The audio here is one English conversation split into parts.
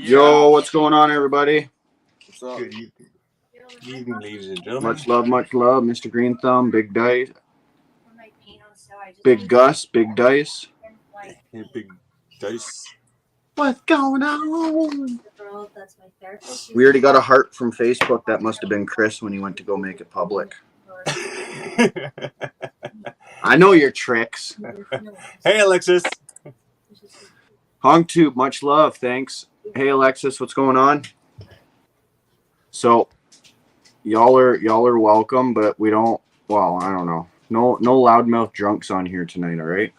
Yo, what's going on, everybody? What's up? Good evening, ladies and gentlemen. Much love, Mr. Green Thumb, Big Dice, Big Gus, Big Dice. Hey, Big Dice. What's going on? We already got a heart from Facebook. That must have been Chris when he went to go make it public. I know your tricks. Hey, Alexis. HongTube, much love, thanks. Hey, Alexis, what's going on? So, y'all are welcome, but we don't. Well, I don't know. No loudmouth drunks on here tonight. All right.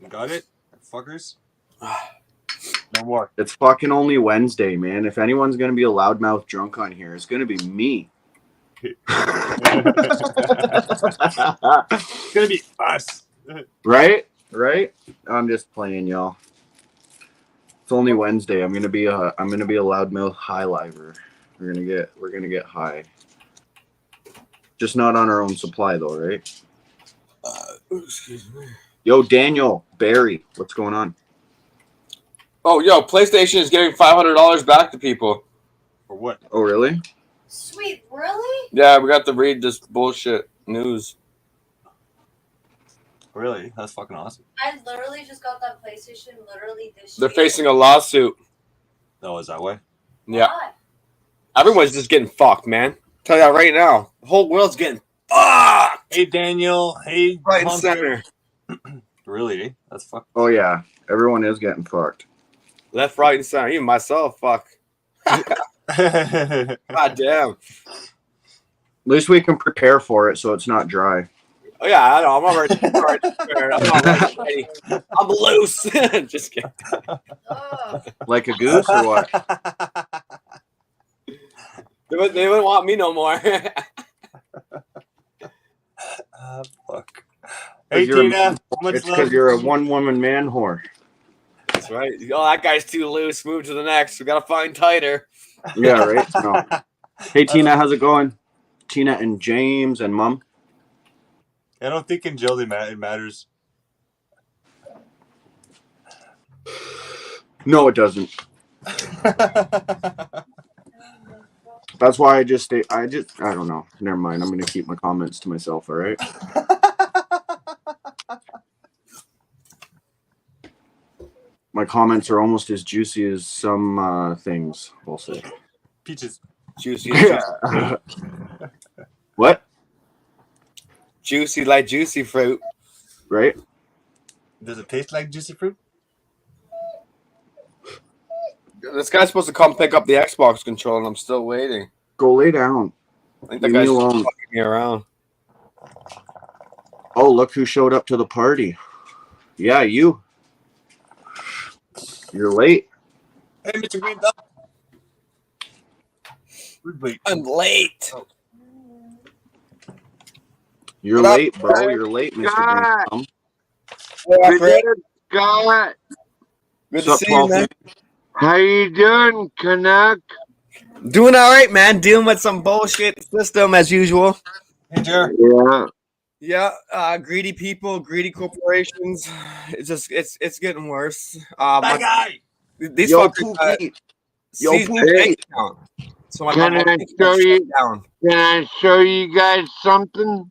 Got it, fuckers. No more. It's fucking only Wednesday, man. If anyone's gonna be a loudmouth drunk on here, it's gonna be me. It's gonna be us. Right? I'm just playing, y'all. It's only Wednesday. I'm gonna be a loudmouth highliver. We're gonna get high. Just not on our own supply though, right? Excuse me. Yo, Daniel Barry, what's going on? Oh, yo, PlayStation is giving $500 back to people. For what? Oh, really? Sweet, really? Yeah, we got to read this bullshit news. Really? That's fucking awesome. I literally just got that PlayStation this They're year. facing a lawsuit. Oh, is that way? Yeah. Why? Everyone's just getting fucked, man. Tell you that right now. The whole world's getting fucked. Hey, Daniel. Hey, Right and Hunter. center. Really? That's fuck. Oh yeah, everyone is getting fucked. Left, right, and center. Even myself, fuck. God damn. At least we can prepare for it so it's not dry. Oh, yeah, I know. I'm already prepared. I'm already ready. I'm loose. Just kidding. Oh, Like a goose or what? They wouldn't want me no more. Fuck. Hey, You're a- Tina. It's because you're a one-woman man whore. That's right. Oh, that guy's too loose. Move to the next. We got to find tighter. Yeah, right? No. Hey, Tina, how's it going? Tina and James and Mom? I don't think in jail it matters. No, it doesn't. That's why I don't know. Never mind. I'm going to keep my comments to myself, all right? My comments are almost as juicy as some things, we'll say. Peaches. Juicy. Yeah. What? Juicy like juicy fruit. Right? Does it taste like juicy fruit? This guy's supposed to come pick up the Xbox controller, and I'm still waiting. Go lay down. I think that Leave me guy's alone. fucking me around. Oh, look who showed up to the party. Yeah, you. You're late. Hey, Mr. Green Thumb. Wait. I'm late. You're What up, late, bro. Brad? You're late, Mr. God. Green Thumb. God, Good to What's up, see you, man. how you doing, Canuck? Doing all right, man. Dealing with some bullshit system as usual. Hey, Jer. Yeah, Yeah, greedy people, greedy corporations. It's getting worse. Bad guy. These Yo, fuckers Pookie. Yo, seized my Pookie. bank account. So my Can I bank show account you? shut down. Can I show you guys something?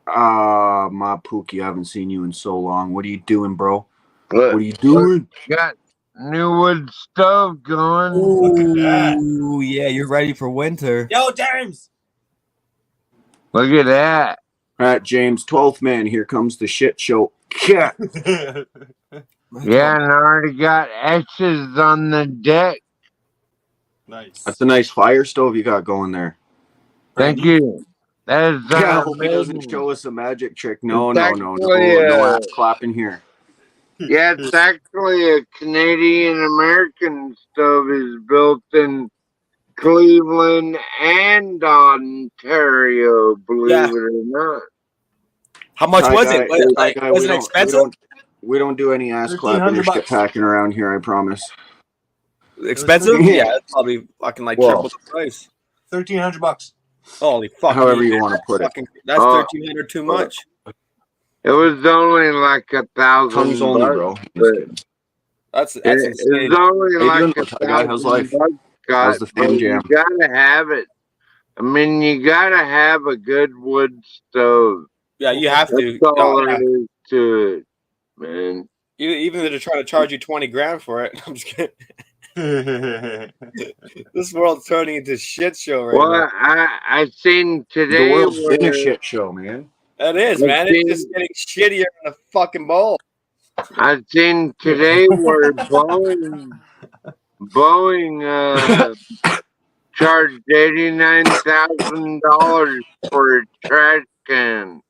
My Pookie, I haven't seen you in so long. What are you doing, bro? What are you doing? Got new wood stove going. Look at that. Ooh, yeah, you're ready for winter. Yo, James. Look at that. All right, James, 12th man. Here comes the shit show. Yeah. Yeah, and I already got X's on the deck. Nice. That's a nice fire stove you got going there. Thank you. That is Yeah, I hope he doesn't amazing. show us a magic trick. No It's actually, ass clapping here. Yeah, it's actually a Canadian-American stove. Is built in Cleveland and Ontario, believe Yeah. it or not. How much Hi, was guy. it? Was it, Hi, like, guy. was it expensive? We don't do any ass clapping or $1,300. shit packing around here, I promise. Expensive? Yeah. Yeah, it's probably fucking like Well, triple the price. $1,300. Holy fuck! However you want to put it. Fucking, that's Oh. 1,300 too much. It was only like $1,000. Tongues only, bro. Just but- kidding. That's It's insane. only How you like doing, Ty guy? How's life? $1,000, How's Scott, the but fam you jam? gotta have it. I mean, you gotta have a good wood stove. Yeah, you have That's to. all Oh, there yeah. is to it, man. Even if they're trying to charge you 20 grand for it. I'm just kidding. This world's turning into a shit show right Well, now. I seen The today world's been a where shit show, man. It is, I man. It's seen just getting shittier in the fucking bowl. I seen today where Boeing charged $89,000 for a trash can.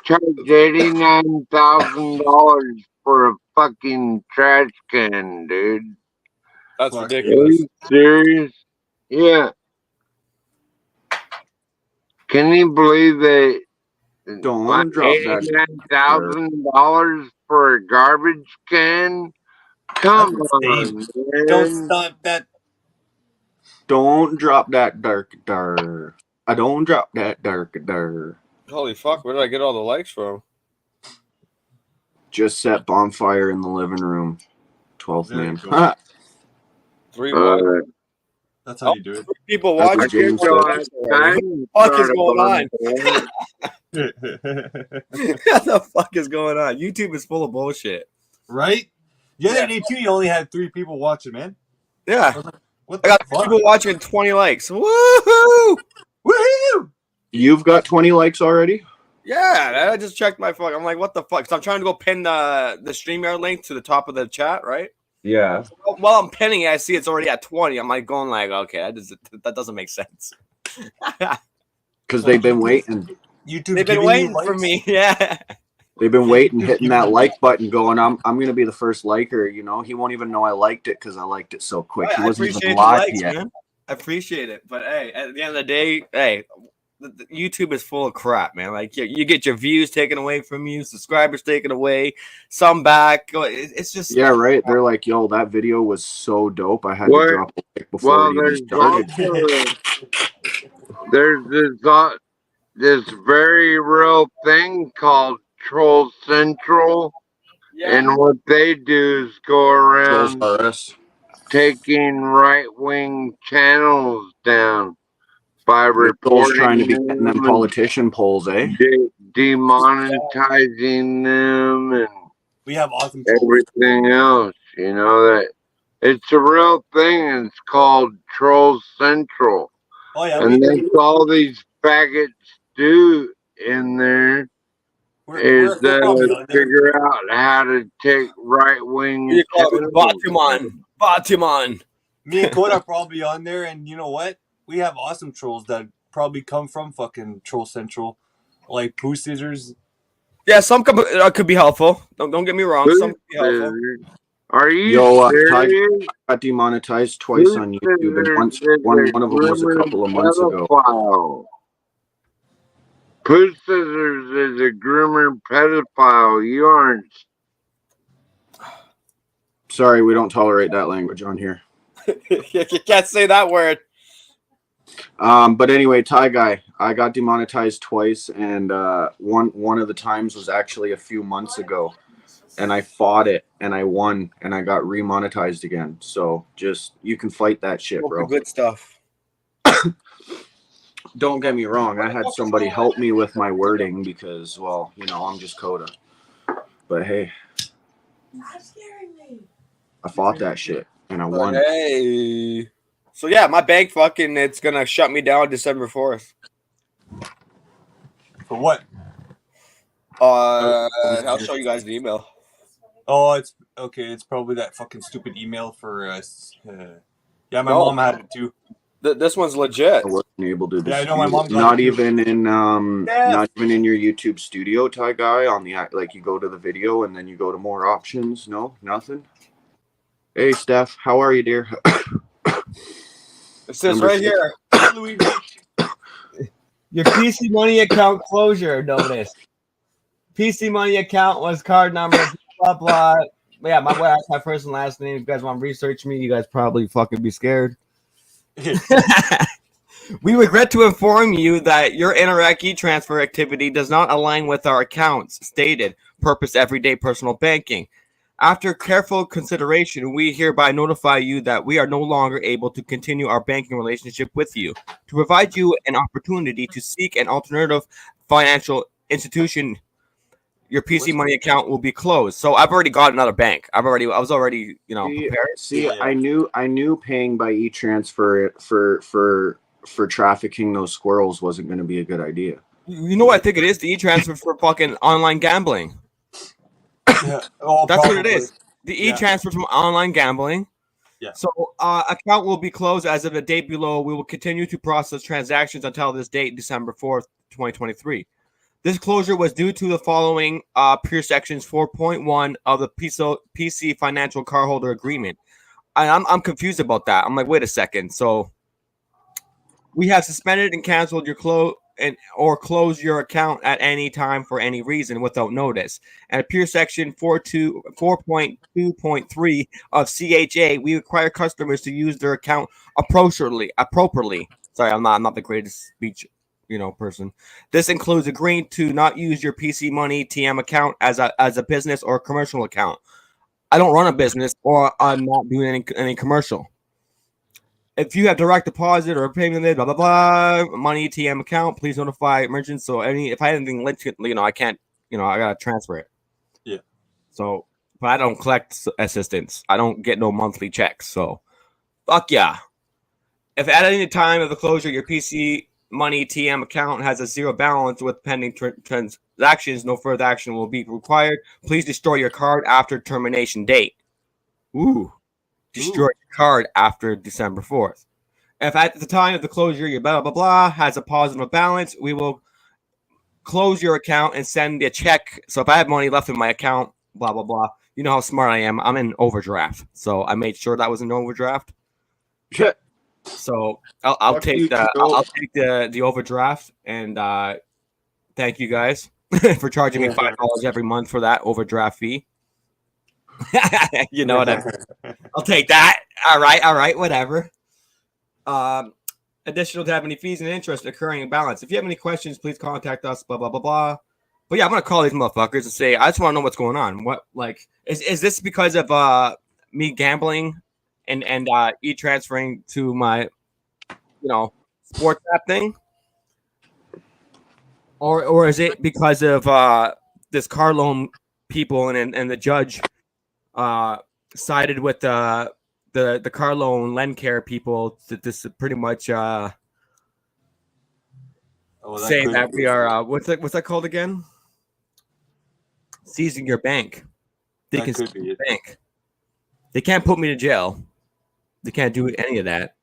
Charged $89,000 for a fucking trash can, dude. That's Fuck. Are ridiculous. you serious? Yeah. Can you believe that? Don't drop that. $89,000 for a garbage can? Come That's insane. on, Don't man. stop that. Don't drop that dark dar. I don't drop that dark dar. Holy fuck, where did I get all the likes from? Just set bonfire in the living room. 12th There you man. go. Ha! 3 what? That's how you do 3 people That's watching. what James Don't said. have What time the to fuck is start a going on? bonfire. it. What the fuck is going on? YouTube is full of bullshit. Right? The other Yeah. day too, you only had 3 people watching, man. Yeah. What I the got fuck? people watching and 20 likes. Woohoo! Woohoo! You've got 20 likes already? Yeah, I just checked my fuck. I'm like, what the fuck? So I'm trying to go pin the StreamYard link to the top of the chat, right? Yeah. While I'm pinning it, I see it's already at 20. I'm like going like, okay, that doesn't make sense. Because they've been waiting. YouTube They've been giving waiting you for likes? me. Yeah. They've been waiting, Just hitting give that me- like button, going, I'm gonna be the first liker, you know. He won't even know I liked it because I liked it so quick. He I wasn't appreciate even the live likes, yet. man. I appreciate it. But hey, at the end of the day, hey, the YouTube is full of crap, man. Like you get your views taken away from you, subscribers taken away, some back. It's just Yeah, right. They're like, yo, that video was so dope. I had to What? drop a like before Well, it even there's started. also this very real thing called Troll Central, and what they do is go Trolls around are us. taking right-wing channels down by The trolls trying to reporting be getting them them politician polls, eh? and demonetizing them and We have awesome trolls. everything else. You know that it's a real thing. It's called Troll Central. Oh yeah, And that's all these faggots do in there is we're probably on there. figure out how to take right wing. you call it Batiman. Me and Code are probably on there, and you know what? We have awesome trolls that probably come from fucking Troll Central, like Pooh Scissors. Yeah, some could be helpful. Don't get me wrong. Some could be helpful. Are you Yo, serious? got demonetized twice on YouTube, and once one of them was a couple of months ago. Pooh Scissors is a groomer pedophile. You aren't. Sorry, we don't tolerate that language on here. You can't say that word. But anyway, Ty guy, I got demonetized twice, and one of the times was actually a few months ago, and I fought it and I won, and I got remonetized again. So just you can fight that shit, bro. Good stuff. Don't get me wrong, I had somebody help me with my wording because, well, you know, I'm just Coda. But hey, I fought that shit and I won. Hey. So yeah, my bank it's gonna shut me down December 4th. For what? I'll show you guys the email. Oh, it's okay. It's probably that fucking stupid email for us. Yeah, my No. mom had it too. This one's legit. I wasn't able to Yeah, I know my mom got not it too. even in not even in your YouTube studio, Ty guy, on the like you go to the video and then you go to more options. No, nothing. Hey Steph, how are you, dear? It says Number right 6. here. Your PC Money account closure notice. PC Money account was card number blah blah. Yeah, that's my first and last name. If you guys want to research me, you guys probably fucking be scared. We regret to inform you that your Interac e-transfer activity does not align with our accounts stated purpose everyday personal banking. After careful consideration, we hereby notify you that we are no longer able to continue our banking relationship with you. To provide you an opportunity to seek an alternative financial institution, your PC Money account will be closed. So I've already got another bank. I was already, prepared. See, I knew paying by e-transfer for trafficking those squirrels wasn't going to be a good idea. You know what I think it is? The e-transfer for fucking online gambling. Yeah. That's what it is. The e-transfer from online gambling. Yeah. So account will be closed as of the date below. We will continue to process transactions until this date, December 4th, 2023. This closure was due to the following per sections 4.1 of the PC Financial Cardholder Agreement. I'm confused about that. I'm like, wait a second. So we have suspended and canceled your or close your account at any time for any reason without notice. And appear section 4.2.3 of CHA, we require customers to use their account appropriately. Sorry, I'm not the greatest speech person. This includes agreeing to not use your PC Money TM account as a business or commercial account. I don't run a business, or I'm not doing any commercial. If you have direct deposit or payment, blah blah blah, money ATM account, please notify merchants. So if I have anything linked, I can't, I gotta transfer it. Yeah. So, but I don't collect assistance. I don't get no monthly checks. So, fuck yeah. If at any time of the closure your PC Money TM account has a zero balance with pending transactions, no further action will be required. Please destroy your card after termination date. Ooh. Destroy your card after December 4th. If at the time of the closure your blah blah blah has a positive balance, we will close your account and send a check. So if I have money left in my account, blah blah blah. You know how smart I am. I'm in overdraft, so I made sure that was an overdraft. Yeah. So I'll take the overdraft, and thank you guys for charging me $5 every month for that overdraft fee. You know what I mean? I'll take that. All right, whatever. Additional to have any fees and interest occurring in balance. If you have any questions, please contact us. Blah blah blah blah. But yeah, I'm gonna call these motherfuckers and say I just want to know what's going on. What is this because of me gambling and e-transferring to my sports app thing, or is it because of this car loan people and the judge sided with the car loan lend care people that this is pretty much saying that we are what's that called again? Seizing your bank. They can seize your bank. They can't put me to jail. They can't do any of that.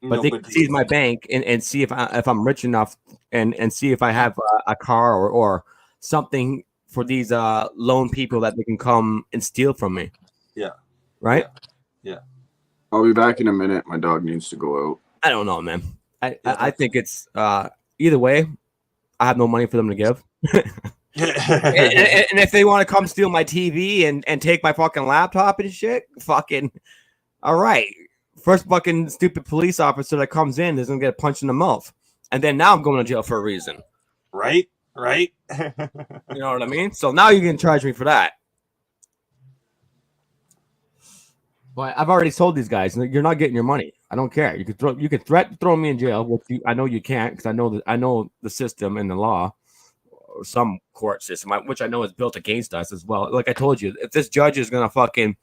But they can seize my bank and see if I'm rich enough and see if I have a car or something for these loan people that they can come and steal from me. Yeah. Right? Yeah. I'll be back in a minute. My dog needs to go out. I don't know, man. I think it's either way, I have no money for them to give. and if they want to come steal my TV and take my fucking laptop and shit, fucking all right. First fucking stupid police officer that comes in is gonna get punched in the mouth. And then now I'm going to jail for a reason. Right? You know what I mean? So now you can charge me for that. But I've already told these guys you're not getting your money. I don't care. You could threaten to throw me in jail, which I know you can't because I know the system and the law, or some court system, which I know is built against us as well. Like I told you, if this judge is gonna fucking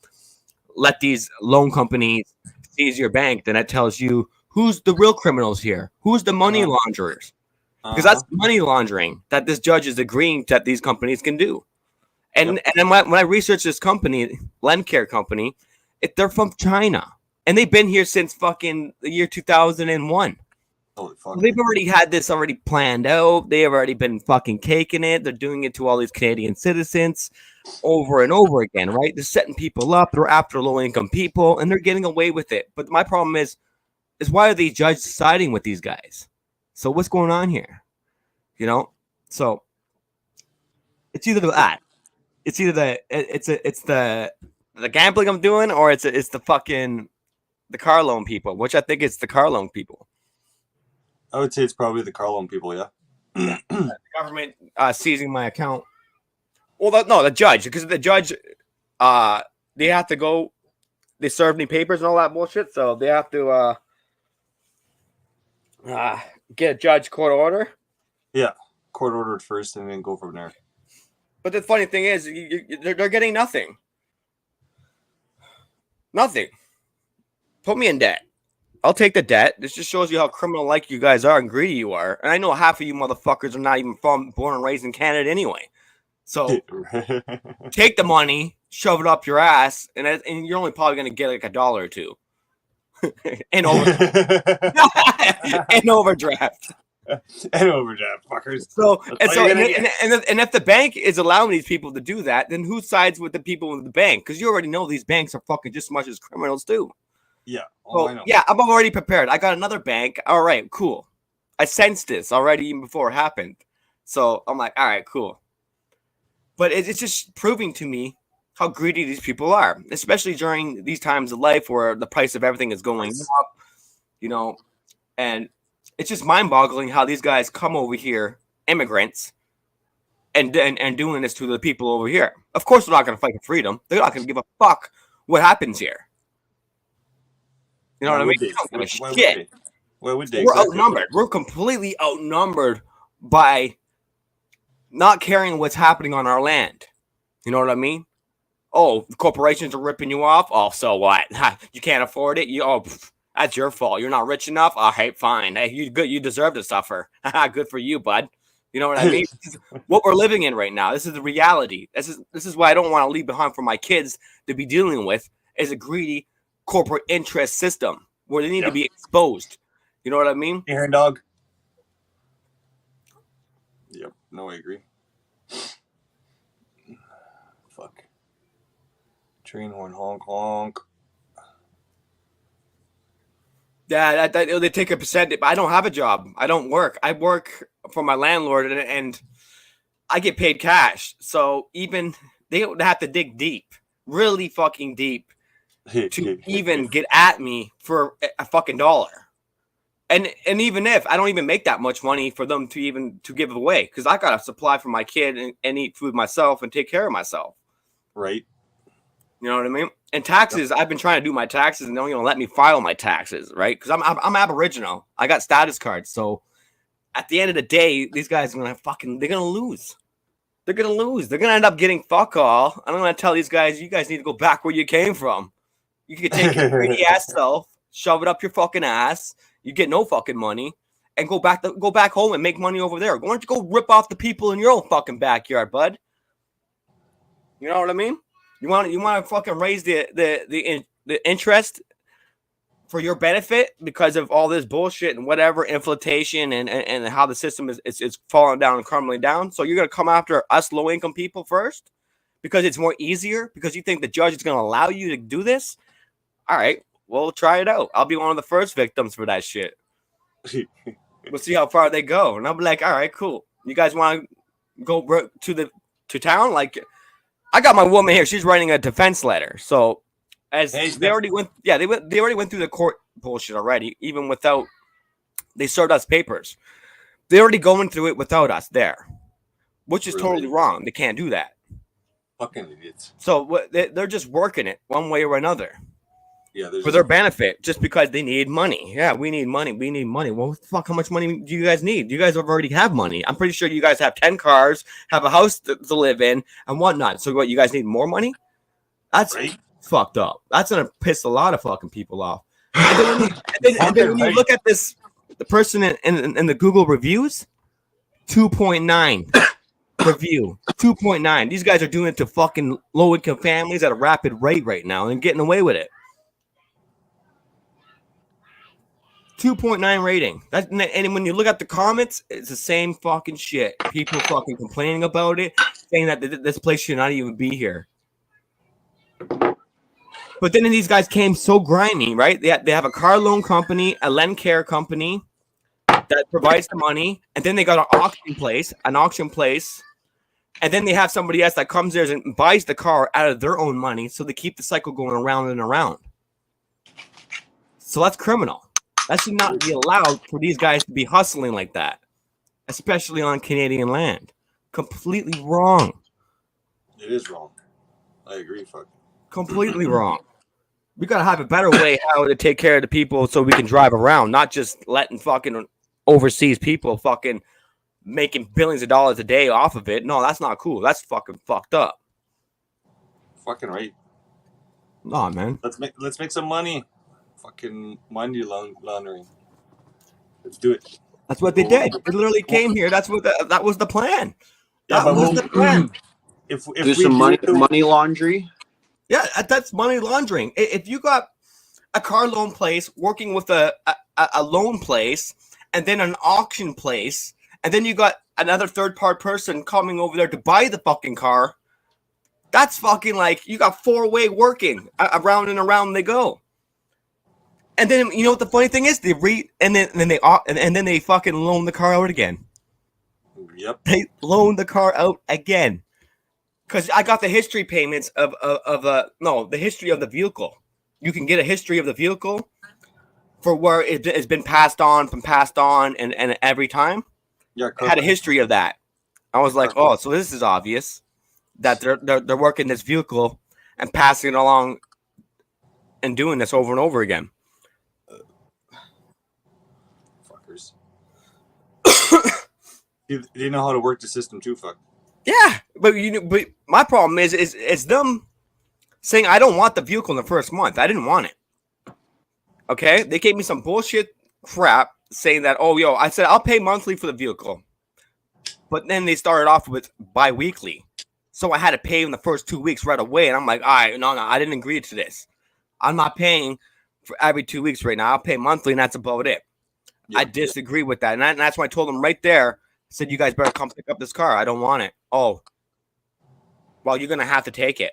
let these loan companies seize your bank, then that tells you who's the real criminals here, who's the money launderers, because that's money laundering that this judge is agreeing that these companies can do. And then when I researched this company, LendCare company, they're from China, and they've been here since fucking the year 2001. Holy fuck. They've already had this already planned out. They have already been fucking caking it. They're doing it to all these Canadian citizens over and over again, right? They're setting people up. They're after low-income people, and they're getting away with it. But my problem is why are these judges siding with these guys? So what's going on here? So it's either that. It's either it's the gambling I'm doing, or it's the fucking the car loan people, which I think it's the car loan people. I would say it's probably the car loan people, yeah. The government seizing my account. Well, no, the judge, because the judge they have to go. They serve me papers and all that bullshit, so they have to get a judge court order. Yeah, court ordered first, and then go from there. But the funny thing is, they're getting nothing. Nothing. Put me in debt. I'll take the debt. This just shows you how criminal-like you guys are and greedy you are. And I know half of you motherfuckers are not even born and raised in Canada anyway. So take the money, shove it up your ass, and you're only probably going to get like $1 or $2. and overdraft. And overdraft, fuckers. So and if the bank is allowing these people to do that, then who sides with the people in the bank? Because you already know these banks are fucking just as much as criminals too. Yeah. So, I know. Yeah, I'm already prepared. I got another bank. All right, cool. I sensed this already even before it happened. So I'm like, all right, cool. But it's just proving to me how greedy these people are, especially during these times of life where the price of everything is going up, and it's just mind-boggling how these guys come over here, immigrants, and doing this to the people over here. Of course, they're not going to fight for freedom. They're not going to give a fuck what happens here. You know what I mean? Why would they? We're outnumbered. We're completely outnumbered by not caring what's happening on our land. You know what I mean? Oh, the corporations are ripping you off. Oh, so what? You can't afford it. That's your fault. You're not rich enough. Oh, hey, fine. Hey, you good? You deserve to suffer. Good for you, bud. You know what I mean? This is what we're living in right now. This is the reality. This is what I don't want to leave behind for my kids to be dealing with. Is a greedy corporate interest system where they need to be exposed. You know what I mean? Aaron dog. Yep. No, I agree. Fuck. Train horn honk honk. Yeah, they take a percentage. I don't have a job. I don't work. I work for my landlord, and I get paid cash. So even they don't have to dig deep, really fucking deep, to even get at me for a fucking $1. And even if I don't even make that much money for them to give away, because I got to supply for my kid and eat food myself and take care of myself. Right. You know what I mean? And taxes, I've been trying to do my taxes, and they don't even let me file my taxes, right? Because I'm Aboriginal. I got status cards. So at the end of the day, these guys are they're gonna lose. They're gonna lose. They're gonna end up getting fuck all. I'm gonna tell these guys, you guys need to go back where you came from. You can take your greedy ass self, shove it up your fucking ass. You get no fucking money, and go back home and make money over there. Why don't you go rip off the people in your own fucking backyard, bud? You know what I mean? You want to fucking raise the interest for your benefit because of all this bullshit and whatever inflation and how the system is falling down and crumbling down. So you're gonna come after us low income people first because it's more easier because you think the judge is gonna allow you to do this. All right, well try it out. I'll be one of the first victims for that shit. We'll see how far they go, and I'll be like, all right, cool. You guys want to go to town? Like, I got my woman here. She's writing a defense letter. So they already went through the court bullshit already, even without they served us papers. They're already going through it without us there, which is totally wrong. They can't do that. Fucking idiots. So they're just working it one way or another. Yeah, for their benefit, just because they need money. Yeah, we need money. We need money. Well, fuck, how much money do you guys need? You guys already have money. I'm pretty sure you guys have 10 cars, have a house to live in, and whatnot. So what, you guys need more money? That's fucked up. That's going to piss a lot of fucking people off. And then when you look at this, the person in the Google reviews, 2.9 review. 2.9. These guys are doing it to fucking low-income families at a rapid rate right now and getting away with it. 2.9 rating. And when you look at the comments, it's the same fucking shit. People fucking complaining about it, saying that this place should not even be here. But then these guys came so grimy, right? They have a car loan company, a lend care company that provides the money, and then they got an auction place, and then they have somebody else that comes there and buys the car out of their own money, so they keep the cycle going around and around. So that's criminal. That should not be allowed for these guys to be hustling like that, especially on Canadian land. Completely wrong. It is wrong. I agree. Fuck. Completely wrong. We gotta have a better way how to take care of the people so we can drive around, not just letting fucking overseas people fucking making billions of dollars a day off of it. No, that's not cool. That's fucking fucked up. Fucking right. Nah, man. Let's make some money. Fucking money laundering. Let's do it. That's what they did. They literally came here. That was the plan. Yeah, That but was the plan. If Do we some do money laundry. Yeah, that's money laundering. If you got a car loan place working with a loan place and then an auction place, and then you got another third-party person coming over there to buy the fucking car, that's fucking like you got four-way working around and around they go. And then you know what the funny thing is? They and then they fucking loan the car out again. Yep. They loan the car out again. Because I got the history payments of the history of the vehicle. You can get a history of the vehicle for where it has been passed on and every time. Yeah, I had a history of that. I was like, oh, so this is obvious that they're working this vehicle and passing it along and doing this over and over again. Fuckers. They know how to work the system too, fuck. Yeah, but my problem is them saying I don't want the vehicle in the first month. I didn't want it. Okay, they gave me some bullshit crap saying that, oh, yo, I said I'll pay monthly for the vehicle, but then they started off with bi-weekly, so I had to pay in the first 2 weeks right away, and I'm like, all right, no, I didn't agree to this. I'm not paying for every 2 weeks right now. I'll pay monthly, and that's about it. Yep. I disagree with that, and that's why I told them right there. Said, you guys better come pick up this car. I don't want it. Oh, well, you're gonna have to take it.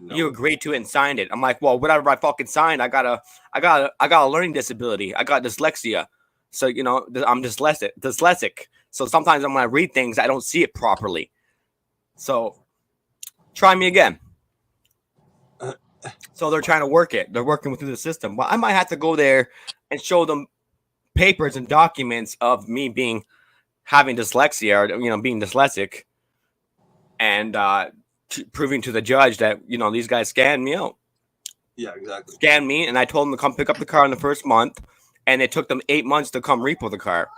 No. You agreed to it and signed it. I'm like, well, whatever I fucking signed, I got a learning disability. I got dyslexia, so you know I'm dyslexic. So sometimes when I read things, I don't see it properly. So try me again. So they're trying to work it. They're working through the system. Well, I might have to go there and show them papers and documents of me having dyslexia or being dyslexic, and proving to the judge that these guys scanned me out. Yeah, exactly. Scanned me, and I told them to come pick up the car in the first month, and it took them 8 months to come repo the car,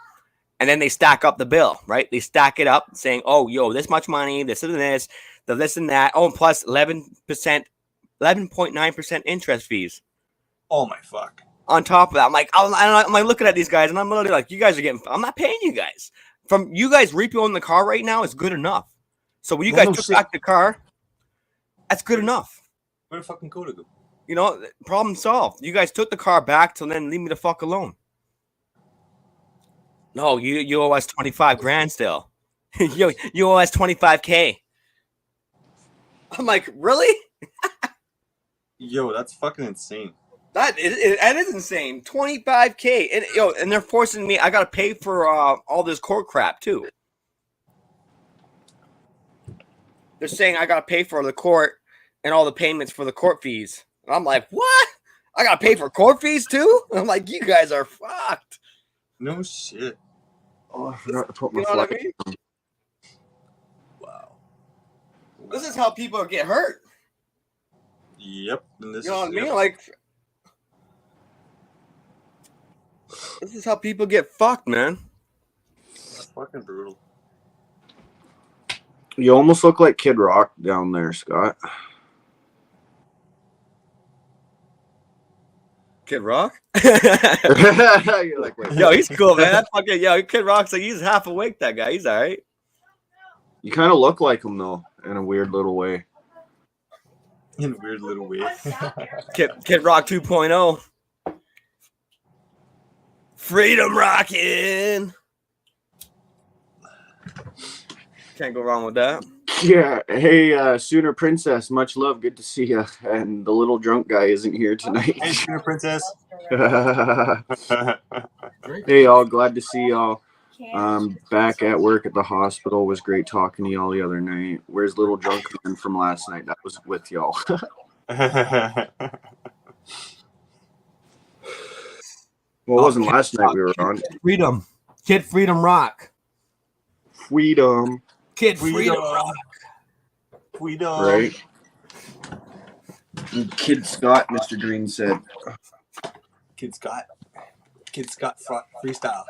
and then they stack up the bill, right? They stack it up, saying, "Oh, yo, this much money, this and this, this and that. Oh, and plus 11.9% interest fees." Oh my fuck! On top of that, I'm like looking at these guys, and I'm literally like, "You guys are getting. I'm not paying you guys." From you guys repoing the car right now is good enough. So when you guys took back the car, that's good enough. Where the fucking go to go? Problem solved. You guys took the car back, so then leave me the fuck alone. No, you owe us 25 grand still. you owe us 25K. I'm like, really? Yo, that's fucking insane. That is insane. 25K, and they're forcing me. I gotta pay for all this court crap too. They're saying I gotta pay for the court and all the payments for the court fees. And I'm like, what? I gotta pay for court fees too? And I'm like, you guys are fucked. No shit. Oh, I forgot to put my. You know what I mean? Wow. This is how people get hurt. Yep. And you know what I mean? Like. This is how people get fucked, man. That's fucking brutal. You almost look like Kid Rock down there, Scott. Kid Rock? You're like, wait, yo, he's cool, man. That fucking Kid Rock's like he's half awake. That guy, he's all right. You kind of look like him though, in a weird little way. In a weird little way. Kid Rock 2.0. Freedom rockin'. Can't go wrong with that. Yeah. Hey, Sooner Princess, much love. Good to see you. And the little drunk guy isn't here tonight. Hey, Sooner Princess. Hey, y'all. Glad to see y'all. Back at work at the hospital. Was great talking to y'all the other night. Where's little drunk man from last night? That was with y'all. Well, it wasn't last night we were on. Freedom. Kid Freedom Rock. Freedom. Kid Freedom Rock. Freedom. Right. Kid Scott, Mr. Green said. Kid Scott freestyle.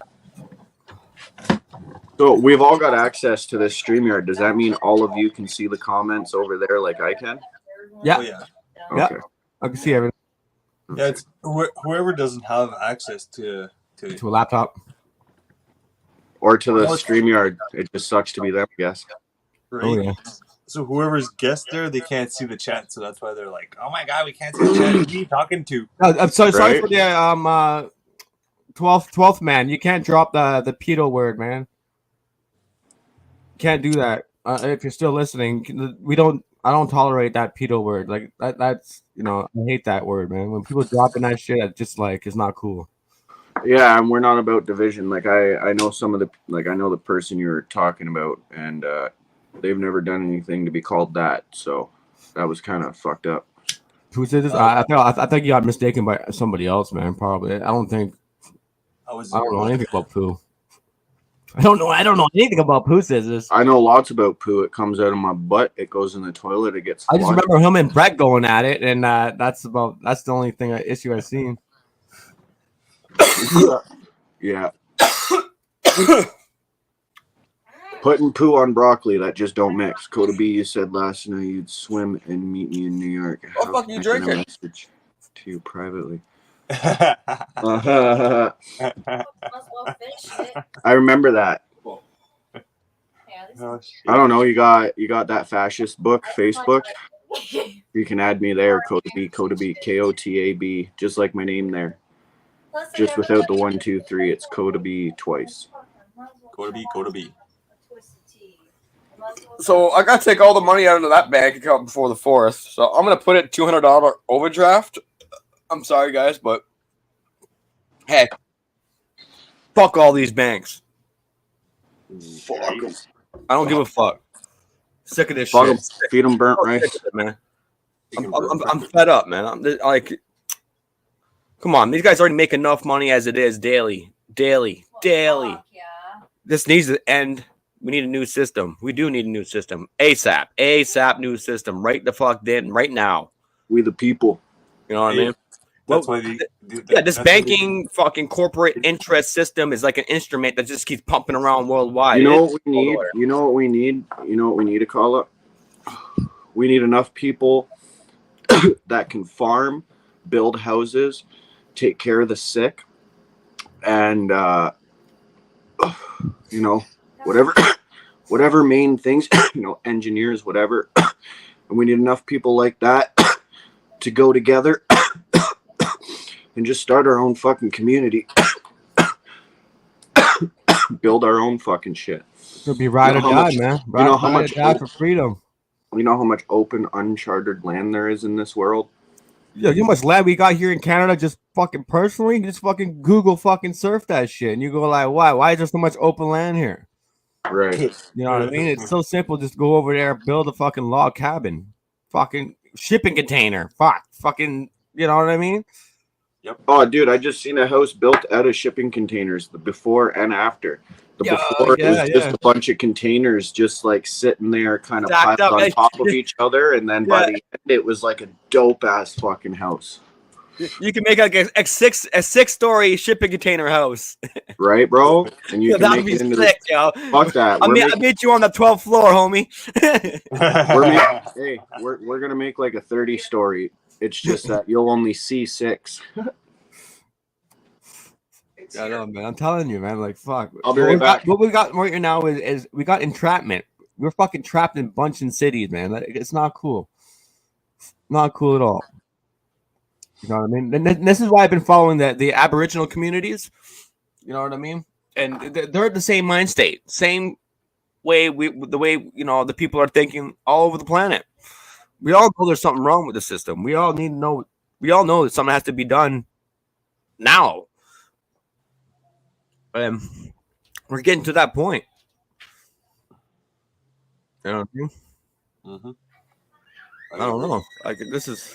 So we've all got access to this StreamYard. Does that mean all of you can see the comments over there like I can? Yeah. Oh yeah. Yeah. Okay. I can see everything Yeah, it's whoever doesn't have access to to a laptop. Or to the StreamYard. It just sucks to be them, I guess. right? Oh yeah. So whoever's guest there, they can't see the chat, so that's why they're like, "Oh my god, we can't see the chat. Who are you talking to?" I'm sorry Right? for the 12th man. You can't drop the pedo word, man. Can't do that. If you're still listening, I don't tolerate that pedo word. Like that's I hate that word, man. When people dropping that shit, it's just like it's not cool. Yeah, and we're not about division. Like I know some of the I know the person you were talking about, and they've never done anything to be called that. So that was kind of fucked up. Who said this? I think you got mistaken by somebody else, man. Probably. I don't know anything about poo. I don't know anything about poo scissors. I know lots about poo. It comes out of my butt. It goes in the toilet. It gets. I just remember him and Brett going at it, and that's the only issue I've seen. Yeah. Putting poo on broccoli, that just don't mix. Coda B, you said last night you'd swim and meet me in New York. What the fuck you drinking? Message to you privately. Must well finish it. I remember that. Yeah, this Oh, I don't know. You got that fascist book, Facebook. You can add me there. Coda B, KOTAB, just like my name there. Plus, I Just never without the like 1, 2, 3. It's Coda B twice. Coda B. Twisted tea. Might as well So I gotta take all the money out of that bank account before the 4th. So I'm gonna put it $200 overdraft. I'm sorry, guys, but hey, fuck all these banks. Fuck 'em. I don't give a fuck. Sick of this Fuck 'em. shit. Feed 'em burnt I'm rice. sick of it, man. I'm fed up, man. I'm like, come on, these guys already make enough money as it is daily. fuck, yeah. This needs to end. We need a new system. We do need a new system. ASAP new system. Right the fuck then, right now. We the people. You know what I mean? That's Well, why this banking fucking corporate interest system is like an instrument that just keeps pumping around worldwide. You know what we need? You know what we need? You know what we need to call it? We need enough people that can farm, build houses, take care of the sick, and whatever main things, engineers, whatever. And we need enough people like that to go together and just start our own fucking community. Build our own fucking shit. It'll be ride You or know how die, much- man. you know how Ride much or die hope- for freedom. You know how much open, uncharted land there is in this world? Yeah, you know how much land we got here in Canada just fucking personally? Just fucking Google fucking surf that shit. And you go like, why? Why is there so much open land here? Right. You know what I mean? It's so simple. Just go over there, build a fucking log cabin. Fucking shipping container. Fucking, you know what I mean? Oh, dude, I just seen a house built out of shipping containers, the before and after. The before it was just a bunch of containers just like sitting there kind of Stacked piled up. on top of each other. And then by the end, it was like a dope ass fucking house. You can make like a 6-story shipping container house. Right, bro? And you can That'd make be it into sick, yo. fuck that. I meet you on the 12th floor, homie. We're gonna make like a 30-story. It's just that you'll only see 6. I know, man. I'm telling you, man. Like, fuck. I'll be right back. What we got right now is we got entrapment. We're fucking trapped in bunch in cities, man. It's not cool. Not cool at all. You know what I mean? And this is why I've been following the Aboriginal communities. You know what I mean? And they're the same mind state, same way the way the people are thinking all over the planet. We all know there's something wrong with the system. We all need to know. We all know that something has to be done now. We're getting to that point. You know what I mean? Mm-hmm. I don't know. Like this is.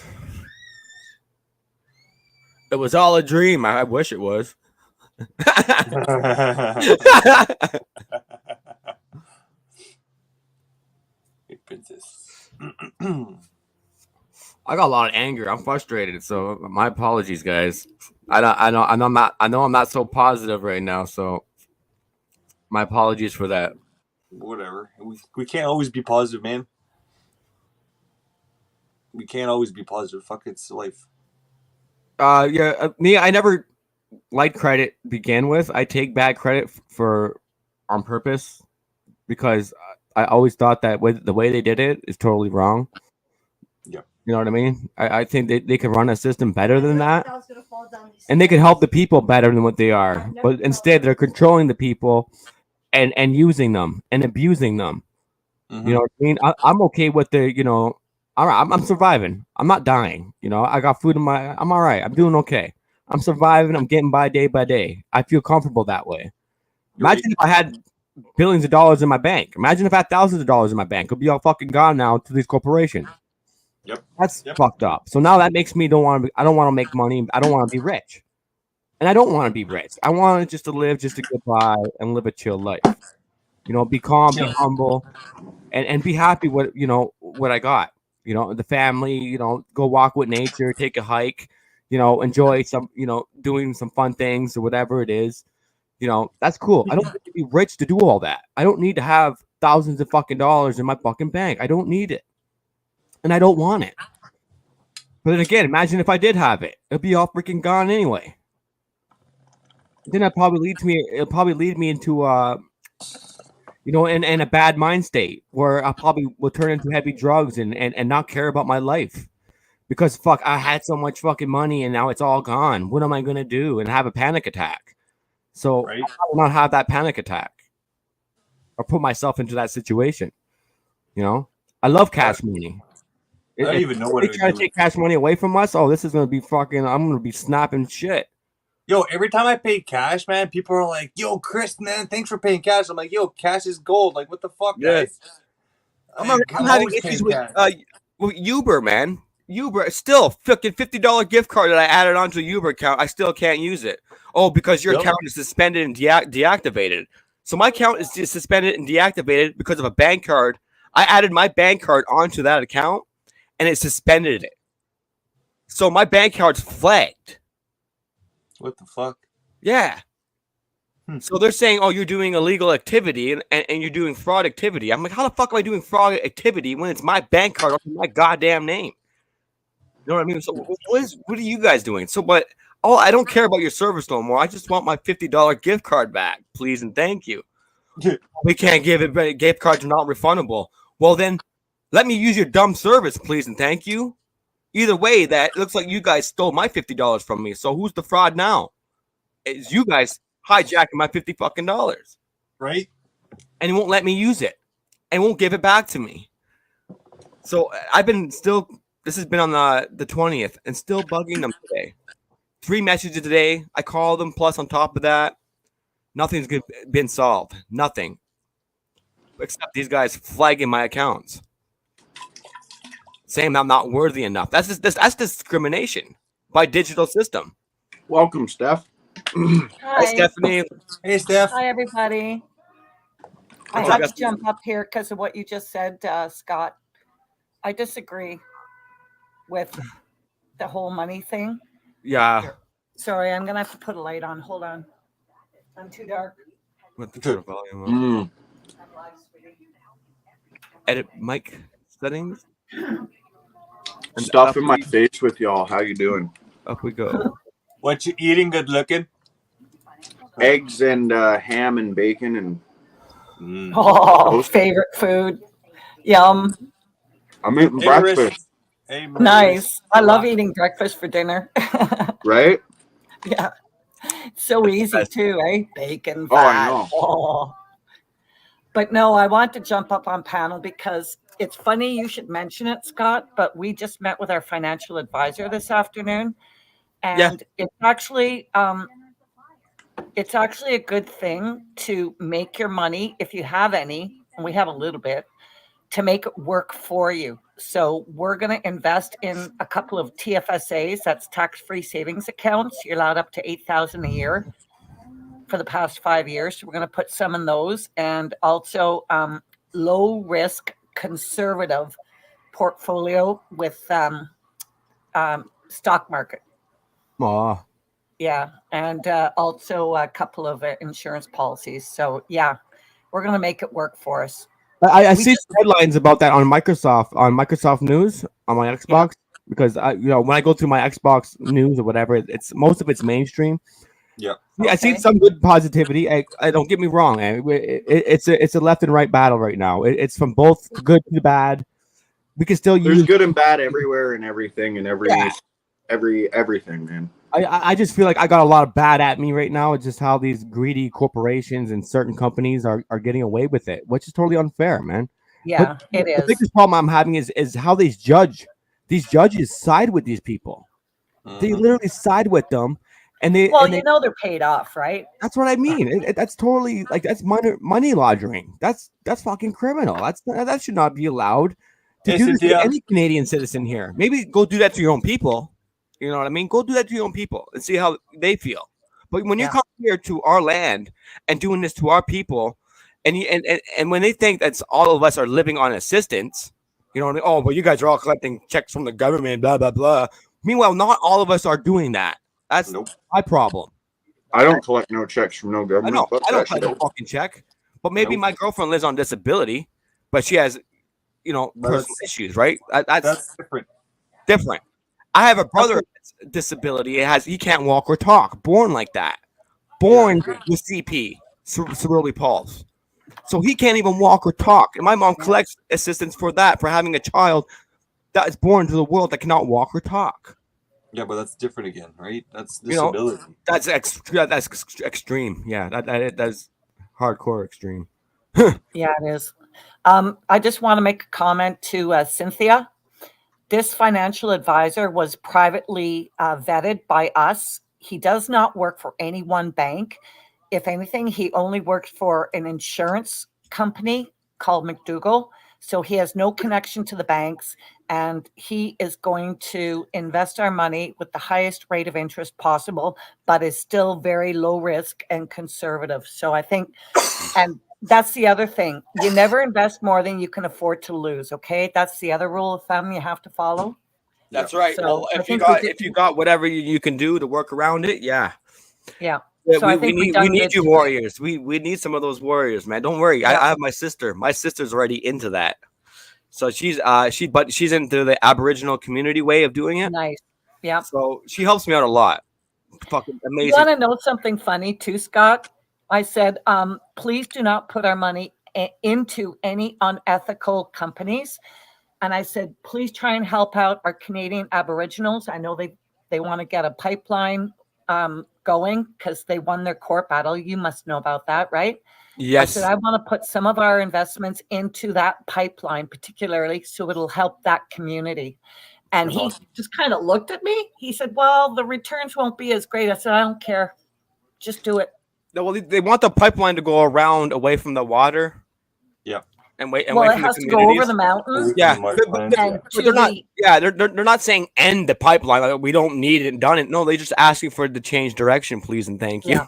It was all a dream. I wish it was. Princess. I got a lot of anger. I'm frustrated. So my apologies, guys. I know I'm not so positive right now. So my apologies for that. Whatever. We can't always be positive, man. We can't always be positive. Fuck, it's life. Me, I never liked credit to begin with. I take bad credit for on purpose because I always thought that the way they did it is totally wrong. Yeah. You know what I mean? I think they can run a system better than that. And they can help the people better than what they are. But instead, they're controlling the people and using them and abusing them. Mm-hmm. You know what I mean? I'm okay with the, I'm surviving. I'm not dying. I got food I'm all right. I'm doing okay. I'm surviving. I'm getting by day. I feel comfortable that way. Imagine if I had billions of dollars in my bank. Imagine if I had thousands of dollars in my bank. It'd be all fucking gone now to these corporations. Yep. That's fucked up. So now that makes me I don't want to make money. I don't want to be rich. And I don't want to be rich. I want just to live, just to get by and live a chill life. Be calm, be humble, and be happy with what I got. The family, go walk with nature, take a hike, enjoy some, doing some fun things or whatever it is. That's cool. I don't need to be rich to do all that. I don't need to have thousands of fucking dollars in my fucking bank. I don't need it. And I don't want it. But then again, imagine if I did have it. It'd be all freaking gone anyway. Then it'll probably lead me into in a bad mind state where I probably will turn into heavy drugs and not care about my life. Because fuck, I had so much fucking money and now it's all gone. What am I gonna do? And have a panic attack. So I will not have that panic attack or put myself into that situation. I love cash money. I don't even know what they try to take cash money away from us. Oh, this is gonna be fucking. I'm gonna be snapping shit. Yo, every time I pay cash, man, people are like, "Yo, Chris, man, thanks for paying cash." I'm like, "Yo, cash is gold. Like, what the fuck, guys?" I'm having issues with Uber, man. Uber, still fucking $50 gift card that I added onto a Uber account. I still can't use it. Oh, because your account is suspended and deactivated. So my account is just suspended and deactivated because of a bank card. I added my bank card onto that account, and it suspended it. So my bank card's flagged. What the fuck? Yeah. So they're saying, oh, you're doing illegal activity and you're doing fraud activity. I'm like, how the fuck am I doing fraud activity when it's my bank card under my goddamn name? You know what I mean? So what are you guys doing? So, but I don't care about your service no more. I just want my $50 gift card back, please and thank you. We can't give it. Gift cards are not refundable. Well, then let me use your dumb service, please and thank you. Either way, that looks like you guys stole my $50 from me. So who's the fraud now? It's you guys hijacking my $50 fucking dollars, right? And you won't let me use it, and won't give it back to me. So I've been still. This has been on the 20th, and still bugging them today. 3 messages today. I called them. Plus, on top of that, nothing's been solved. Nothing, except these guys flagging my accounts, saying I'm not worthy enough. That's discrimination by digital system. Welcome, Steph. Hi, Stephanie. Hey, Steph. Hi, everybody. I had to jump up here because of what you just said, Scott. I disagree with the whole money thing. Yeah. Sorry, I'm going to have to put a light on. Hold on. I'm too dark. With the turn volume up. Edit mic settings. Stuff in my face with y'all. How you doing? Up we go. What you eating? Good looking. Eggs and ham and bacon and favorite food. Yum. I'm eating breakfast. Hey, nice. I love eating breakfast for dinner. Right? Yeah. So easy too, eh? Bacon. Oh, I know. Oh. But no, I want to jump up on panel because it's funny you should mention it, Scott, but we just met with our financial advisor this afternoon. And it's actually a good thing to make your money, if you have any, and we have a little bit, to make it work for you. So we're going to invest in a couple of TFSAs, that's tax-free savings accounts. You're allowed up to $8,000 a year for the past 5 years. So we're going to put some in those, and also low risk conservative portfolio with stock market. Oh, Yeah, and also a couple of insurance policies. So yeah, we're gonna make it work for us. I We see just, headlines about that on Microsoft News on my yeah, Xbox because when I go through my Xbox News or whatever, it's most of it's mainstream. Yeah. Yeah, I see okay, some good positivity. I don't get me wrong. It's a left and right battle right now. It's from both good to bad. We can still There's use. good and bad everywhere and everything and Yeah, everything, man. I just feel like I got a lot of bad at me right now. It's just how these greedy corporations and certain companies are getting away with it, which is totally unfair, man. But yeah, it the is. biggest problem I'm having is how these judges side with these people. They Mhm. literally side with them, and they Well, and they. they're paid off, right? That's what I mean. That's totally like that's money laundering. That's fucking criminal. That should not be allowed to Hey, do this to Cynthia. any Canadian citizen here. Maybe go do that to your own people. You know what I mean? Go do that to your own people and see how they feel. But when you Yeah, come here to our land and doing this to our people, and when they think that's all of us are living on assistance, you know what I mean? Oh, but you guys are all collecting checks from the government, blah blah blah. Meanwhile, not all of us are doing that. That's Nope. my problem. I don't collect no checks from no I know government. Fuck I don't that play shit. no fucking check, but maybe Nope. my girlfriend lives on disability, but she has personal That's issues, right? That's that's different. different. I have a okay, brother that's a disability. He can't walk or talk, born like that, Yeah. born with CP, cerebral palsy, so he can't even walk or talk. And my mom collects assistance for that, for having a child that is born to the world that cannot walk or talk. Yeah, but that's different again, right? That's You know, disability. that's extreme. Yeah, that's hardcore extreme. yeah, it is. I just want to make a comment to Cynthia. This financial advisor was privately vetted by us. He does not work for any one bank. If anything, he only works for an insurance company called McDougall. So he has no connection to the banks, and he is going to invest our money with the highest rate of interest possible, but is still very low risk and conservative. So I think, and that's the other thing, you never invest more than you can afford to lose. Okay. That's the other rule of thumb you have to follow. Yeah. That's right. So Well, I if you think we got did, whatever you can do to work around it, yeah. yeah. Yeah, So I we think we've need done good you today. warriors. We need some of those warriors, man. Don't worry. Yeah. I have my sister. My sister's already into that. So she's into the Aboriginal community way of doing it. Nice. Yeah. So she helps me out a lot. Fucking You amazing. want to know something funny too, Scott? I said, please do not put our money into any unethical companies. And I said, please try and help out our Canadian Aboriginals. I know they want to get a pipeline going because they won their court battle. You must know about that, right? I said, Yes. I want to put some of our investments into that pipeline, particularly so it'll help that community. And That's he awesome. just kind of looked at me. He said, well, the returns won't be as great. I said, I don't care. Just do it. No, well, they want the pipeline to go around away from the water Yeah. and wait Well, away it from the has to go over communities. the mountain Away from Yeah, the marshlands. and Yeah. but to they're not. the, Yeah, they're not saying end the pipeline. Like, we don't need it done. It. No, they're just asking for it to change direction, please and thank you. yeah,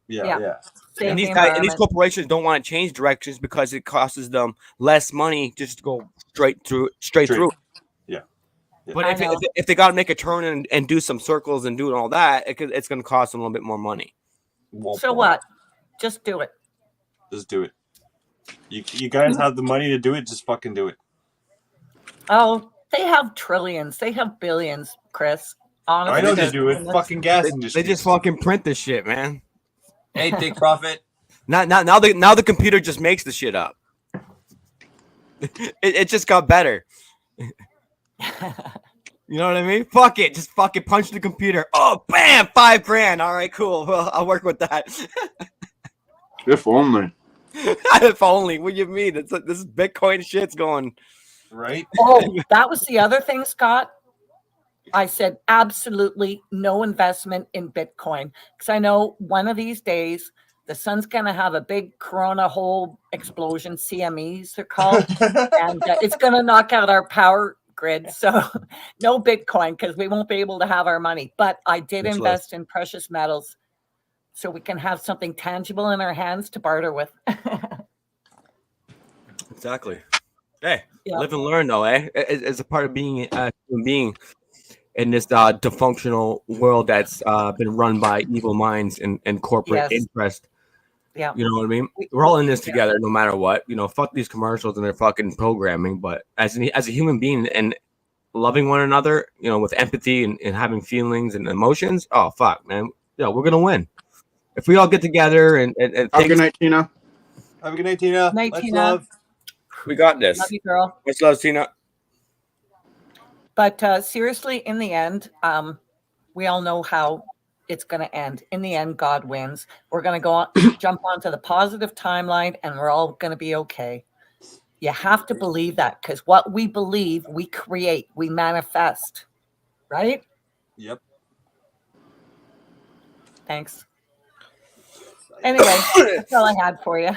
Yeah. yeah, Yeah. save And the these environment. corporations don't want to change directions because it costs them less money just to go straight through. Straight. Yeah. But I know. if they got to make a turn and do some circles and do all that, it's going to cost them a little bit more money. So what? Just do it. Just do it. You guys have the money to do it. Just fucking do it. Oh, they have trillions. They have billions, Chris. Honestly, I know they do it. and that's- Fucking gas They industry. just fucking print this shit, man. Hey, take profit. Now the computer just makes the shit up. It just got better. You know what I mean? Fuck it. Just fucking punch the computer. Oh, bam! $5,000. All right, cool. Well, I'll work with that. If only. If only. What do you mean? This Bitcoin shit's going. Right? Oh, that was the other thing, Scott. I said absolutely no investment in Bitcoin because I know one of these days the sun's going to have a big corona hole explosion, CMEs they're called, and it's going to knock out our power grid. So no Bitcoin because we won't be able to have our money. But I did Much invest in precious metals so we can have something tangible in our hands to barter with. Exactly. Hey, Yeah. live and learn, though, eh? It's a part of being a human being. in this dysfunctional world that's been run by evil minds and corporate Yes. interest. Yeah. You know what I mean? We're all in this together, no matter what. You know, fuck these commercials and their fucking programming. But as a human being and loving one another, you know, with empathy and having feelings and emotions, oh fuck, man, yeah, we're gonna win if we all get together and Have a good night, Tina. Have a good night, Tina. Night, Much Tina. love. We got this. Love you, girl. Much love, Tina. But seriously, in the end, we all know how it's going to end. In the end, God wins. We're going to go on, jump onto the positive timeline, and we're all going to be okay. You have to believe that, because what we believe, we create, we manifest, right? Yep. Thanks. Anyway, that's all I had for you.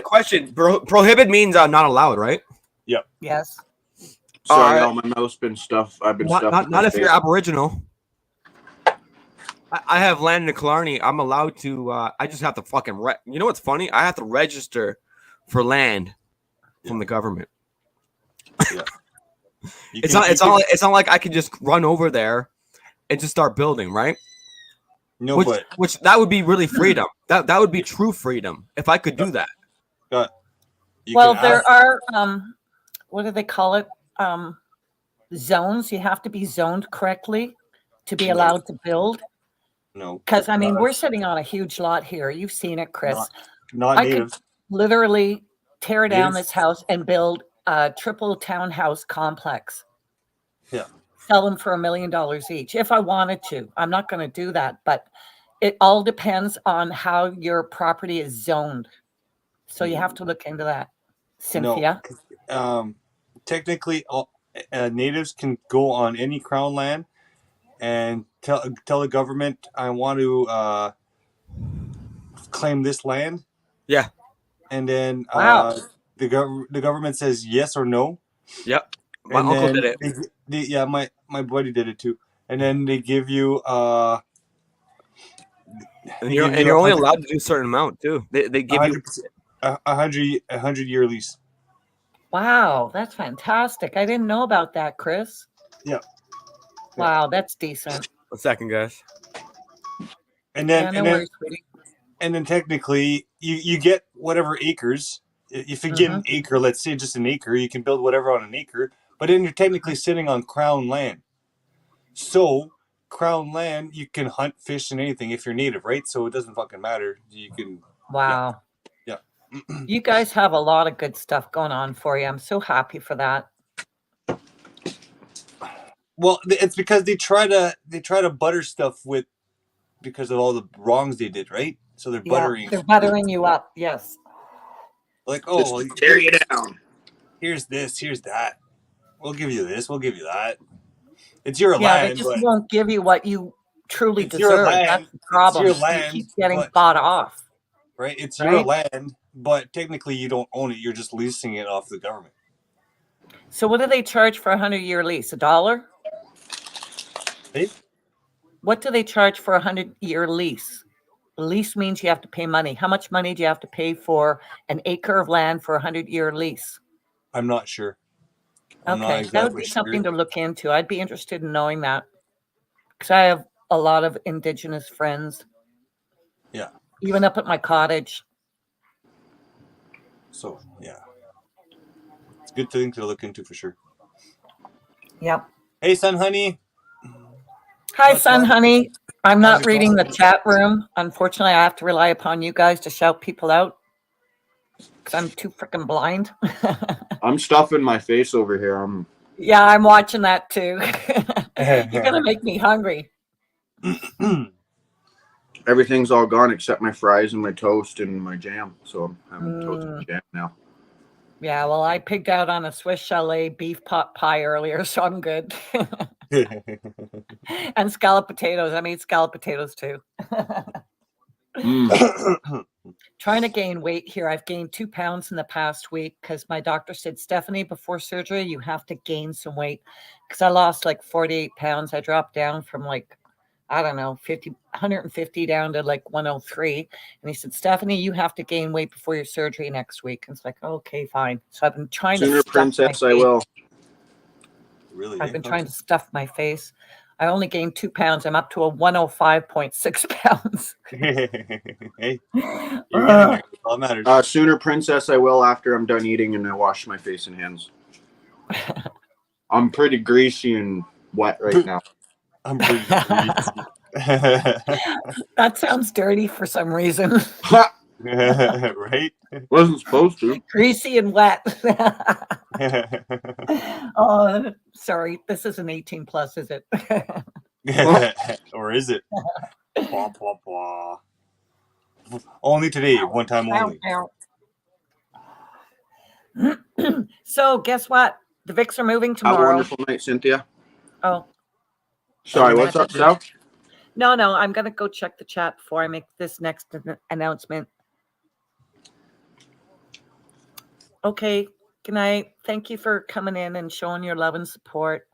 Question: prohibit means not allowed, right? Yes. Sorry, all my mouth's been stuffed. I've been stuffed. Not if you're Aboriginal. I have land in Killarney. I'm allowed to. I just have to fucking. You know what's funny? I have to register for land from the government. Yeah. It's not like I can just run over there and just start building, right? No, which that would be really freedom. That would be true freedom if I could do that. Well, there are what do they call it? Zones. You have to be zoned correctly to be allowed to build. No. Because I mean, we're sitting on a huge lot here. You've seen it, Chris. Not I natives. could literally tear down Natives? this house and build a triple townhouse complex. Yeah. Sell them for $1 million each if I wanted to. I'm not going to do that, but it all depends on how your property is zoned. So you have to look into that, Cynthia. No. Technically, natives can go on any crown land and tell the government, I want to claim this land. Yeah. And then Wow. the government says yes or no. Yep. My uncle did it. My buddy did it too. And then they give you and you're only allowed to do a certain amount too. They give you a 100-year lease. Wow, that's fantastic. I didn't know about that, Chris. Yeah. Wow, that's decent. a second, guys. And then Yeah, no worries, sweetie. and then technically you get whatever acres. If you get an acre, let's say just an acre, you can build whatever on an acre, but then you're technically sitting on crown land. So crown land, you can hunt, fish, and anything if you're native, right? So it doesn't fucking matter. You can. Wow. Yeah. You guys have a lot of good stuff going on for you. I'm so happy for that. Well, it's because they try to butter stuff with because of all the wrongs they did, right? So they're buttering. They're buttering you up. Yes. Like, Just tear you down. Here's this, here's that. We'll give you this, we'll give you that. It's your land. Yeah, they just won't give you what you truly deserve. That's the problem. It's your land, you keep getting bought off. Right? It's your land, but technically you don't own it. You're just leasing it off the government. So what do they charge for a 100-year lease? $1? Hey? What do they charge for a 100-year lease? Lease means you have to pay money. How much money do you have to pay for an acre of land for a 100-year lease? I'm not sure. Okay, that would be something to look into. I'd be interested in knowing that because I have a lot of Indigenous friends. Yeah. Even up at my cottage. So, yeah. It's a good thing to look into for sure. Yep. Hey, son, honey. Hi, son, honey. I'm not reading the chat room. Unfortunately, I have to rely upon you guys to shout people out because I'm too freaking blind. I'm stuffing my face over here. Yeah, I'm watching that too. You're going to make me hungry. Everything's all gone except my fries and my toast and my jam. So I'm having toast and jam now. Yeah, well, I pigged out on a Swiss chalet beef pot pie earlier, so I'm good. And scalloped potatoes. I made scalloped potatoes too. Trying to gain weight here. I've gained 2 pounds in the past week because my doctor said, Stephanie, before surgery, you have to gain some weight because I lost like 48 pounds. I dropped down from like, I don't know, 150 down to like 103. And he said, Stephanie, you have to gain weight before your surgery next week. And it's like, okay, fine. So I've been trying Sooner, to princess, I will. Really? I've been trying to stuff my face. I only gained 2 pounds. I'm up to a 105.6 pounds. Hey, you're getting there. That's all that matters. Sooner, princess, I will after I'm done eating and I wash my face and hands. I'm pretty greasy and wet right now. I'm pretty greasy. That sounds dirty for some reason. Right? Wasn't supposed to. Greasy and wet. Oh, sorry. This isn't 18 plus, is it? Or is it? Blah, blah, blah. Only today, one time only. So guess what? The Vicks are moving Have a tomorrow. wonderful night, Cynthia. Oh, Sorry, what's up, Sal? no, I'm going to go check the chat before I make this next announcement. Okay, good night. Thank you for coming in and showing your love and support.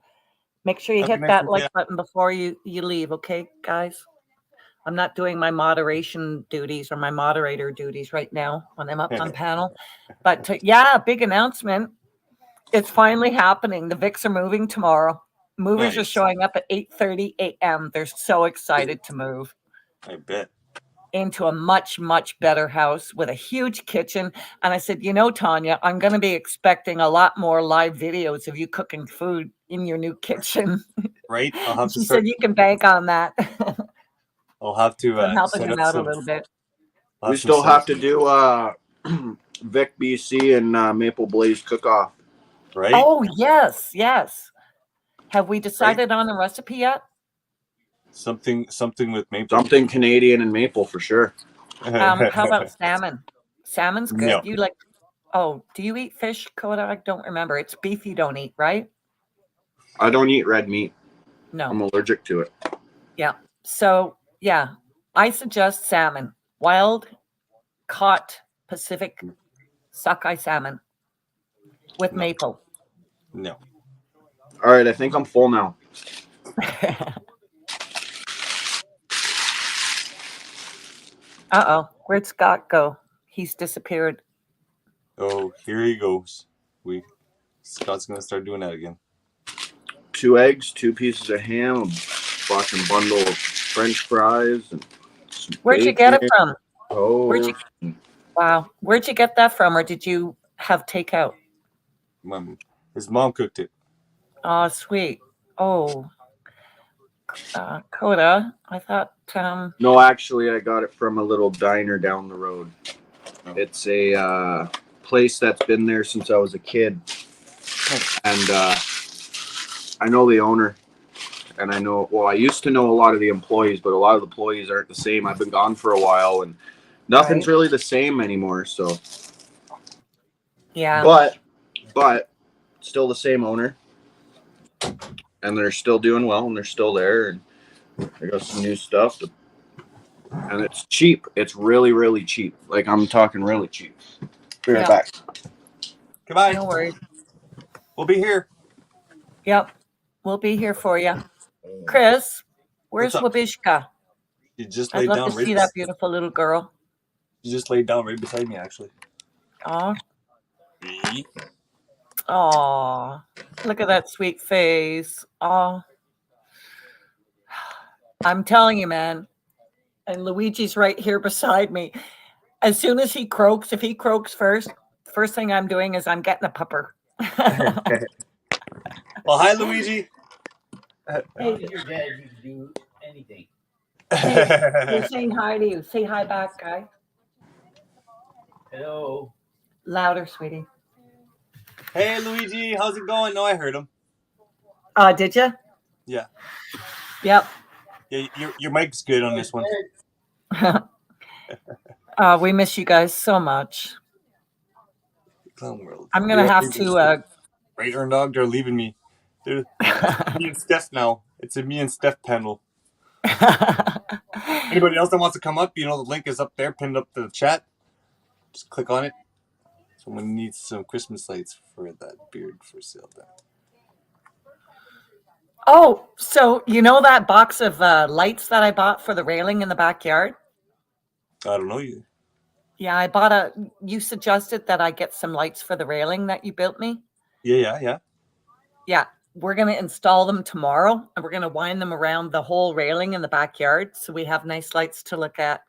Make sure you Have a hit good night, that like Cynthia. button before you leave, okay, guys? I'm not doing my moderation duties or my moderator duties right now when I'm up on panel. But yeah, big announcement. It's finally happening. The Vicks are moving tomorrow. Movers are Nice. showing up at 8:30 a.m. They're so excited to move I bet. into a much, much better house with a huge kitchen. And I said, Tanya, I'm going to be expecting a lot more live videos of you cooking food in your new kitchen. Right? I'll have to She start. said you can bank on that. I'll have to I'm helping set them up out some. a little bit. I'll We some still have setup, to do Vic BC and Maple Blaze cook-off. right? Oh, yes. Have we decided on a recipe yet? Something with maple. Something Canadian and maple for sure. How about salmon? Salmon's good. No. You like? Oh, do you eat fish, Coda? I don't remember. It's beef you don't eat, right? I don't eat red meat. No. I'm allergic to it. Yeah. So yeah, I suggest salmon, wild caught Pacific sockeye salmon with No. maple. No. All right, I think I'm full now. Uh-oh, where'd Scott go? He's disappeared. Oh, here he goes. Scott's gonna start doing that again. 2 eggs, 2 pieces of ham, a fucking bundle of French fries, and some Where'd you get it bacon. from? Oh, Wow. Where'd you get that from, or did you have takeout? His mom cooked it. Oh, sweet. Oh, Coda, I thought. no, actually, I got it from a little diner down the road. It's a place that's been there since I was a kid, and I know the owner, and I used to know a lot of the employees, but a lot of the employees aren't the same. I've been gone for a while, and nothing's really the same anymore. So, Yeah. But still the same owner, and they're still doing well, and they're still there, and I got some new stuff, and it's cheap. It's really, really cheap. Like, I'm talking really cheap. Be right back. Goodbye. No worries. We'll be here. Yep. We'll be here for you. Chris, where's What's up? Wabishka? You just I'd laid love down to right. see that beautiful little girl. You just laid down right beside me, actually. Oh, look at that sweet face. Oh, I'm telling you, man. And Luigi's right here beside me. As soon as he croaks, if he croaks first thing I'm doing is I'm getting a pupper. Well, hi, Luigi. Hey, your dad, you can do anything. Hey, he's saying hi to you. Say hi back, guy. Hello. Louder, sweetie. Hey, Luigi. How's it going? No, I heard him. Did you? Yeah. Yep. Yeah, your mic's good on this one. We miss you guys so much. Clown World. I'm gonna have to. Right, Earn Dog, they're leaving me. It's me and Steph now. It's a me and Steph panel. Anybody else that wants to come up, the link is up there, pinned up to the chat. Just click on it. Someone needs some Christmas lights for that beard for sale then. Oh, so that box of lights that I bought for the railing in the backyard? I don't know you. Yeah, I bought you suggested that I get some lights for the railing that you built me? Yeah. Yeah, we're going to install them tomorrow, and we're going to wind them around the whole railing in the backyard, so we have nice lights to look at.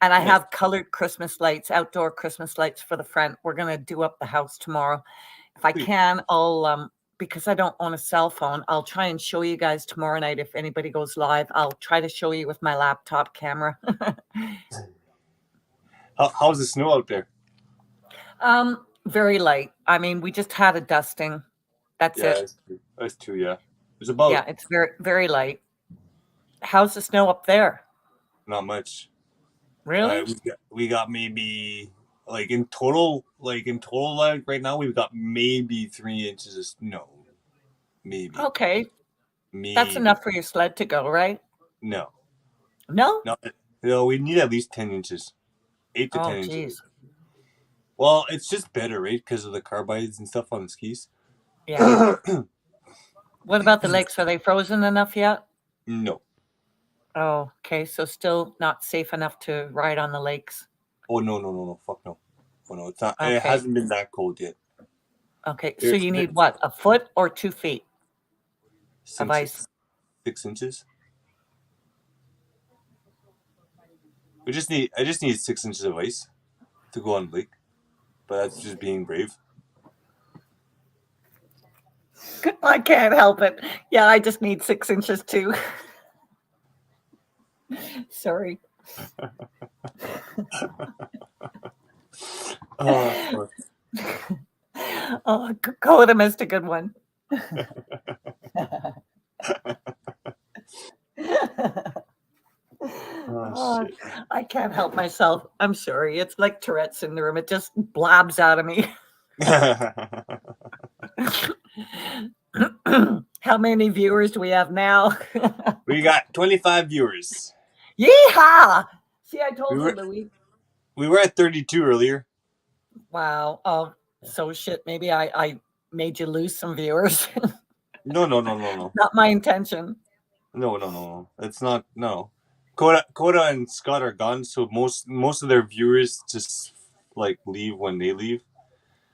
And I Nice. have colored Christmas lights, outdoor Christmas lights for the front. We're going to do up the house tomorrow. If I Sweet. can, I'll because I don't own a cell phone, I'll try and show you guys tomorrow night. If anybody goes live, I'll try to show you with my laptop camera. How's the snow out there? Very light. I mean, we just had a dusting. That's Yeah, it. that's two. Yeah, it's about Yeah, it's very, very light. How's the snow up there? not much. Really? We got maybe in total like right now we've got maybe 3 inches of snow. Maybe. Okay. Maybe. That's enough for your sled to go, right? No. No? No, we need at least 10 inches. 8 to 10 Oh, inches. geez. Well, it's just better, right? Because of the carbides and stuff on the skis. Yeah. What about the lakes? Are they frozen enough yet? No. Oh, okay. So still not safe enough to ride on the lakes. Oh, no. Fuck no. Oh, no, it's not. Okay. It hasn't been that cold yet. Okay. So you need what? A foot or 2 feet of ice? 6 inches. I just need 6 inches of ice to go on the lake. But that's just being brave. I can't help it. Yeah, I just need 6 inches too. Sorry. Oh, Oh, Coda missed a good one. Oh, shit. I can't help myself. I'm sorry. It's like Tourette syndrome. It just blabs out of me. How many viewers do we have now? We got 25 viewers. Yeehaw! See, I told We you, were- Louis. We were at 32 earlier. Wow. Oh, so shit. Maybe I made you lose some viewers. No. Not my intention. No. It's not. No. Coda and Scott are gone, so most of their viewers just leave when they leave.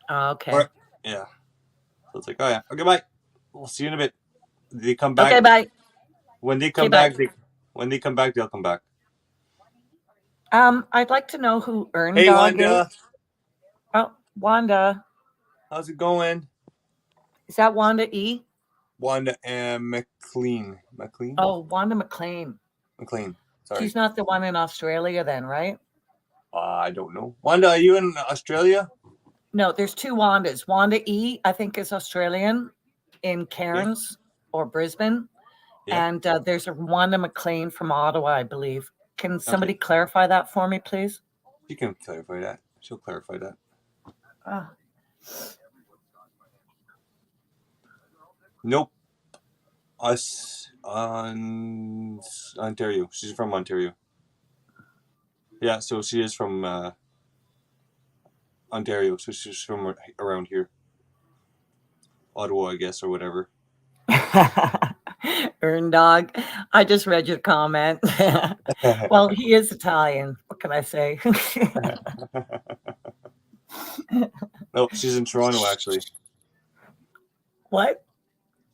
Oh, okay. Or, yeah. So it's like, oh yeah, okay, bye. We'll see you in a bit. They come back. Okay, bye. When they come Okay, back, bye. when they come back, they'll come back. I'd like to know who Earn Hey, Dog Wanda, is. Oh, Wanda. how's it going? Is that Wanda E? Wanda and McLean. Oh, Wanda McLean. McLean. Sorry. She's not the one in Australia then, right? I don't know. Wanda, are you in Australia? No, there's 2 Wandas. Wanda E, I think, is Australian in Cairns or Brisbane. Yeah. And there's a Wanda McLean from Ottawa, I believe. Can somebody clarify that for me, please? She can clarify that. She'll clarify that. Oh. Nope. Us on Ontario. She's from Ontario. Yeah, so she is from Ontario. So she's from around here. Ottawa, I guess, or whatever. Earn Dog. I just read your comment. Well, he is Italian. What can I say? No, she's in Toronto, actually. What?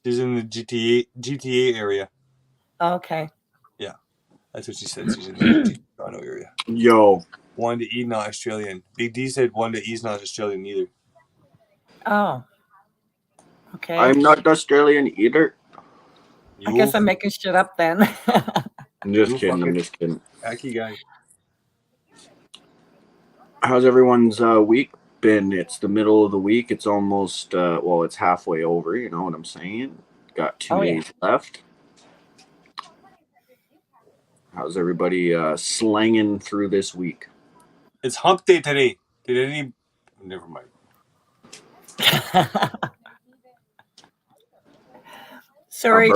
She's in the GTA area. Okay. Yeah, that's what she said. She's in the Toronto area. Yo, Wanda E, not Australian. Big D said Wanda E's not Australian either. Oh. Okay. I'm not Australian either. I guess I'm making shit up then. I'm just You kidding. fucking- I'm just kidding. Aki guy. How's everyone's week been? It's the middle of the week. It's almost it's halfway over. You know what I'm saying? Got 2 Oh, yeah. days left. How's everybody slanging through this week? It's hump day today. Did any... Never mind. Sorry.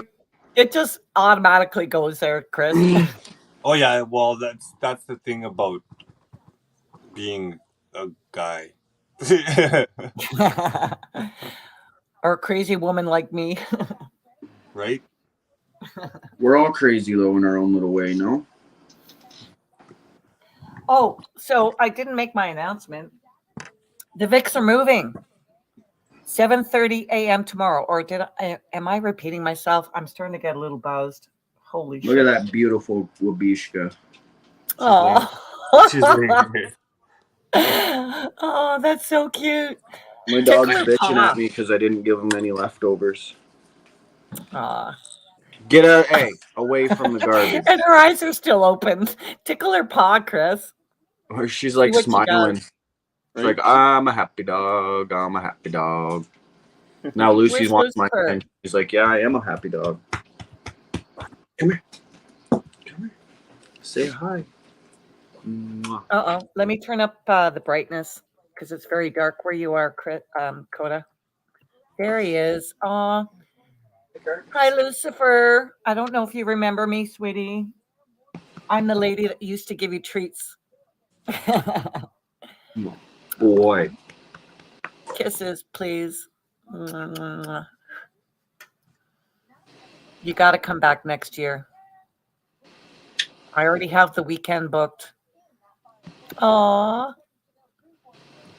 It just automatically goes there, Chris. Oh yeah, well that's the thing about being a guy. Or a crazy woman like me. Right? We're all crazy though in our own little way, no? Oh, so I didn't make my announcement. The Vicks are moving. 7:30 a.m. tomorrow. Or am I repeating myself? I'm starting to get a little buzzed. Holy Look shit. at that beautiful Wabishka. She's laying. Oh, that's so cute. My dog's Tickle her bitching paw. at me because I didn't give him any leftovers. Aw. Get out, hey, away from the garbage. And her eyes are still open. Tickle her paw, Chris. Or she's See like what she smiling. does. It's like, I'm a happy dog. I'm a happy dog. Now Lucy's Where's wants my Lucifer? attention. She's like, yeah, I am a happy dog. Come here. Come here. Say hi. Mwah. Uh-oh. Let me turn up the brightness because it's very dark where you are, Coda. There he is. Aw. Hi, Lucifer. I don't know if you remember me, sweetie. I'm the lady that used to give you treats. Boy. Kisses, please. You got to come back next year. I already have the weekend booked. Aw.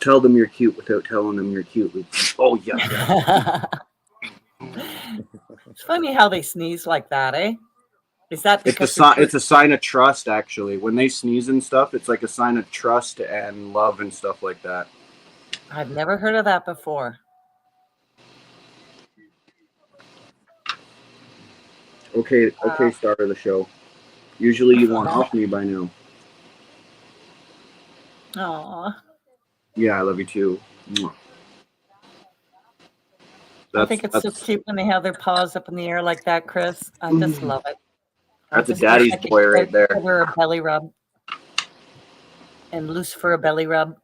Tell them you're cute without telling them you're cute. Oh, yeah. It's funny how they sneeze like that, eh? Is that It's because it's a sign of trust, actually. When they sneeze and stuff, it's like a sign of trust and love and stuff like that. I've never heard of that before. Okay, star of the show. Usually you want off me by now. Aw. Yeah, I love you too. Mwah. I think it's so cute when they have their paws up in the air like that, Chris. I just love it. That's a just wish daddy's I could boy right there. give her a belly rub. And Lucifer a belly rub.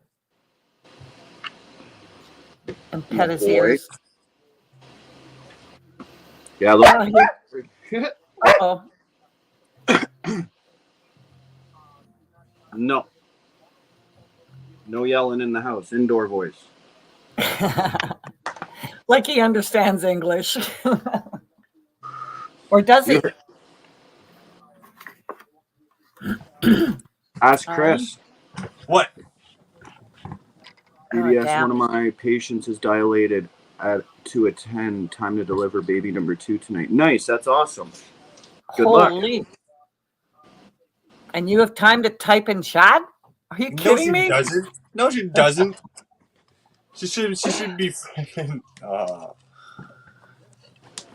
And pet his Boy. ears. Yeah, look. Uh-oh. No. No yelling in the house. Indoor voice. Like he understands English. Or does he? Ask Chris. What? BBS, damn. one of my patients is dilated to a 10. Time to deliver baby number 2 tonight. Nice. That's awesome. Good luck. Holy. And you have time to type in chat? Are you kidding me? No, she doesn't. No, she doesn't. She should be freaking.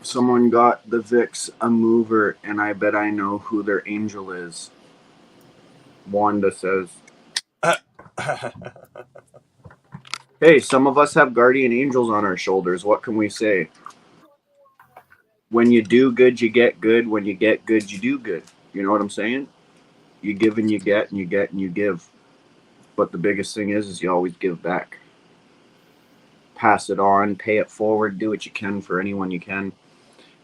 Someone got the Vicks a mover, and I bet I know who their angel is. Wanda says. Hey, some of us have guardian angels on our shoulders. What can we say? When you do good, you get good. When you get good, you do good. You know what I'm saying? You give and you get, and you get and you give. But the biggest thing is you always give back. Pass it on, pay it forward, do what you can for anyone you can.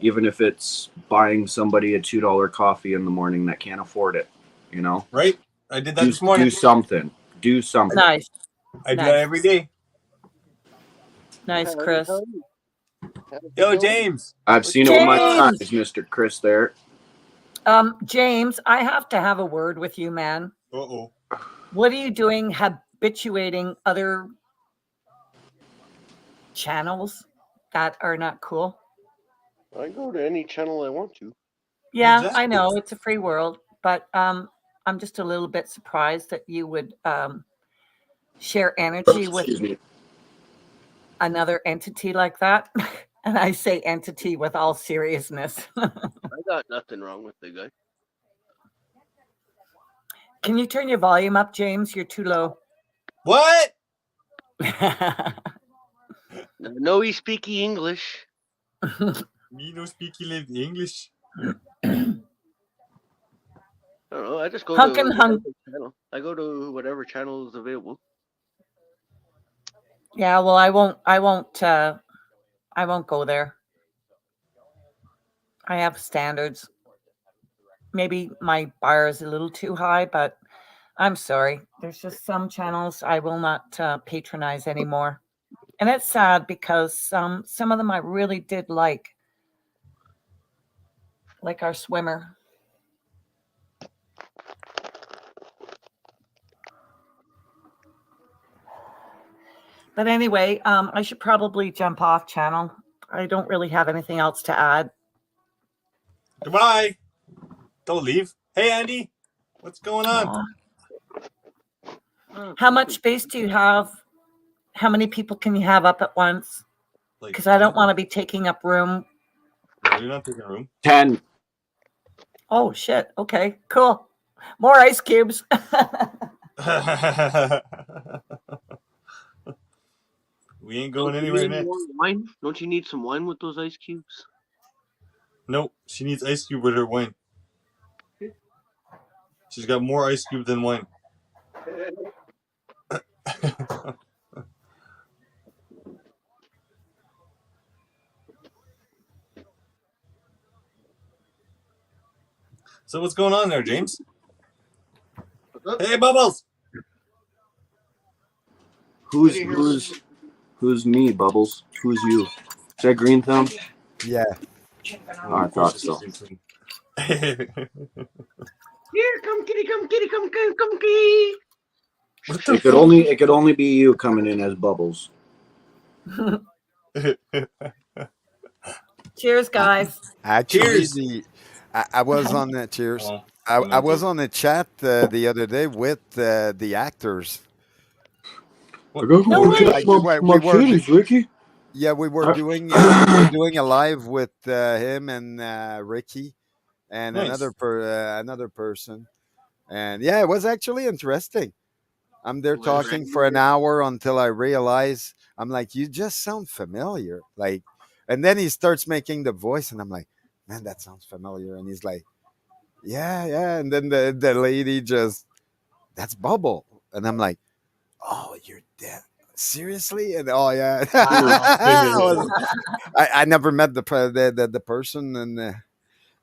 Even if it's buying somebody a $2 coffee in the morning that can't afford it, you know? Right? I did that this morning. Do something. Do something. Nice. I do that every day. Nice, Chris. Yo, James. I've seen it with my eyes, Mr. Chris there. James, I have to have a word with you, man. Uh-oh. What are you doing habituating other channels that are not cool? I go to any channel I want to. Yeah, Exactly. I know it's a free world, but I'm just a little bit surprised that you would share energy with another entity like that. And I say entity with all seriousness. I got nothing wrong with the guy. Can you turn your volume up, James? You're too low. What? No, he speaky English. Me no speaky live English. I don't know. I just go Hunk to and hunk. channel. I go to whatever channel is available. Yeah, well, I won't go there. I have standards. Maybe my bar is a little too high, but I'm sorry. There's just some channels I will not patronize anymore. And it's sad because some of them I really did like our swimmer. But anyway, I should probably jump off channel. I don't really have anything else to add. Goodbye. Don't leave. Hey, Andy. What's going on? How much space do you have? How many people can you have up at once? Like, Because I don't want to be taking up room. no, you're not taking a room. 10. Oh, shit. Okay, cool. More ice cubes. We ain't going Don't you anywhere need next. more wine? Don't you need some wine with those ice cubes? Nope. She needs ice cube with her wine. She's got more ice cube than wine. So what's going on there, James? Hey, Bubbles. Who's me, Bubbles? Who's you? Is that Green Thumb? Yeah. Oh, I thought so. Here, come kitty, come kitty, come kitty, come kitty. It could only be you coming in as Bubbles. Cheers, guys. Actually, Cheers. I was on the cheers. Oh, I was on the chat the other day with the actors. I got No way. We were kitties, Ricky. Yeah, we were doing a live with him and Ricky and Nice. another person, and yeah, it was actually interesting. I'm there Was talking for an hour until I realize I'm like, you just sound familiar, like, and then he starts making the voice, and I'm like, man, that sounds familiar, and he's like, yeah, and then the lady just, that's Bubble, and I'm like, oh, you're dead. Seriously? And oh yeah, I never met the person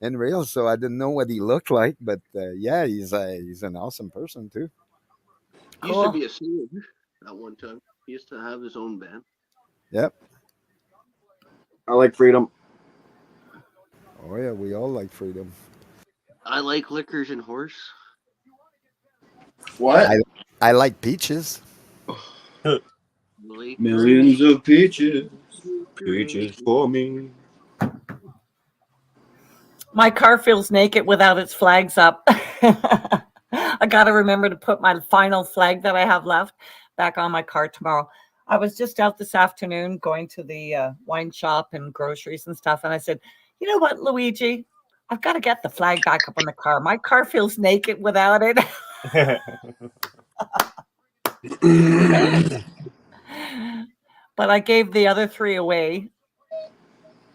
in real, so I didn't know what he looked like. But yeah, he's an awesome person too. He used to be a singer at one time. He used to have his own band. Yep. I like freedom. Oh yeah, we all like freedom. I like liquors and horse. What? I like peaches. Millions of peaches. Peaches for me. My car feels naked without its flags up. I got to remember to put my final flag that I have left back on my car tomorrow. I was just out this afternoon going to the wine shop and groceries and stuff. And I said, you know what, Luigi? I've got to get the flag back up on the car. My car feels naked without it. But I gave the other 3 away,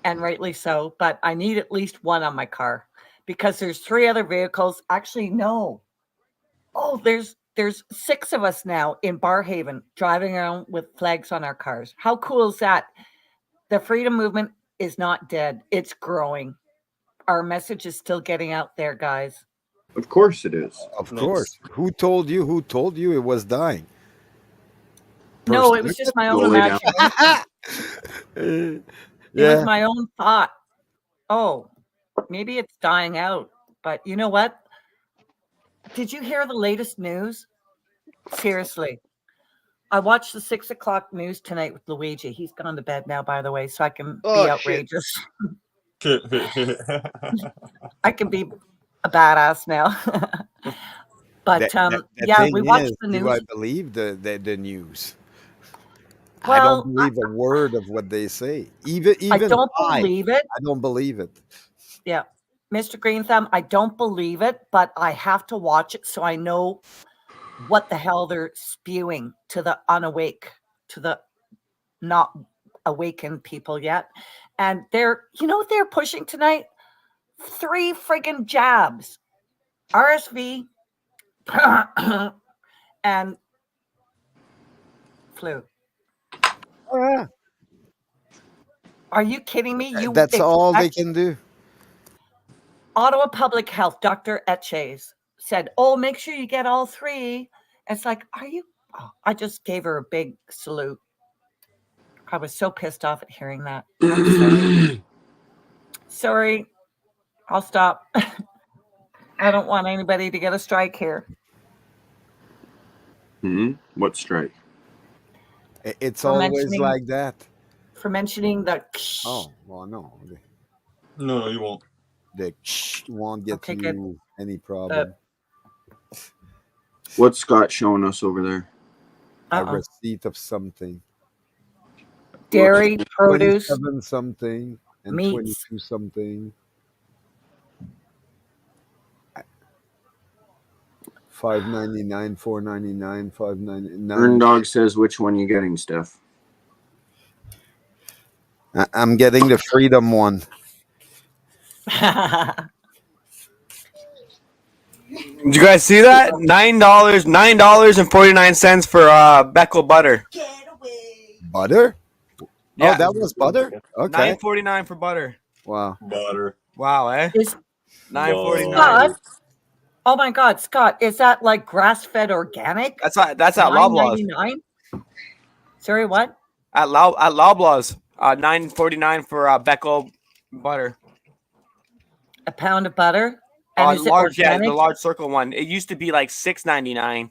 and rightly so. But I need at least one on my car because there's 3 other vehicles. Actually, no. Oh, there's 6 of us now in Barhaven driving around with flags on our cars. How cool is that? The freedom movement is not dead. It's growing. Our message is still getting out there, guys. Of course it is. Of Nice. course. Who told you? Who told you it was dying? No, it was just my own Go lay down. imagination. It Yeah. was my own thought. Oh, maybe it's dying out. But you know what? Did you hear the latest news? Seriously. I watched the 6 o'clock news tonight with Luigi. He's gone to bed now, by the way, so I can Oh, be shit. outrageous. I can be a badass now. But The yeah, thing we watched is, the do I news. believe the news? I Well, don't believe a word of what they say. Even I don't I believe it. don't believe it. Yeah. Mr. Green Thumb, I don't believe it, but I have to watch it so I know what the hell they're spewing to the unawake, to the not awakened people yet. And they're, you know what they're pushing tonight? 3 friggin' jabs. RSV and flu. Ah, Are you kidding me? that's all they can do. Ottawa Public Health, Dr. Etches said, oh, make sure you get all 3. It's like, are you? Oh, I just gave her a big salute. I was so pissed off at hearing that. I'm sorry. Sorry. I'll stop. I don't want anybody to get a strike here. What strike? It's For always mentioning- like that. For mentioning the. Oh, well, no. No, you won't. The won't get Okay, you any problem. What's Scott showing us over there? A receipt of something. Dairy, produce, 27 something and meats. 22 something. 5.99, 4.99, 5.99. Earn Dog says, which one you getting, Steph? I'm getting the Freedom one. Did you guys see that? $9.49 for Beckel butter. Butter? Yeah. Oh, that was butter? Okay. $9.49 for butter. Wow. Butter. Wow, eh? Is $9.49. Scott? Oh my God, Scott! Is that like grass-fed organic? That's at Loblaws. $9.99. Sorry, what? At Loblaws, $9.49 for Beckel butter. A pound of butter, and is it Large, yeah, organic? the large circle one. It used to be like $6.99.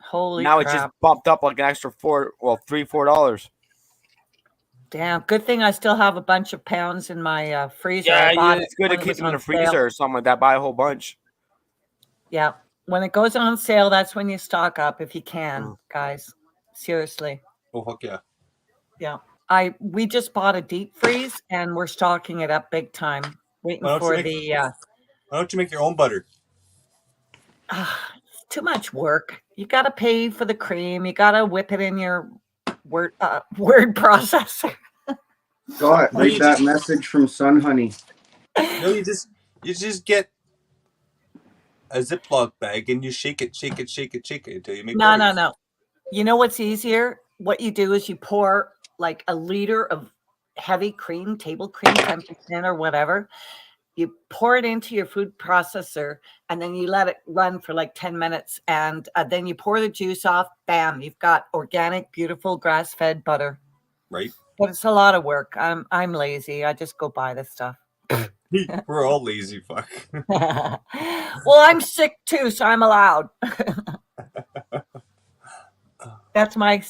Holy Now crap! it's just bumped up like an extra $4. Damn, good thing I still have a bunch of pounds in my freezer. Yeah, I bought it's good to when it keep was them in on the freezer sale. or something like that. Buy a whole bunch. Yeah, when it goes on sale, that's when you stock up if you can, guys. Seriously. Oh, fuck yeah. Yeah, we just bought a deep freeze and we're stocking it up big time. Waiting Why don't for you the. Why don't you make your own butter? It's too much work. You got to pay for the cream. You got to whip it in your word processor. Scott, read that message from Sun Honey. No, you just get a Ziploc bag and you shake it until you make butter. No. You know what's easier? What you do is you pour like a liter of heavy cream, table cream, 10% or whatever. You pour it into your food processor and then you let it run for like 10 minutes. And then you pour the juice off. Bam, you've got organic, beautiful grass-fed butter. Right? But it's a lot of work. I'm lazy. I just go buy this stuff. We're all lazy, fuck. Well, I'm sick too, so I'm allowed. That's my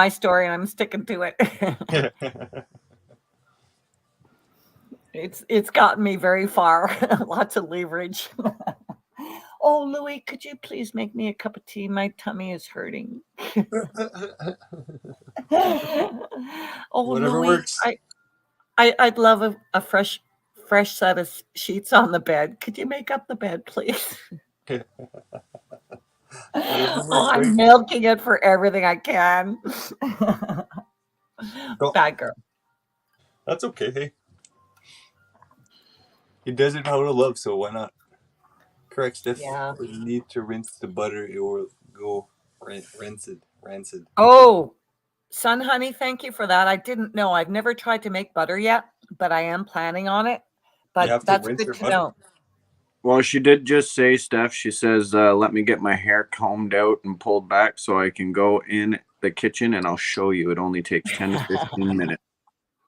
story, and I'm sticking to it. It's gotten me very far. Lots of leverage. Oh, Louis, could you please make me a cup of tea? My tummy is hurting. Oh, Whatever Louis, works. I'd love a fresh set of sheets on the bed. Could you make up the bed, please? Oh, I'm milking it for everything I can. Bad girl. That's okay. Hey, he does it out of love, so why not? Correct, Steph. Yeah. You need to rinse the butter; it will go rancid. Oh, Sun Honey, thank you for that. I didn't know. I've never tried to make butter yet, but I am planning on it. But that's good to know. Well, she did just say, Steph, she says, let me get my hair combed out and pulled back so I can go in the kitchen and I'll show you. It only takes 10 to 15 minutes.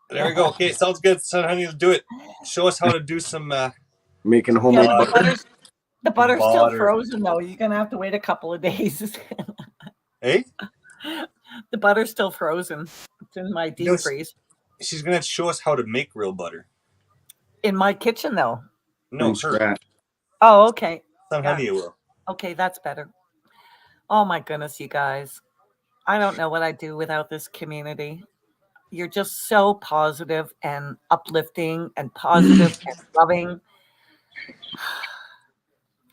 There we go. Okay, sounds good. Son, honey, let's do it. Show us how to do some making homemade butter. The butter's still frozen, though. You're going to have to wait a couple of days. Hey? The butter's still frozen. It's in my deep freeze. She's going to show us how to make real butter. In my kitchen, though? No, her. Oh, okay. Son, honey, you will. Okay, that's better. Oh, my goodness, you guys. I don't know what I'd do without this community. You're just so positive and uplifting and positive and loving.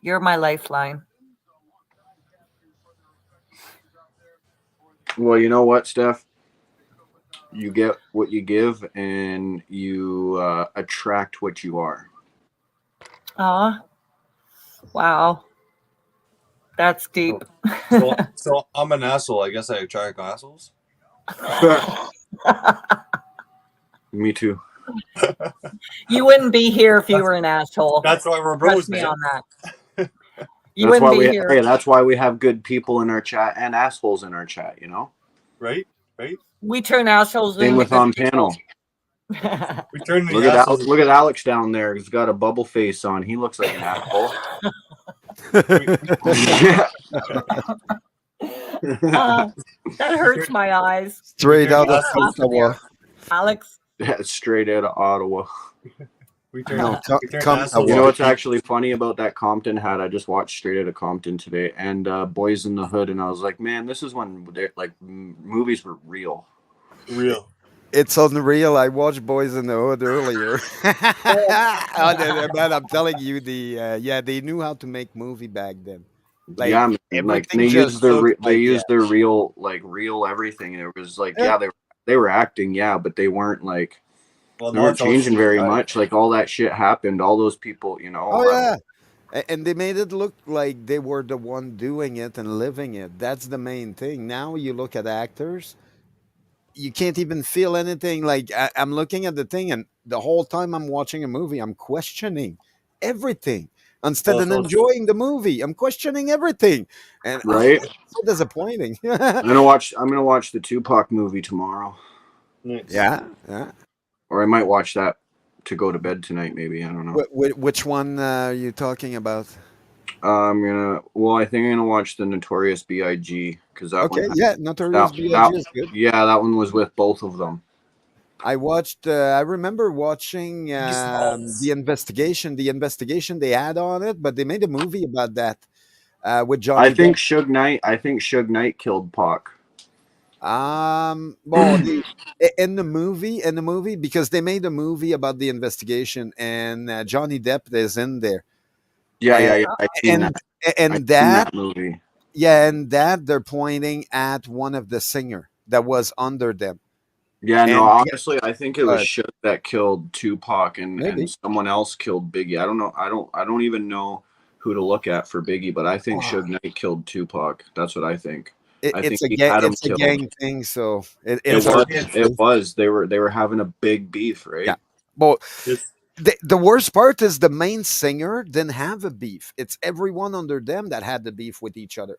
You're my lifeline. Well, you know what, Steph? You get what you give and you attract what you are. Wow. That's deep. So I'm an asshole. I guess I attract assholes. Me too. You wouldn't be here if you were an asshole. That's why we're bros, Trust me man. on that. You wouldn't be here. Hey, that's why we have good people in our chat and assholes in our chat, you know? Right? We turn assholes Same into with good on people. panel. We turn look at Alex down there. He's got a bubble face on. He looks like an asshole. Uh, that hurts my eyes. Straight out of Stop Ottawa. there, Alex. That's straight out of Ottawa. We turned, No, we turned come assholes You know Ottawa. what's actually funny about that Compton hat? I just watched Straight Outta Compton today, and Boys in the Hood, and I was like, man, this is when like movies were real. real. It's unreal. I watched Boys in the Hood earlier. Man, I'm telling you, they knew how to make movie back then. Like Yeah, man, like everything they just used their looked they like used their real everything. It was like Yeah. they were acting, yeah, but they weren't like Well, they now weren't it's all changing very CGI. much. Like all that shit happened. All those people, you know. Oh yeah. And they made it look like they were the one doing it and living it. That's the main thing. Now you look at actors, you can't even feel anything. Like I'm looking at the thing, and the whole time I'm watching a movie, I'm questioning everything instead Well, of it's all enjoying the movie. I'm questioning everything, and Right. it's so disappointing. I'm gonna watch the Tupac movie tomorrow, nice. Yeah, yeah. or I might watch that to go to bed tonight. Maybe I don't know. Which one are you talking about? I think I'm gonna watch the Notorious B.I.G. because that Okay, one, yeah, Notorious that B.I.G. that is good. yeah, that one was with both of them. I watched. I remember watching Biggest balls. the investigation they had on it, but they made a movie about that with Johnny Depp. I think Suge Knight killed Pac. Well, in the movie, because they made a movie about the investigation, and Johnny Depp is in there, Yeah, and yeah, yeah. I seen that. I and seen that that movie. yeah, and that they're pointing at one of the singer that was under them, Yeah, no, and honestly, I think it was uh, Suge that killed Tupac and maybe someone else killed Biggie. I don't know. I don't even know who to look at for Biggie, but I think oh, Suge Knight killed Tupac. That's what I think. I think he had him it's a killed. gang thing, so It it's It's, hard was to it's, it say. was. They were having a big beef, Yeah, right? well, it's the worst part is the main singer didn't have a beef. It's everyone under them that had the beef with each other.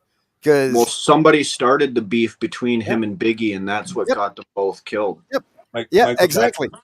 Well, Because somebody started the beef between yeah, him and Biggie, and that's what yep, got them both killed. yep, like yeah, Michael exactly. Jackson.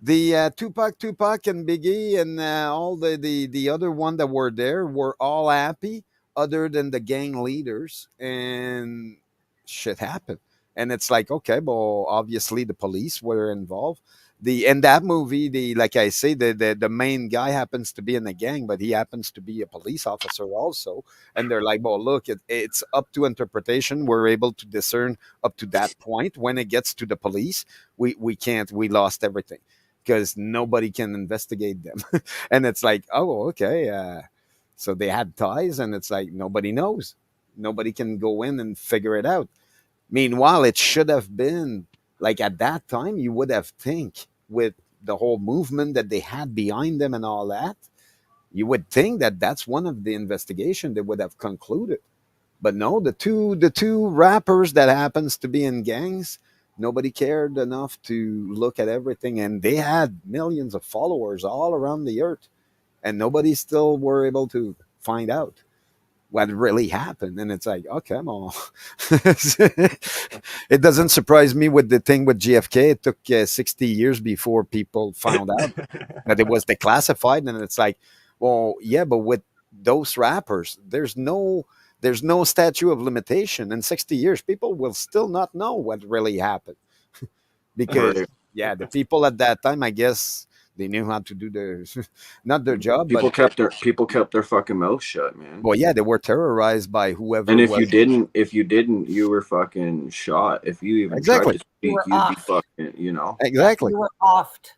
The Tupac, and Biggie, and all the other one that were there were all happy, other than the gang leaders, and shit happened. And it's like, okay, well, obviously the police were involved. The In that movie, the like I say, the main guy happens to be in the gang, but he happens to be a police officer also. And they're like, well, look, it's up to interpretation. We're able to discern up to that point. When it gets to the police, we can't. We lost everything because nobody can investigate them. And it's like, oh, okay. So they had ties, and it's like nobody knows. Nobody can go in and figure it out. Meanwhile, it should have been like at that time, you would have think with the whole movement that they had behind them and all that, you would think that that's one of the investigation they would have concluded. But no, the two rappers that happens to be in gangs, nobody cared enough to look at everything, and they had millions of followers all around the earth, and nobody still were able to find out what really happened. And it's like, okay, well, it doesn't surprise me with the thing with GFK. It took 60 years before people found out that it was declassified, and it's like, well, yeah, but with those rappers, there's no statute of limitation. In 60 years, people will still not know what really happened because Right. yeah, the people at that time, I guess, they knew how to do their not their job, but People kept their fucking mouth shut, man. well, yeah, they were terrorized by And whoever was if you didn't, you were fucking shot. If you even tried exactly, to You speak, were you'd be off. fucking, you know. exactly, You were offed.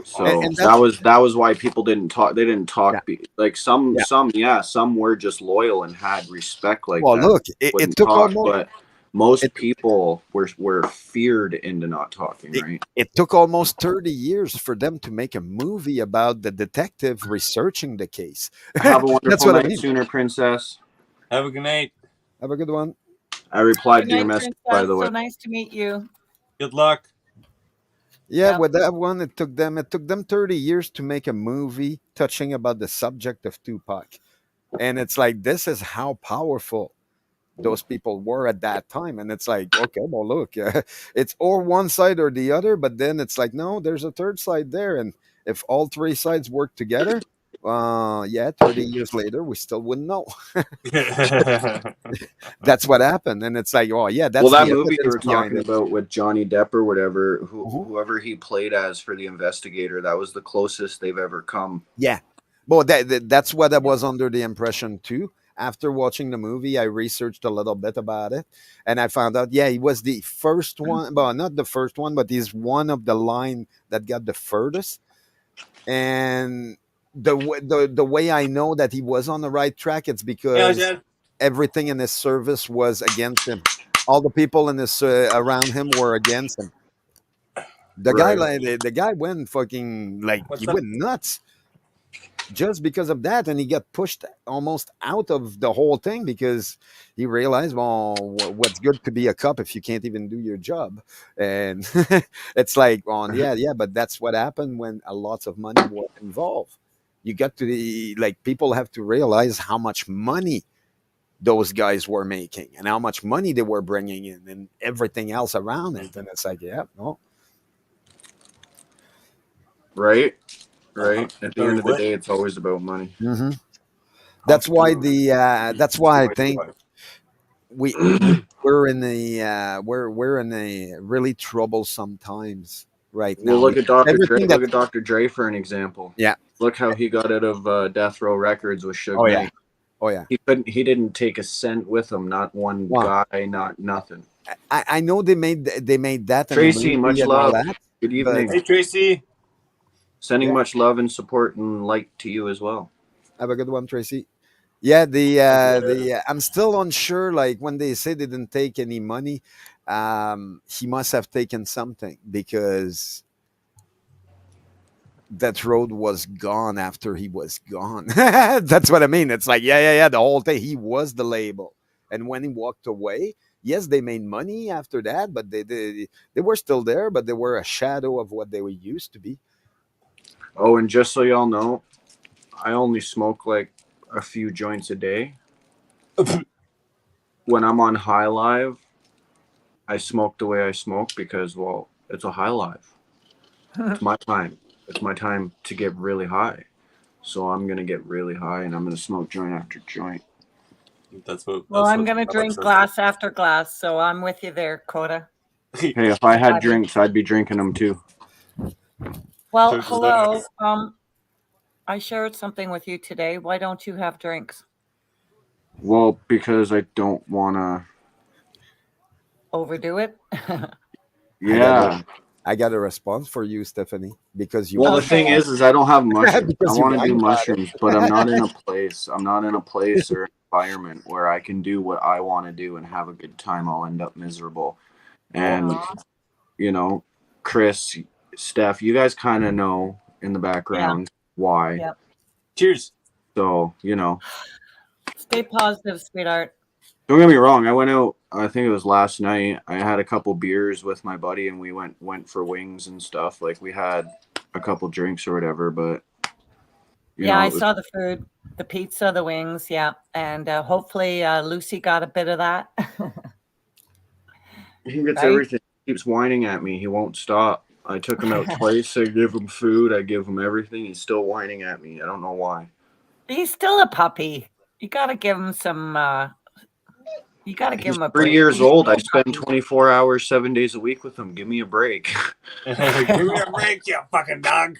So and that's that was why people didn't talk. They didn't yeah, talk. Like yeah. some were just loyal and had respect like Well, that. look, it Wouldn't took talk, almost but most it, people were feared into not talking. it Right. it took almost 30 years for them to make a movie about the detective researching the case. Have a That's wonderful what I night, mean. Sooner Princess. Have a good night. Have a good one. I replied Good to your night, message, by Princess. the way. So nice to meet you. Good luck. Yeah, Yep. with that one, it took them 30 years to make a movie touching about the subject of Tupac. And it's like this is how powerful those people were at that time. And it's like, okay, well, look, it's or one side or the other, but then it's like, no, there's a third side there. And if all three sides work together, Yeah, 30 years later, we still wouldn't know. That's what happened. And it's like, oh, yeah, that's Well, that the movie you evidence were behind talking it. about with Johnny Depp or whatever, Mhm. whoever he played as for the investigator, that was the closest they've ever come. Yeah. Well, that's what I was under the impression too. After watching the movie, I researched a little bit about it, and I found out, yeah, he was the first one. Well, not the first one, but he's one of the line that got the furthest. And the way I know that he was on the right track, it's Yeah, because Dad. everything in his service was against him. All the people in this around him were against him. The guy, Right. like the guy, went fucking like he What's up? went nuts just because of that, and he got pushed almost out of the whole thing because he realized, well, what's good to be a cop if you can't even do your job? And it's like, on yeah, but that's what happened when a lot of money was involved. You got to like, people have to realize how much money those guys were making and how much money they were bringing in and everything else around it. And it's like, yeah, no. Right. Right. At the Sorry, end of the what? day, it's always about money. Hmm. That's why that's why I think we're in the we're in a really troublesome times right Well, now. look at Dr. Dre. Everything Look that, at Dr. Dre for an example. yeah, Look how he got out of Death Row Records with Suge oh yeah, Knight. oh yeah. He couldn't. He didn't take a cent with him. Not one Wow. guy. Not nothing. I know they made that in the Tracy, movie much and all love. that, Good but evening. Hey, Tracy. Sending yeah, much love and support and light to you as well. have a good one, Tracy. Yeah, I'm still unsure. Like, when they say they didn't take any money, he must have taken something because that road was gone after he was gone. That's what I mean. It's like, yeah. The whole thing. He was the label, and when he walked away, yes, they made money after that, but they were still there, but they were a shadow of what they were used to be. Oh, and just so y'all know, I only smoke like a few joints a day. When I'm on Highlive, I smoke the way I smoke because, well, it's a Highlive. It's my time. It's my time to get really high. So I'm gonna get really high, and I'm gonna smoke joint after joint. That's what. Well, That's I'm what going to drink glass after glass, so I'm with you there, Coda. Hey, if I had Bobby. drinks, I'd be drinking them too. Well, So does hello. I shared something with you today. Why don't you have drinks? Well, because I don't wanna. Overdo it? Yeah. I got a response for you, Stephanie, because you Well, the want thing is I don't have mushrooms. I because you want to do whine about it. mushrooms, but I'm not in a place. I'm not in a place or environment where I can do what I want to do and have a good time. I'll end up miserable. And Aw. you know, Chris, Steph, you guys kind of know in the Yeah. background why. Yeah. Cheers. So Stay positive, sweetheart. don't get me wrong. I went out. I think it was last night. I had a couple beers with my buddy, and we went for wings and stuff. Like, we had a couple drinks or whatever, but Yeah, I it was, saw the food, the pizza, the wings. Yeah. And hopefully Lucy got a bit of that. he gets Right? everything. He keeps whining at me. He won't stop. I took him out twice. I give him food. I give him everything. He's still whining at me. I don't know why. He's still a puppy. You got to give him some, you got to give He's him a 3 break. years He's old. still I a spend puppy. 24 hours, 7 days a week with him. Give me a break. Give me a break, you fucking dog.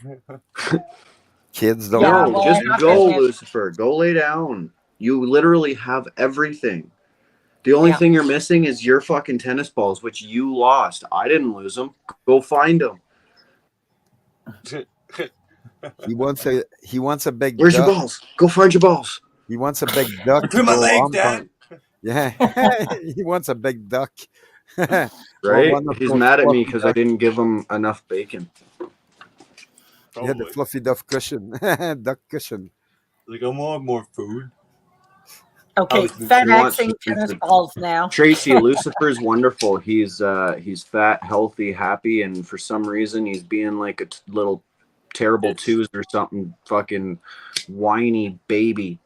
Kids don't. Yeah, No, well, just I have to go, admit, Lucifer. Go lay down. You literally have everything. The only yeah. thing you're missing is your fucking tennis balls, which you lost. I didn't lose them. Go find them. He wants a big Where's your duck. balls? Go find your balls. He wants a big duck to Between my go legs, hump on. Dad. Yeah, he wants a big duck. Well, Right? one of He's those mad at me fluffy because I duck. didn't give him enough bacon. Yeah, the Probably. fluffy duck cushion, duck cushion. Like, I want more food. Okay, He wants FedExing tennis balls now. Tracy, Lucifer's wonderful. He's fat, healthy, happy, and for some reason he's being like a little terrible twos or something. Fucking whiny baby.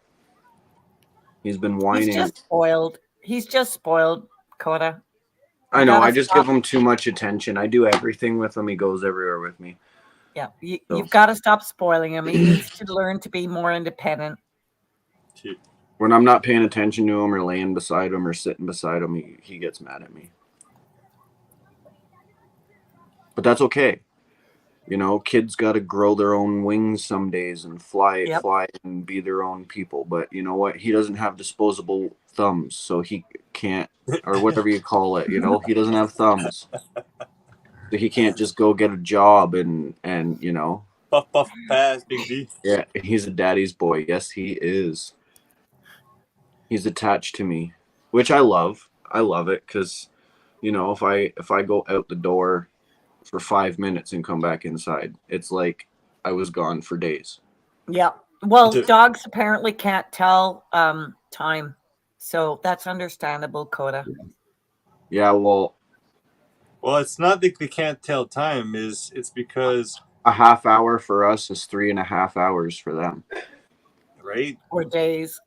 He's been He's whining. just spoiled. He's just spoiled, Coda. I You know. gotta I just stop. give him too much attention. I do everything with him. He goes everywhere with me. Yeah, So- you've got to stop spoiling him. He needs to learn to be more independent. When I'm not paying attention to him or laying beside him or sitting beside him, he gets mad at me. But that's okay. You know, kids got to grow their own wings some days and fly and be their own people. But you know what? He doesn't have disposable thumbs, so he can't, or whatever you call it. You know, he doesn't have thumbs, so he can't just go get a job and you know. Puff puff pass, Big D. Yeah, he's a daddy's boy. Yes, he is. He's attached to me, which I love. I love it because, you know, if I go out the door for 5 minutes and come back inside, it's like I was gone for days. Yeah. Well, dogs apparently can't tell time, so that's understandable, Coda. Yeah, well, it's not that they can't tell time. It's because a half hour for us is 3.5 hours for them. Right? Or days.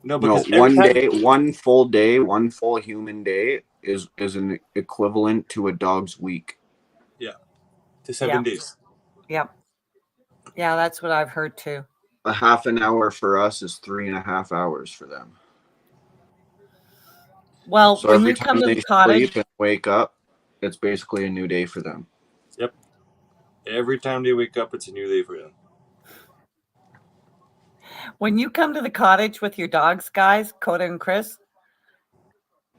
No, because one day, one full human day is an equivalent to a dog's week. Yeah, to 7 days. Yep. Yeah, that's what I've heard too. A half an hour for us is 3.5 hours for them. Well, so when every you time come to they the cottage sleep and wake up, it's basically a new day for them. Yep. Every time they wake up, it's a new day for them. When you come to the cottage with your dogs, guys, Coda and Chris,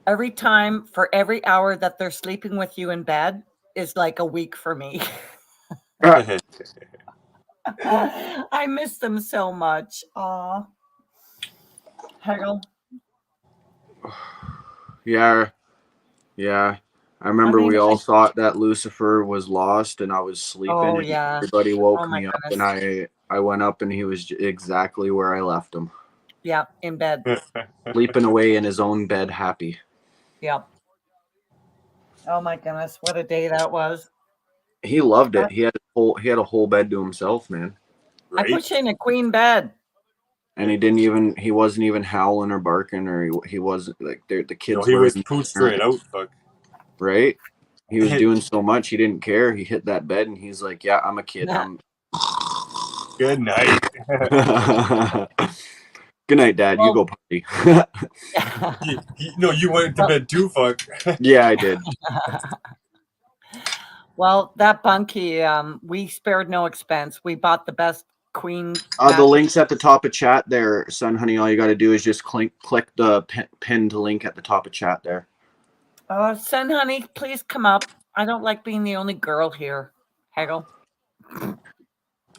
every time for every hour that they're sleeping with you in bed is like a week for me. I miss them so much. Aw. Hegel. Yeah. I remember we all thought that Lucifer was lost, and I was sleeping. Oh, and yeah. Everybody woke Oh, my me up, goodness. and I went up, and he was exactly where I left him, Yeah, in bed. sleeping away in his own bed, happy. Yeah. Oh my goodness, what a day that was. He loved it. He had a whole bed to himself, man. I put you in a queen bed. And he wasn't even howling or barking, or he wasn't like the kids. He were was in pooed there, straight out, fuck. right? He was doing so much, he didn't care. He hit that bed, and he's like, "Yeah, I'm a kid. I'm." Good night. Good night, Dad. You go potty. No, you went to bed too, fuck. Yeah, I did. Well, that bunkie, we spared no expense. We bought the best queen. The link's at the top of chat there, son, honey. All you got to do is just click the pinned link at the top of chat there. Son, honey, please come up. I don't like being the only girl here. Hegel.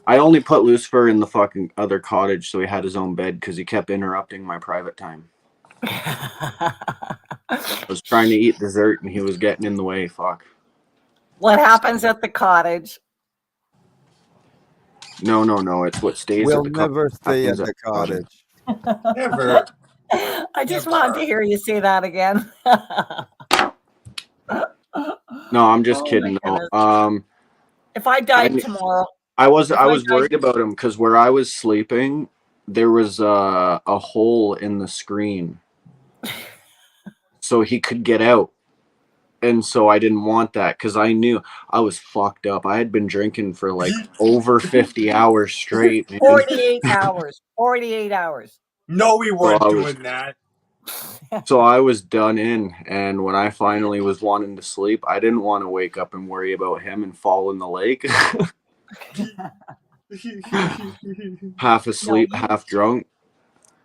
I only put Lucifer in the fucking other cottage so he had his own bed because he kept interrupting my private time. I was trying to eat dessert and he was getting in the way. Fuck. What happens at the cottage? No. It's what stays We'll at the cottage. never stay at Happens the cottage. Never. I just wanted to hear you say that again. No, I'm just Oh, kidding. my No. If I died tomorrow, I was If I worried about him because where I was sleeping, there was a hole in the screen, so he could get out, and so I didn't want that because I knew I was fucked up. I had been drinking for like over 50 hours straight. Man. 48 hours. 48 hours. No, we weren't doing that. So I was done in, and when I finally was wanting to sleep, I didn't want to wake up and worry about him and fall in the lake. Half asleep, half drunk.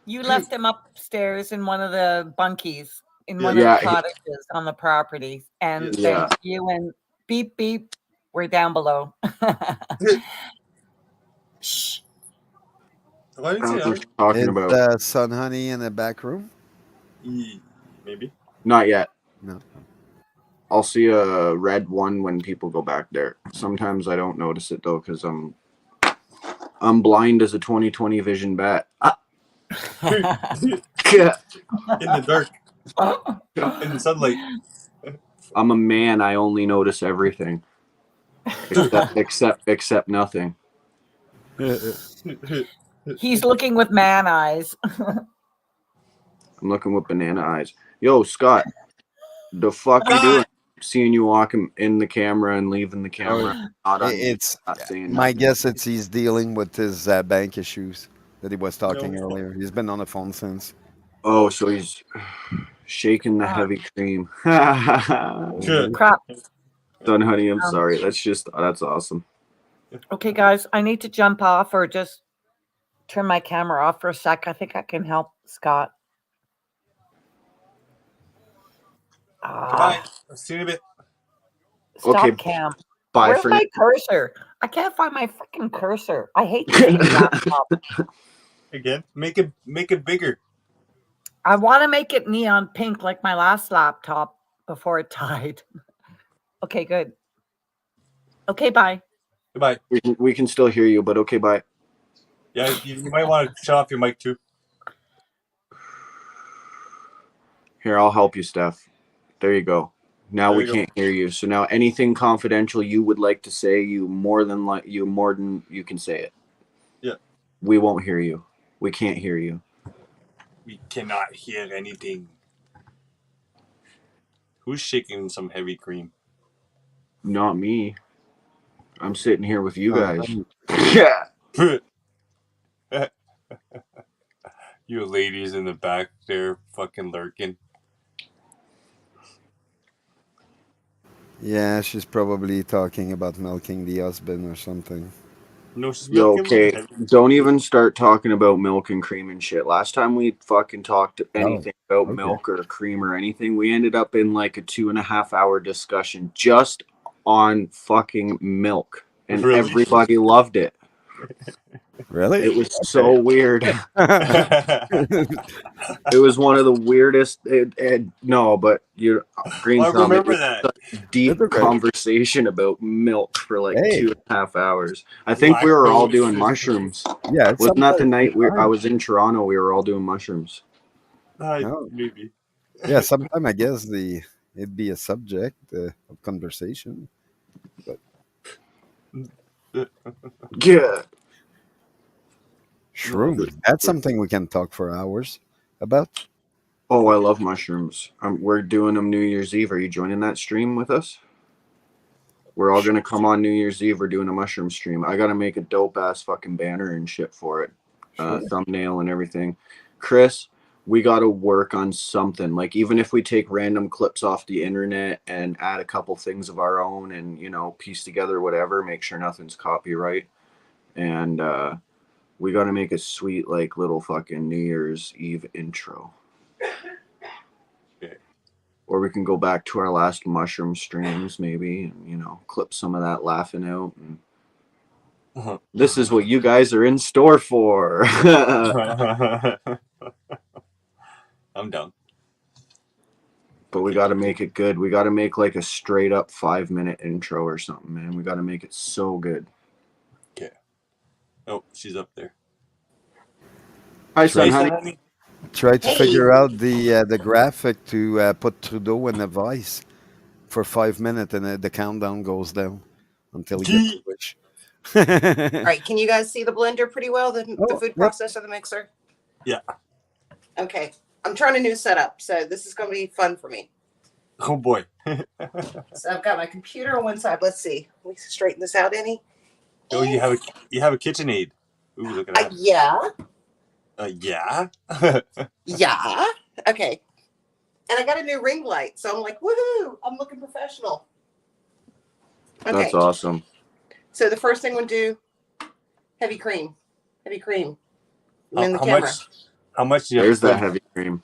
You left him upstairs in one of the bunkies in one Yeah, of the cottages on the property, and Yeah. then you and beep beep were down below. Shh. What I don't know what is you're talking Is about. Son Honey in the back room? Maybe. Not yet. No. I'll see a red one when people go back there. Sometimes I don't notice it though because I'm blind as a 20/20 vision bat. Yeah. In the dark. In the sunlight. I'm a man. I only notice everything, except nothing. He's looking with man eyes. I'm looking with banana eyes. Yo, Scott, the fuck you doing? seeing you walking in the camera and leaving the camera. Not on me, It's not saying my nothing. guess. It's he's dealing with his bank issues that he was talking No. earlier. He's been on the phone since. Oh, so he's shaking the Ah. heavy cream. Sure. Crap. Son, honey, I'm sorry. That's awesome. Okay, guys, I need to jump off or just turn my camera off for a sec. I think I can help Scott. Goodbye. I'll see you in a bit. Stop Okay, cam. bye Where's for my now. cursor? I can't find my freaking cursor. I hate using a laptop. Again, make it bigger. I want to make it neon pink like my last laptop before it died. Okay, good. Okay, bye. Goodbye. We can still hear you, but okay, bye. Yeah, you might want to shut off your mic too. Here, I'll help you, Steph. There you go. Now There we you go. can't hear you. So now anything confidential you would like to say, you more than you can say it. Yeah. We won't hear you. We can't hear you. We cannot hear anything. Who's shaking some heavy cream? Not me. I'm sitting here with you Oh, guys. Yeah. You ladies in the back there fucking lurking. Yeah, she's probably talking about milking the husband or something. No, she's Yo, milking okay. my Don't even start talking about milk and cream and shit. Last time we fucking talked anything about okay. milk or cream or anything, we ended up in like a 2.5 hour discussion just on fucking milk. And Really? everybody loved it. Really? It was so weird. It was one of the weirdest. No, but Green I Thumb. It remember was that. a deep That's okay. conversation about milk for like Hey. 2.5 hours. I think we were all doing mushrooms. Yeah, it's Wasn't that the sometimes night I fine. was in Toronto? We were all doing mushrooms. No. Maybe. Yeah, sometimes I guess it'd be a subject of conversation. Yeah. Shrooms. That's something we can talk for hours about. Oh, I love mushrooms. We're doing them New Year's Eve. Are you joining that stream with us? We're all gonna come on New Year's Eve. We're doing a mushroom stream. I gotta make a dope ass fucking banner and shit for it, thumbnail and everything. Chris, we gotta work on something. Like even if we take random clips off the internet and add a couple things of our own, and piece together whatever, make sure nothing's copyright, and we gotta make a sweet like little fucking New Year's Eve intro. Or we can go back to our last mushroom streams, maybe, and clip some of that laughing out. And this is what you guys are in store for. I'm down. But we got to make it good. We got to make like a straight up 5-minute intro or something, man. We got to make it so good. Okay. Oh, she's up there. Hi, son, Hey, honey. son, honey. Try to figure out the graphic to put Trudeau in a vice for 5 minutes, and the countdown goes down until he gets a wish. All right, can you guys see the blender pretty well? The food yep. processor, the mixer? Yeah. Okay. I'm trying a new setup, so this is going to be fun for me. Oh boy. So I've got my computer on one side. Let's see. Let me straighten this out any. Oh, you have a KitchenAid. Ooh, look at that. Yeah. Yeah. Yeah. Okay. And I got a new ring light, so I'm like, woohoo! I'm looking professional. Okay. That's awesome. So the first thing I'm gonna do, heavy cream. Heavy cream. I'm in the how camera. much do you There's have that heavy cream.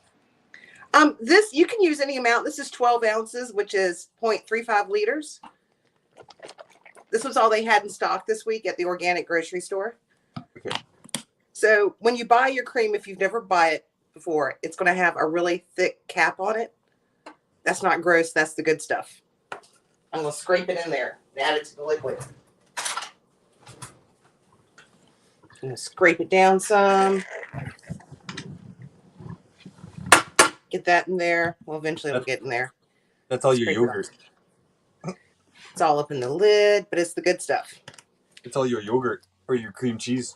This you can use any amount. This is 12 ounces, which is 0.35 liters. This was all they had in stock this week at the organic grocery store. Okay. So when you buy your cream, if you've never bought it before, it's going to have a really thick cap on it. That's not gross. That's the good stuff. I'm going to scrape it in there and add it to the liquid. I'm going to scrape it down some. Get that in there. Well, eventually it'll get in there. That's all your Scrape it yogurt. It's all up in the lid, but it's the good stuff. It's all your yogurt or your cream cheese.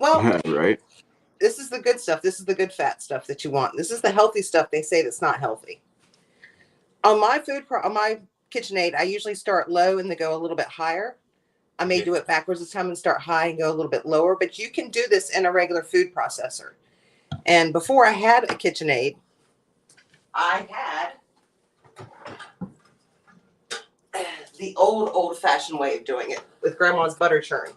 Well, Right. this is the good stuff. This is the good fat stuff that you want. This is the healthy stuff they say that's not healthy. On my KitchenAid, I usually start low and then go a little bit higher. I may do it backwards this time and start high and go a little bit lower, but you can do this in a regular food processor. And before I had a KitchenAid, I had the old-fashioned way of doing it with Grandma's butter churn.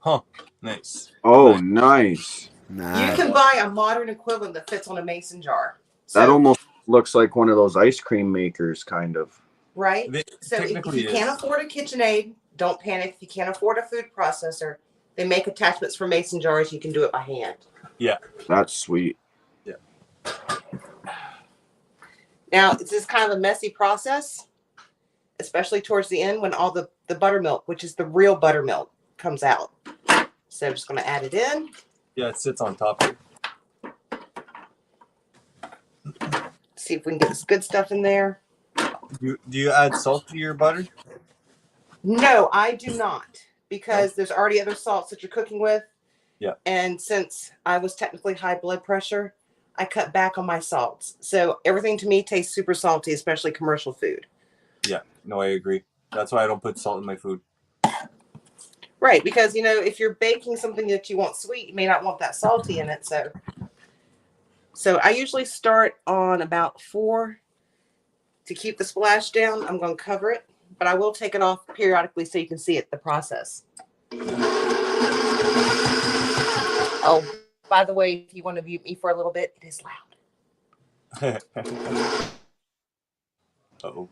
Huh. Nice. Oh, Nice. nice. You Nice. can buy a modern equivalent that fits on a mason jar. That So, almost looks like one of those ice cream makers, kind of. right? It So if technically you can't is. afford a KitchenAid, don't panic. If you can't afford a food processor, they make attachments for mason jars. You can do it by hand. Yeah. That's sweet. Yeah. Now, it's just kind of a messy process, especially towards the end when all the buttermilk, which is the real buttermilk, comes out. So I'm just going to add it in. Yeah, it sits on top here. See if we can get this good stuff in there. Do you add salt to your butter? No, I do not, because there's already other salts that you're cooking with. Yeah. And since I was technically high blood pressure, I cut back on my salts. So everything to me tastes super salty, especially commercial food. Yeah. No, I agree. That's why I don't put salt in my food. Right, because if you're baking something that you want sweet, you may not want that salty in it. So I usually start on about 4 to keep the splash down. I'm going to cover it, but I will take it off periodically so you can see it, the process. Oh, by the way, if you want to mute me for a little bit, it is loud. Uh-oh.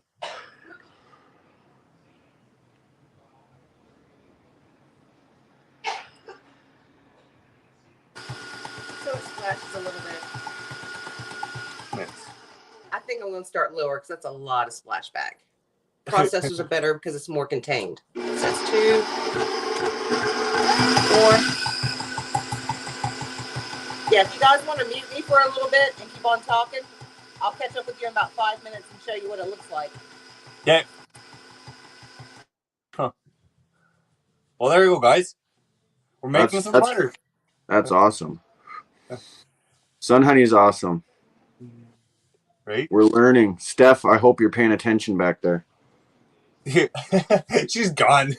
So it splashes a little bit. Nice. I think I'm going to start lower because that's a lot of splashback. Processors are better because it's more contained. So that's 2, 4. Yeah, if you guys want to mute me for a little bit and keep on talking, I'll catch up with you in about 5 minutes and show you what it looks like. Okay. Huh. Well, there you go, guys. We're making some butter. That's awesome. Sun Honey's awesome. Right? We're learning. Steph, I hope you're paying attention back there. She's gone.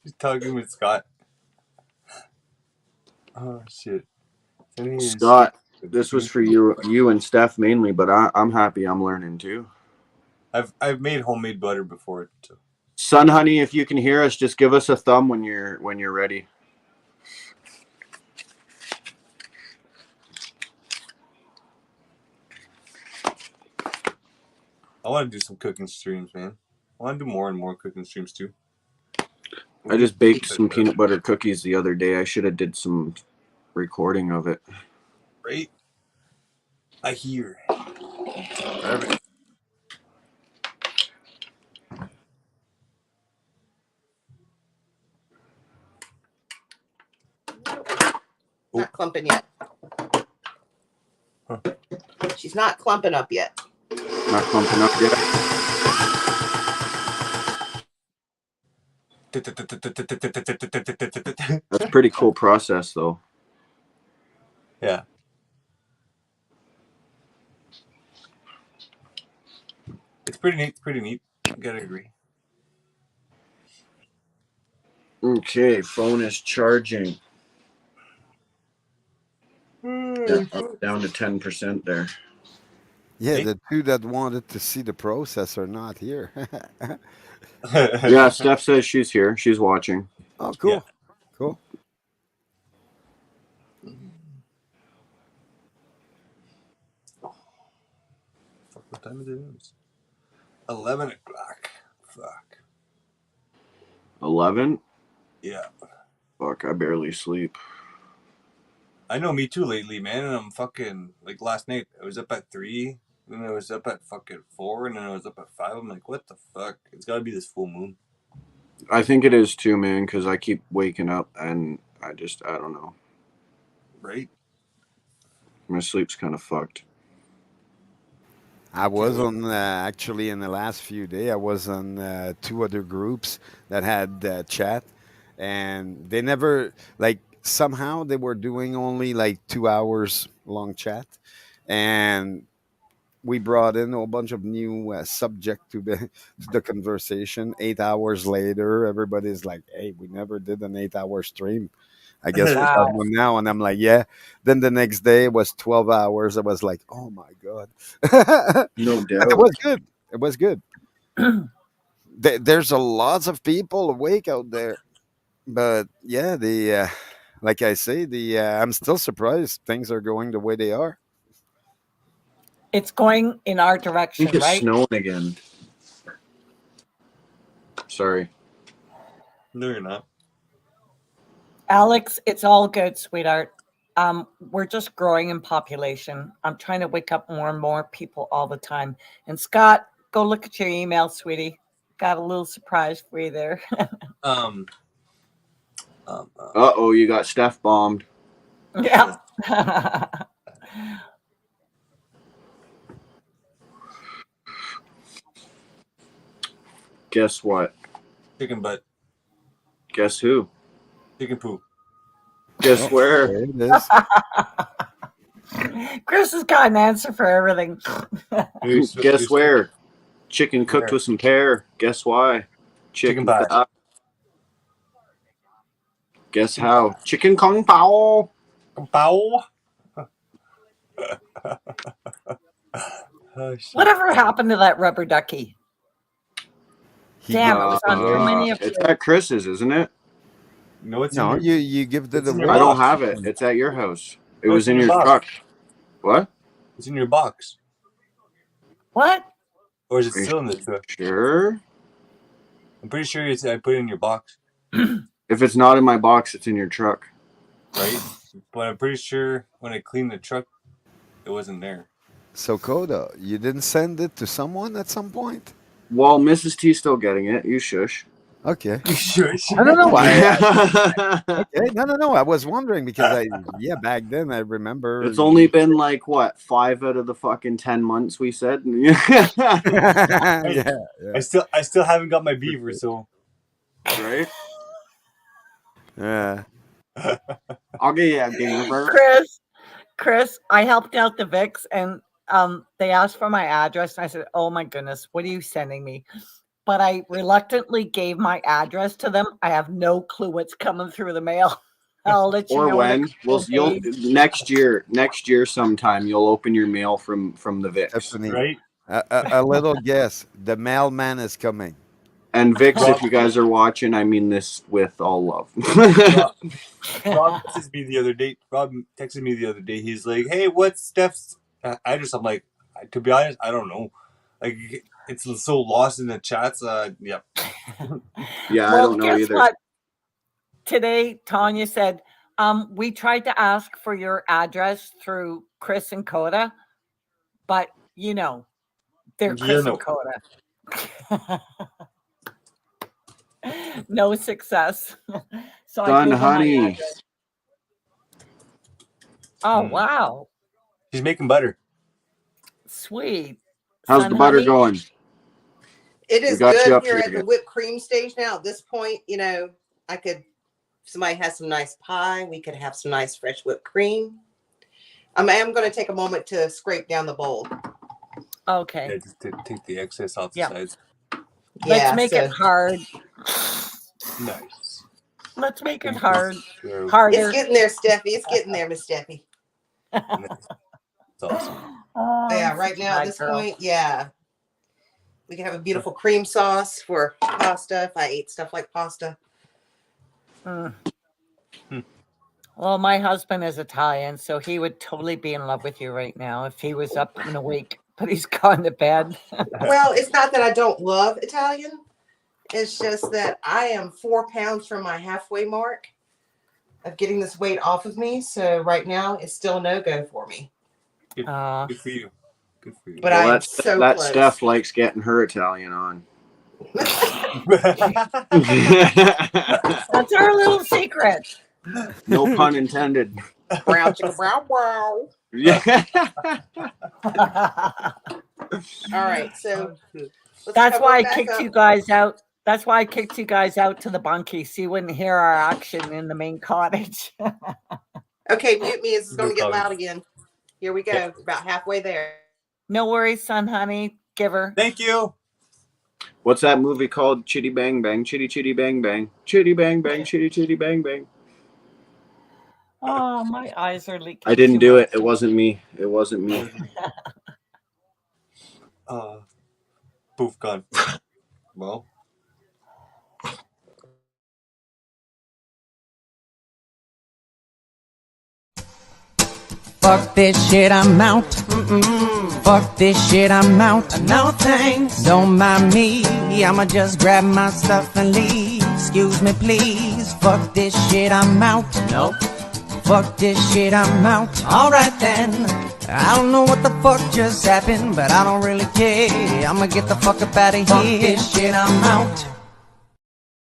She's talking with Scott. Oh shit. Scott, this was for you and Steph mainly, but I'm happy I'm learning too. I've made homemade butter before. So. Sun Honey, if you can hear us, just give us a thumb when you're ready. I want to do some cooking streams, man. I want to do more and more cooking streams too. I just baked some peanut butter cookies the other day. I should have did some recording of it. Right? I hear. Perfect. Not clumping yet. Huh. She's not clumping up yet. Not clumping up yet. That's a pretty cool process, though. Yeah. It's pretty neat. It's pretty neat. I gotta agree. Okay, phone is charging. Yeah, down to 10% there. Yeah, the two that wanted to see the process are not here. Yeah, Steph says she's here. She's watching. Oh, cool. Yeah. Cool. Fuck, what time is it? 11 o'clock. Fuck. 11? Yeah. Fuck, I barely sleep. I know, me too lately, man. And I'm fucking, like last night, I was up at 3, then I was up at fucking 4, and then I was up at 5. I'm like, what the fuck? It's gotta be this full moon. I think it is too, man, because I keep waking up and I don't know. Right? My sleep's kind of fucked. I was on actually in the last few days. I was on 2 other groups that had chat, and they never somehow they were doing only like 2 hours long chat, and we brought in a whole bunch of new subject to the conversation. 8 hours later, everybody's like, "Hey, we never did an 8 hour stream. I guess we Wow. have one now." And I'm like, "Yeah." Then the next day was 12 hours. I was like, "Oh my god!" No But it doubt. was good. It was good. There's a lots of people awake out there, but yeah, the like I say, the I'm still surprised things are going the way they are. It's going in our I direction, think it's right? snowing again. Sorry. No, you're not. Alex, it's all good, sweetheart. We're just growing in population. I'm trying to wake up more and more people all the time. And Scott, go look at your email, sweetie. Got a little surprise for you there. Um, Uh-oh, you got Steph bombed. Yeah. Guess what? chicken butt, Guess who? chicken poo. Guess Oh, where? there it is. Chris has got an answer for everything. Guess where? Chicken cooked Where? with some pear. Guess why? Chicken pie. fat. Guess how? Chicken kung pao. Bow. Oh, shit. Whatever happened to that rubber ducky? He Damn, gave it was it on away. so many of It's your- at Chris's, isn't it? No, it's No, in your, you give it It's in away. your I don't box. have it. It's at your house. It No, was it's in in your your box. truck. What? It's in your box, What? or is it Are you still in the truck? Sure. I'm pretty sure it's. I put it in your box, If it's not in my box, it's in your truck. right? But I'm pretty sure when I cleaned the truck, it wasn't there. So Coda, you didn't send it to someone at some point? Well, Mrs. T's still getting it. You shush. Okay. You sure? I don't know why. it's Okay, no. I was wondering because back then I remember. only been like what 5 out of the fucking 10 months we said. yeah. I still haven't got my beaver, so Right? Yeah. I'll get you a beaver. Chris, I helped out the Vicks and they asked for my address and I said, "Oh my goodness, what are you sending me?" But I reluctantly gave my address to them. I have no clue what's coming through the mail. I'll let you Or know. in a when couple of you'll days. next year sometime you'll open your mail from the Vicks. Stephanie, right. a little guess. The mailman is coming. And Vicks, Rob- if you guys are watching, I mean this with all love. Rob texted me the other day. He's like, "Hey, what's Steph's address?" I'm like, to be honest, I don't know. Like, it's so lost in the chats. Yeah. Yeah, I Well, don't know guess either. what? Today, Tanya said, we tried to ask for your address through Chris and Coda, but they're Chris and Coda. No success. So Son, I gave them my honey. address. Oh, wow. She's making butter. Sweet. How's Son, the butter honey? going? It We is got you good up here here at the again. whipped cream stage now. At this point, I could, if somebody has some nice pie, we could have some nice fresh whipped cream. I am going to take a moment to scrape down the bowl. Okay. Yeah, just to take the excess off the Yeah. sides. Let's make it hard. Nice. Let's make it hard. Sure. Harder. It's getting there, Steffi. It's getting there, Miss Steffi. It's awesome. Oh, Yeah, I'm right such a now at bad this girl. point, yeah. We can have a beautiful cream sauce for pasta if I ate stuff like pasta. Mm. Well, my husband is Italian, so he would totally be in love with you right now if he was up and awake, but he's gone to bed. Well, it's not that I don't love Italian. It's just that I am 4 pounds from my halfway mark of getting this weight off of me. So right now it's still a no-go for me. Good for you. Good for you. But I am that so that close. Steph likes getting her Italian on. That's our little secret. No pun intended. Brown chicken, brown, brown. Yeah. All right, so let's That's cover why it I back kicked up. you guys out. That's why I kicked you guys out to the bunkie so you wouldn't hear our action in the main cottage. Okay, mute me. It's going to get No loud comment. again. Here we go. About halfway there. No worries, son, honey. Giver. Thank you. What's that movie called? Chitty Bang Bang, Chitty Chitty Bang Bang, Chitty Bang Bang, Chitty Chitty Bang Bang. Oh, my eyes are leaking. I didn't too do much. it. It wasn't me. It wasn't me. Poof, gone. Well, Fuck this shit, I'm out. Fuck this shit, I'm out. No thanks. Don't mind me. I'ma just grab my stuff and leave. Excuse me, please. Fuck this shit, I'm out. Nope. Fuck this shit, I'm out. Alright then. I don't know what the fuck just happened, but I don't really care. I'ma get the fuck up out of here. Fuck this shit, I'm out.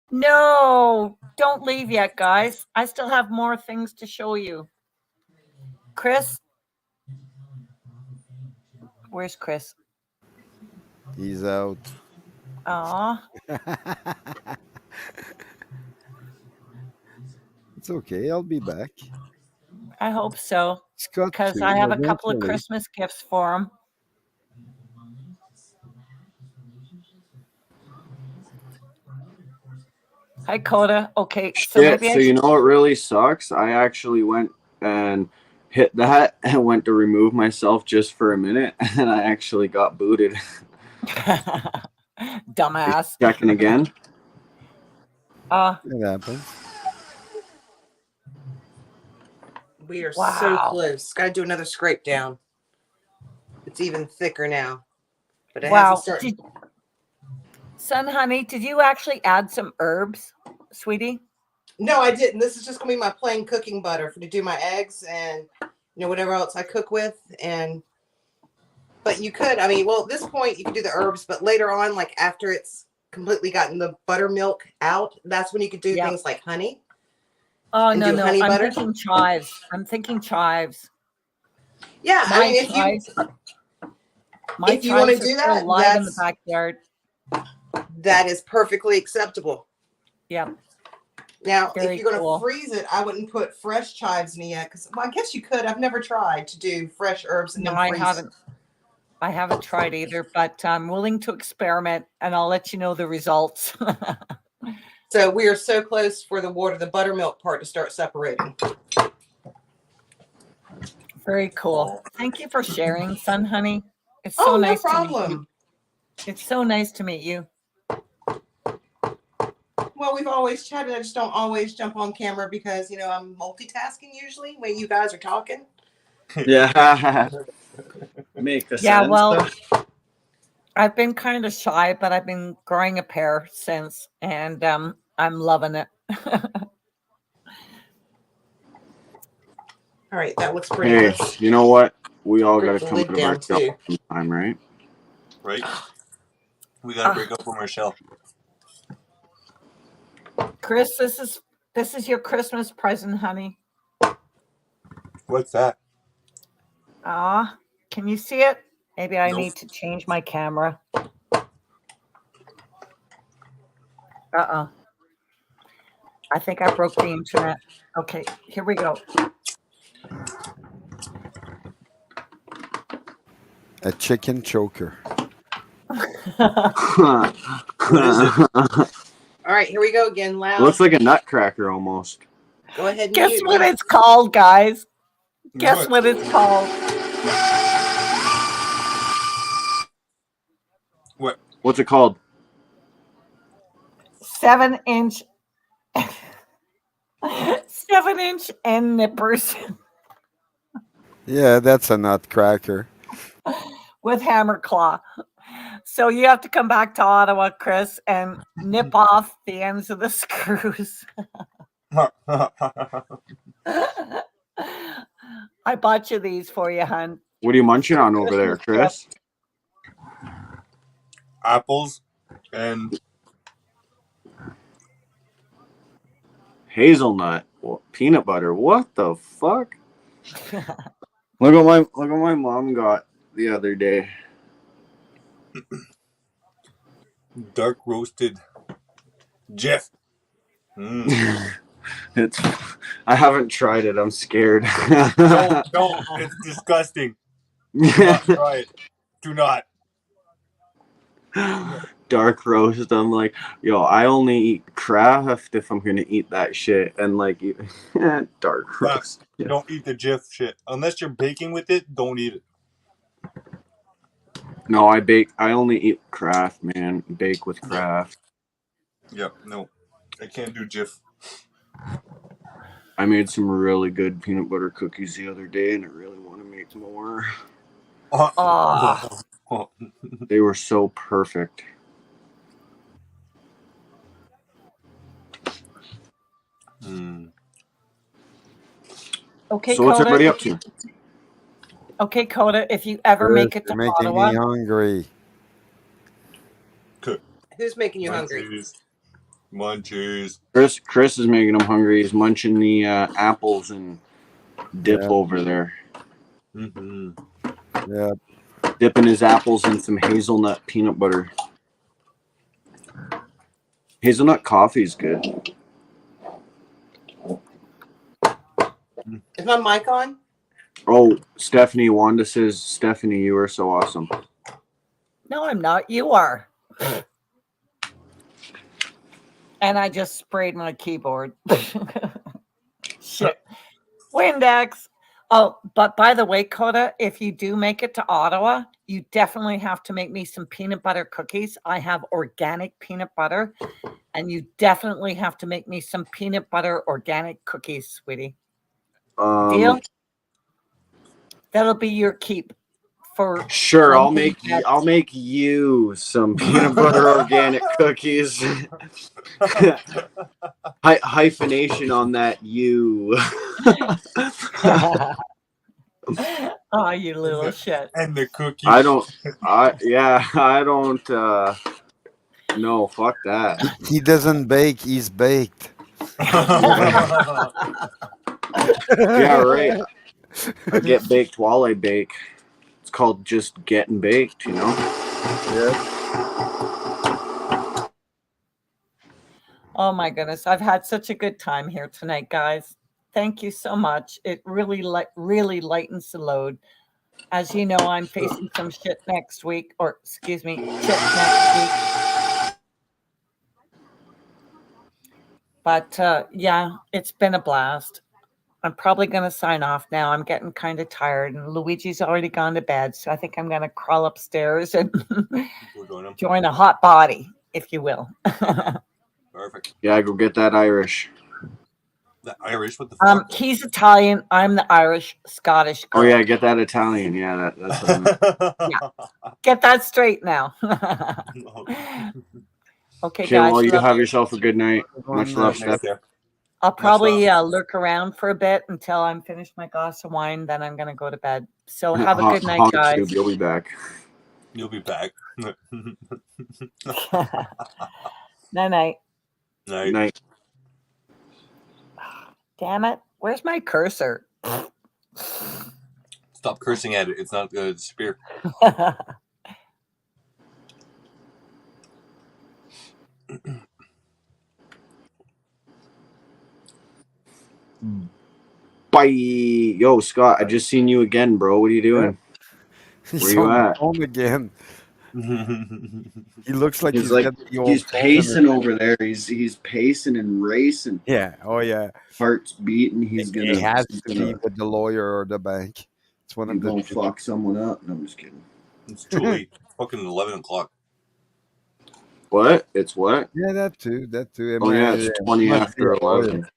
No, don't leave yet, guys. I still have more things to show you. Chris? Where's Chris? He's out. Aw. It's okay. I'll be back. I hope so. Scott, Because too, I have a couple of eventually. Christmas gifts for him. Hi, Coda. Okay, so Shit. maybe I So you should. know what really sucks? I actually went and hit that and went to remove myself just for a minute, and I actually got booted. Dumbass. Checking again. It happens. We are so Wow. close. Got to do another scrape down. It's even thicker now. But it Wow. hasn't started. Son, honey, did you actually add some herbs, sweetie? No, I didn't. This is just going to be my plain cooking butter to do my eggs and whatever else I cook with. But you could, I mean, well, at this point you can do the herbs, but later on, like after it's completely gotten the buttermilk out, that's when you could do things like honey. Oh, and no, do no. honey I'm butter. thinking chives. I'm thinking chives. Yeah, I My mean, if chives, my if you want to chives are do still that, alive in the backyard. that is perfectly acceptable. Yeah. Now, Very if you're going to cool. freeze it, I wouldn't put fresh chives in it yet, because I guess you could. I've never tried to do fresh herbs and No, then I freeze haven't. it. I haven't tried either, but I'm willing to experiment, and I'll let you know the results. So we are so close for the buttermilk part to start separating. Very cool. Thank you for sharing, son, honey. It's so Oh, nice no to meet you. problem. It's so nice to meet you. Well, we've always chatted. I just don't always jump on camera because, I'm multitasking usually when you guys are talking. Yeah. Make the Yeah, sense. well, I've been kind of shy, but I've been growing a pair since, and I'm loving it. All right, that looks pretty. Hey, you know what? We all got Break to the come lid out of our down, shell too. sometime, right? right. We gotta break up from our shell. Chris, this is your Christmas present, honey. What's that? Ah, can you see it? Maybe I Nope. need to change my camera. Uh-oh. I think I broke the internet. Okay, here we go. A chicken choker. What is it? All right, here we go again. Loud. Looks like a nutcracker almost. Go ahead and Guess mute. what it's called, guys? Guess What? what it's called? What? What's it called? 7-inch 7-inch end nippers Yeah, that's a nutcracker. with hammer claw. So you have to come back to Ottawa, Chris, and nip off the ends of the screws. I bought you these for you, hun. What are you munching on over there, Chris? Apples and Hazelnut, peanut butter. What the fuck? Look what my mom got the other day. dark roasted Jeff. It's. I haven't tried it. I'm scared. Don't. It's disgusting. Do not try it. Do not. Dark roast. I'm like, yo, I only eat Kraft if I'm gonna eat that shit, and like, dark roast. Yeah. Don't eat the Jif shit unless you're baking with it. Don't eat it. No, I bake. I only eat Kraft, man. Bake with Kraft. Yeah, no, I can't do Jif. I made some really good peanut butter cookies the other day, and I really want to make more. They were so perfect. Okay, So what's Coda. everybody up to? Okay, Coda. If you ever make it to You're making Ottawa, me hungry. Who's making you hungry? Munchies. Chris is making him hungry. He's munching the apples and dip over there. Mm-hmm. Yeah. Dipping his apples in some hazelnut peanut butter. Hazelnut coffee is good. Is my mic on? Oh, Stephanie, Wanda says, Stephanie, you are so awesome. no, I'm not. You are. And I just sprayed my keyboard. Shit. Windex. Oh, but by the way, Coda, if you do make it to Ottawa, you definitely have to make me some peanut butter cookies. I have organic peanut butter, and you definitely have to make me some peanut butter organic cookies, sweetie. Deal? That'll be your keep for Sure, I'll make Wednesday. you some peanut butter organic cookies. Hyphenation on that you. Oh, you little shit. And the cookies. I don't no, fuck that. He doesn't bake, he's baked. Yeah, right. I get baked while I bake. It's called just getting baked, you know? Yeah. Oh my goodness. I've had such a good time here tonight, guys. Thank you so much. It really really lightens the load. As you know, I'm facing some shit next week, or excuse me, shit next week. But yeah, it's been a blast. I'm probably going to sign off now. I'm getting kind of tired, and Luigi's already gone to bed. So I think I'm going to crawl upstairs and join a hot body, if you will. Perfect. Yeah, go get that Irish. The Irish? What the fuck? He's Italian. I'm the Irish, Scottish girl. Oh, yeah, get that Italian. Yeah, that's what I meant. Yeah. Get that straight now. Okay, Okay, guys. well, you have yourself a good night. Much love, Steph. I'll probably lurk around for a bit until I'm finished my glass of wine. Then I'm going to go to bed. So have a good night, guys. You'll be back. You'll be back. Night. Night. Damn it. Where's my cursor? Stop cursing at it. It's not going to disappear. Bye. Yo, Scott, I just seen you again, bro. What are you doing? Where you at? Home again. He looks like he's pacing over there. He's pacing and racing. Yeah. Oh yeah. Heart's beating. He has to be with the lawyer or the bank. It's one of them. Gonna fuck someone up. No, I'm just kidding. It's too late. Fucking 11 o'clock. What? It's what? Yeah, that too. Oh yeah, it's 20 after 11.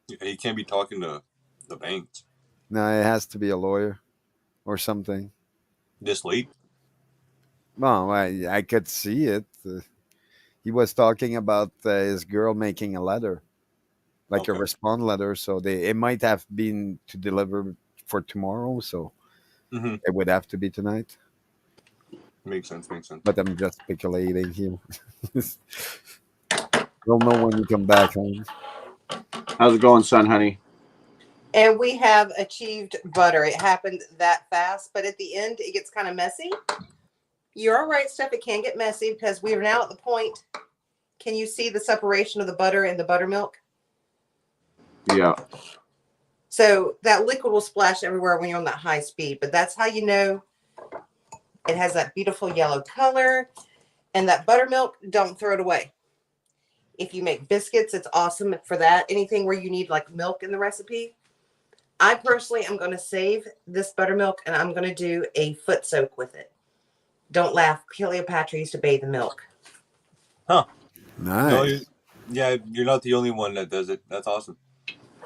Yeah, you can't be talking to the banks. No, it has to be a lawyer or something. This late? Well, I could see it. He was talking about his girl making a letter, like a respond letter. So it might have been to deliver for tomorrow. So it would have to be tonight. Makes sense. But I'm just speculating here. We'll know when you come back home. How's it going, son, honey? And we have achieved butter. It happened that fast, but at the end, it gets kind of messy. You're all right, Steph. It can get messy because we are now at the point. Can you see the separation of the butter and the buttermilk? Yeah. So that liquid will splash everywhere when you're on that high speed, but that's how you know it has that beautiful yellow color. And that buttermilk, don't throw it away. If you make biscuits, it's awesome for that. Anything where you need like milk in the recipe. I personally am going to save this buttermilk and I'm going to do a foot soak with it. Don't laugh. Cleopatra used to bathe in milk. Huh. Nice. No, you're not the only one that does it. That's awesome.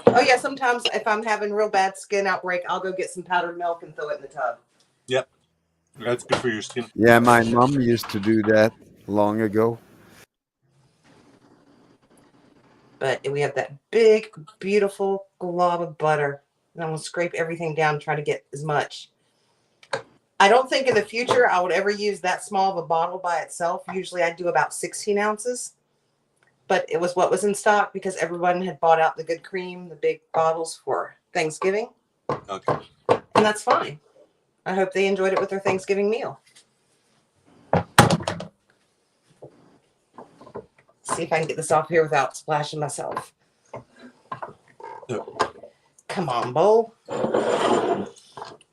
Oh, yeah. Sometimes if I'm having real bad skin outbreak, I'll go get some powdered milk and throw it in the tub. Yep. That's good for your skin. Yeah, my mom used to do that long ago. But we have that big, beautiful glob of butter. And I'm going to scrape everything down, try to get as much. I don't think in the future I would ever use that small of a bottle by itself. Usually I do about 16 ounces. But it was what was in stock because everyone had bought out the good cream, the big bottles for Thanksgiving. Okay. And that's fine. I hope they enjoyed it with their Thanksgiving meal. See if I can get this off here without splashing myself. Come on, bowl. I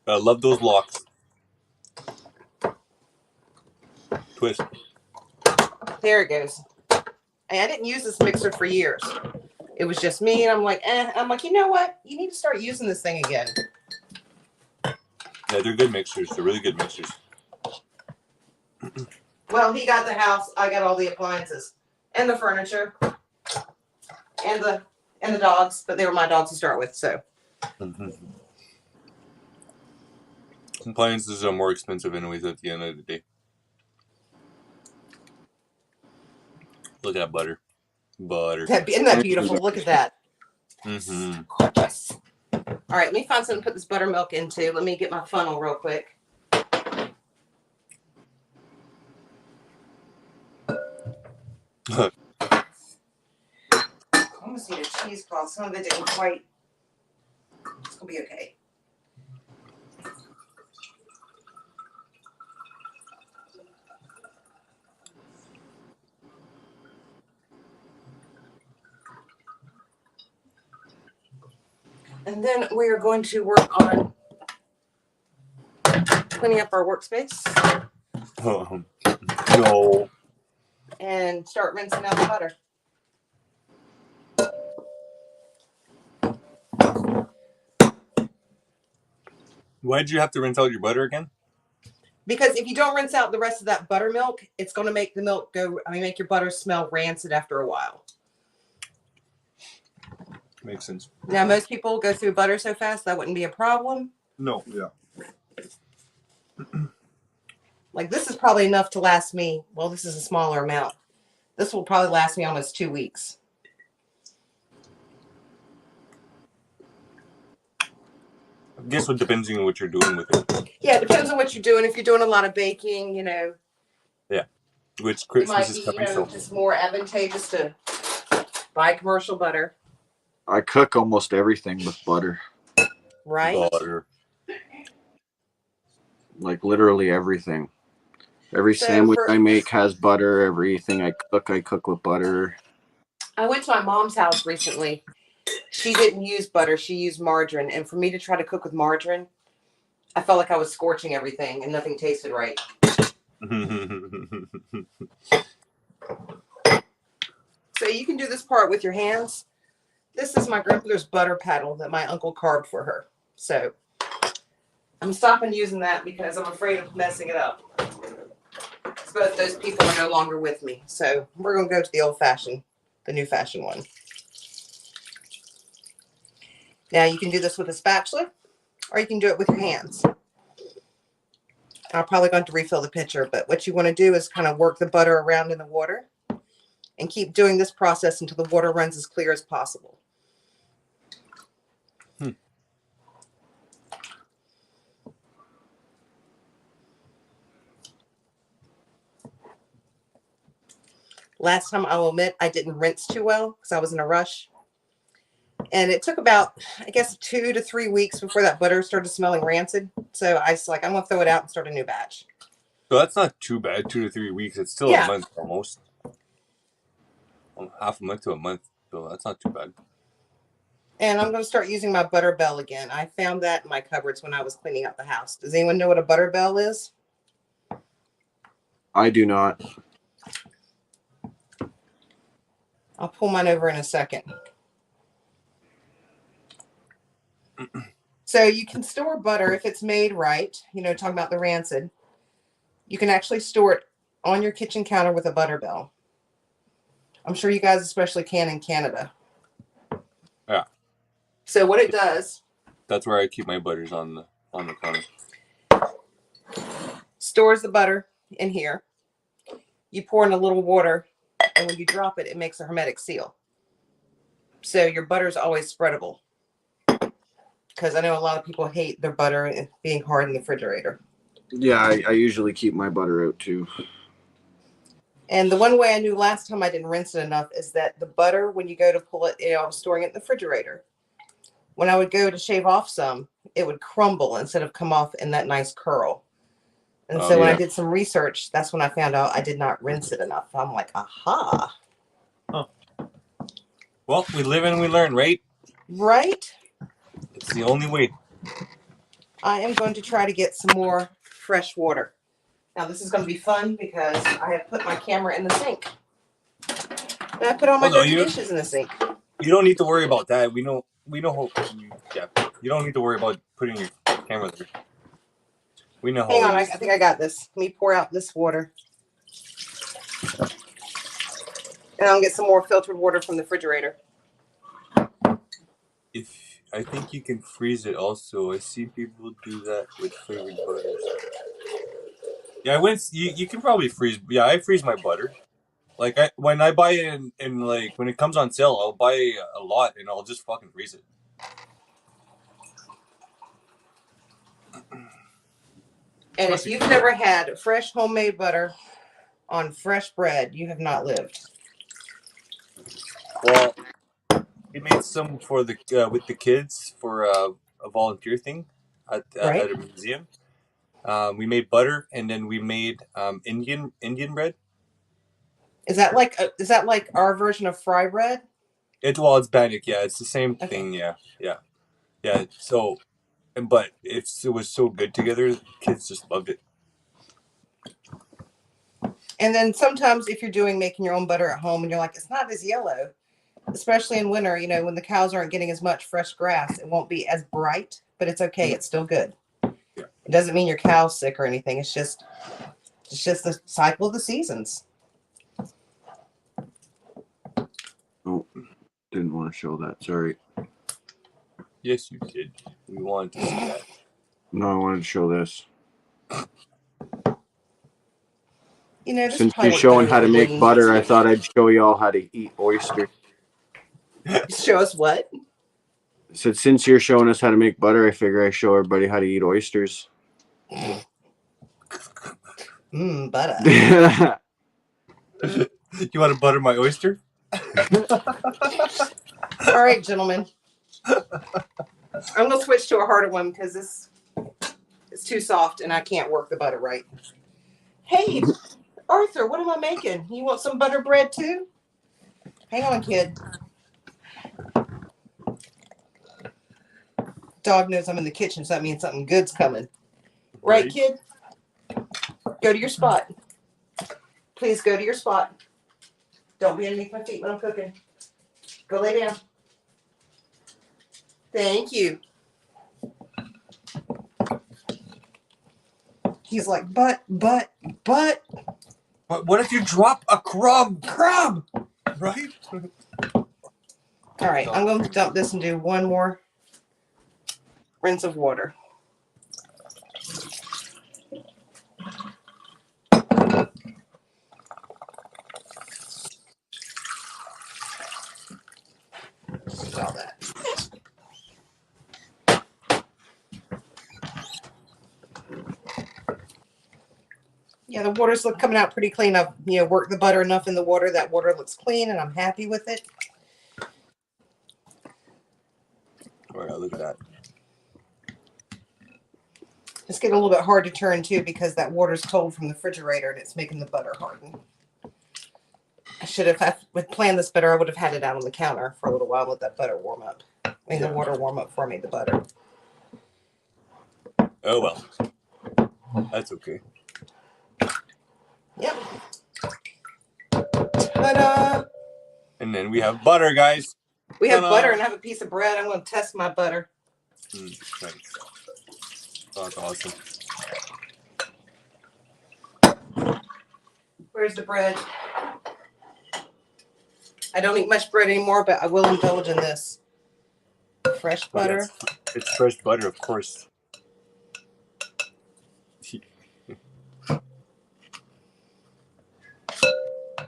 love those locks. Twist. There it goes. And I didn't use this mixer for years. It was just me, and I'm like, you know what? You need to start using this thing again. Yeah, they're good mixers. They're really good mixers. Well, he got the house. I got all the appliances and the furniture and the dogs, but they were my dogs to start with, so. Appliances are more expensive anyways at the end of the day. Look at that butter. Butter. Isn't that beautiful? Look at that. Mm-hmm. Gorgeous. All right, let me find something to put this buttermilk into. Let me get my funnel real quick. I almost need a cheesecloth. Some of it didn't quite. It's going to be okay. And then we are going to work on cleaning up our workspace. No. And start rinsing out the butter. Why did you have to rinse out your butter again? Because if you don't rinse out the rest of that buttermilk, it's going to make the milk make your butter smell rancid after a while. Makes sense. Now, most people go through butter so fast that wouldn't be a problem. No. Yeah. Like this is probably enough to last me. Well, this is a smaller amount. This will probably last me almost 2 weeks. I guess it depends on what you're doing with it. Yeah, it depends on what you're doing. If you're doing a lot of baking, Yeah. Which it Christmas might is be, coming, so. just more advantageous to buy commercial butter. I cook almost everything with butter. Right? Butter. Like literally everything. Every sandwich I make has butter. Everything I cook with butter. I went to my mom's house recently. She didn't use butter. She used margarine. And for me to try to cook with margarine, I felt like I was scorching everything and nothing tasted right. So you can do this part with your hands. This is my grandmother's butter paddle that my uncle carved for her. So I'm stopping using that because I'm afraid of messing it up. Both those people are no longer with me. So we're going to go to the old-fashioned, the new-fashioned one. Now you can do this with a spatula or you can do it with your hands. I'm probably going to refill the pitcher, but what you want to do is kind of work the butter around in the water and keep doing this process until the water runs as clear as possible. Last time, I will admit, I didn't rinse too well because I was in a rush. And it took about, I guess, 2 to 3 weeks before that butter started smelling rancid. So I was like, I'm going to throw it out and start a new batch. So that's not too bad, 2 to 3 weeks. It's still a month almost. Half a month to a month. So that's not too bad. And I'm going to start using my butter bell again. I found that in my cupboards when I was cleaning out the house. Does anyone know what a butter bell is? I do not. I'll pull mine over in a second. So you can store butter if it's made right. You know, talking about the rancid. You can actually store it on your kitchen counter with a butter bell. I'm sure you guys especially can in Canada. Yeah. So what it does, That's where I keep my butters on the counter. stores the butter in here. You pour in a little water, and when you drop it, it makes a hermetic seal. So your butter is always spreadable. Because I know a lot of people hate their butter being hard in the refrigerator. Yeah, I usually keep my butter out too. And the one way I knew last time I didn't rinse it enough is that the butter, when you go to pull it, you know, I was storing it in the refrigerator. When I would go to shave off some, it would crumble instead of come off in that nice curl. And so when I did some research, that's when I found out I did not rinse it enough. I'm like, aha. Huh. Well, we live and we learn, right? Right? It's the only way. I am going to try to get some more fresh water. Now this is going to be fun because I have put my camera in the sink. And I put all my dirty dishes in the sink. You don't need to worry about that. We know how. Yeah, you don't need to worry about putting your camera there. We know how. Hang on, I think I got this. Let me pour out this water. And I'll get some more filtered water from the refrigerator. If I think you can freeze it also. I see people do that with flavored butters. Yeah, you can probably freeze. Yeah, I freeze my butter. Like when I buy it in like when it comes on sale, I'll buy a lot and I'll just fucking freeze it. And if you've never had fresh homemade butter on fresh bread, you have not lived. Well, we made some for the with the kids for a volunteer thing at a museum. We made butter and then we made Indian bread. Is that like our version of fry bread? It's Bannock, yeah. It's the same thing, yeah. So, but it was so good together. Kids just loved it. And then sometimes if you're making your own butter at home and you're like, it's not as yellow, especially in winter, you know, when the cows aren't getting as much fresh grass, it won't be as bright, but it's okay. It's still good. Yeah. It doesn't mean your cow's sick or anything. It's just the cycle of the seasons. Oh, didn't want to show that. Sorry. Yes, you did. We wanted to see that. No, I wanted to show this. You know, since you're showing how to make butter, I thought I'd show y'all how to eat oysters. Show us what? So since you're showing us how to make butter, I figure I show everybody how to eat oysters. Butter. You want to butter my oyster? All right, gentlemen. I'm gonna switch to a harder one because this is too soft and I can't work the butter right. Hey, Arthur, what am I making? You want some butter bread too? Hang on, kid. Dog knows I'm in the kitchen, so that means something good's coming. Right, kid? Go to your spot. Please go to your spot. Don't be underneath my feet when I'm cooking. Go lay down. Thank you. He's like, but. But what if you drop a crumb? Right? All right, I'm going to dump this and do one more rinse of water. All that. Yeah, the water's coming out pretty clean. I've worked the butter enough in the water. That water looks clean, and I'm happy with it. Oh yeah, look at that. It's getting a little bit hard to turn too because that water's cold from the refrigerator and it's making the butter harden. I should have planned this better. I would have had it out on the counter for a little while and let that butter warm up. I mean, the water warm up for me, the butter. Oh well, that's okay. Yep. Ta-da! And then we have butter, guys. We have Ta-da! butter and I have a piece of bread. I'm going to test my butter. Nice. Oh, that's awesome. Where's the bread? I don't eat much bread anymore, but I will indulge in this. Fresh butter. Yes, it's fresh butter, of course.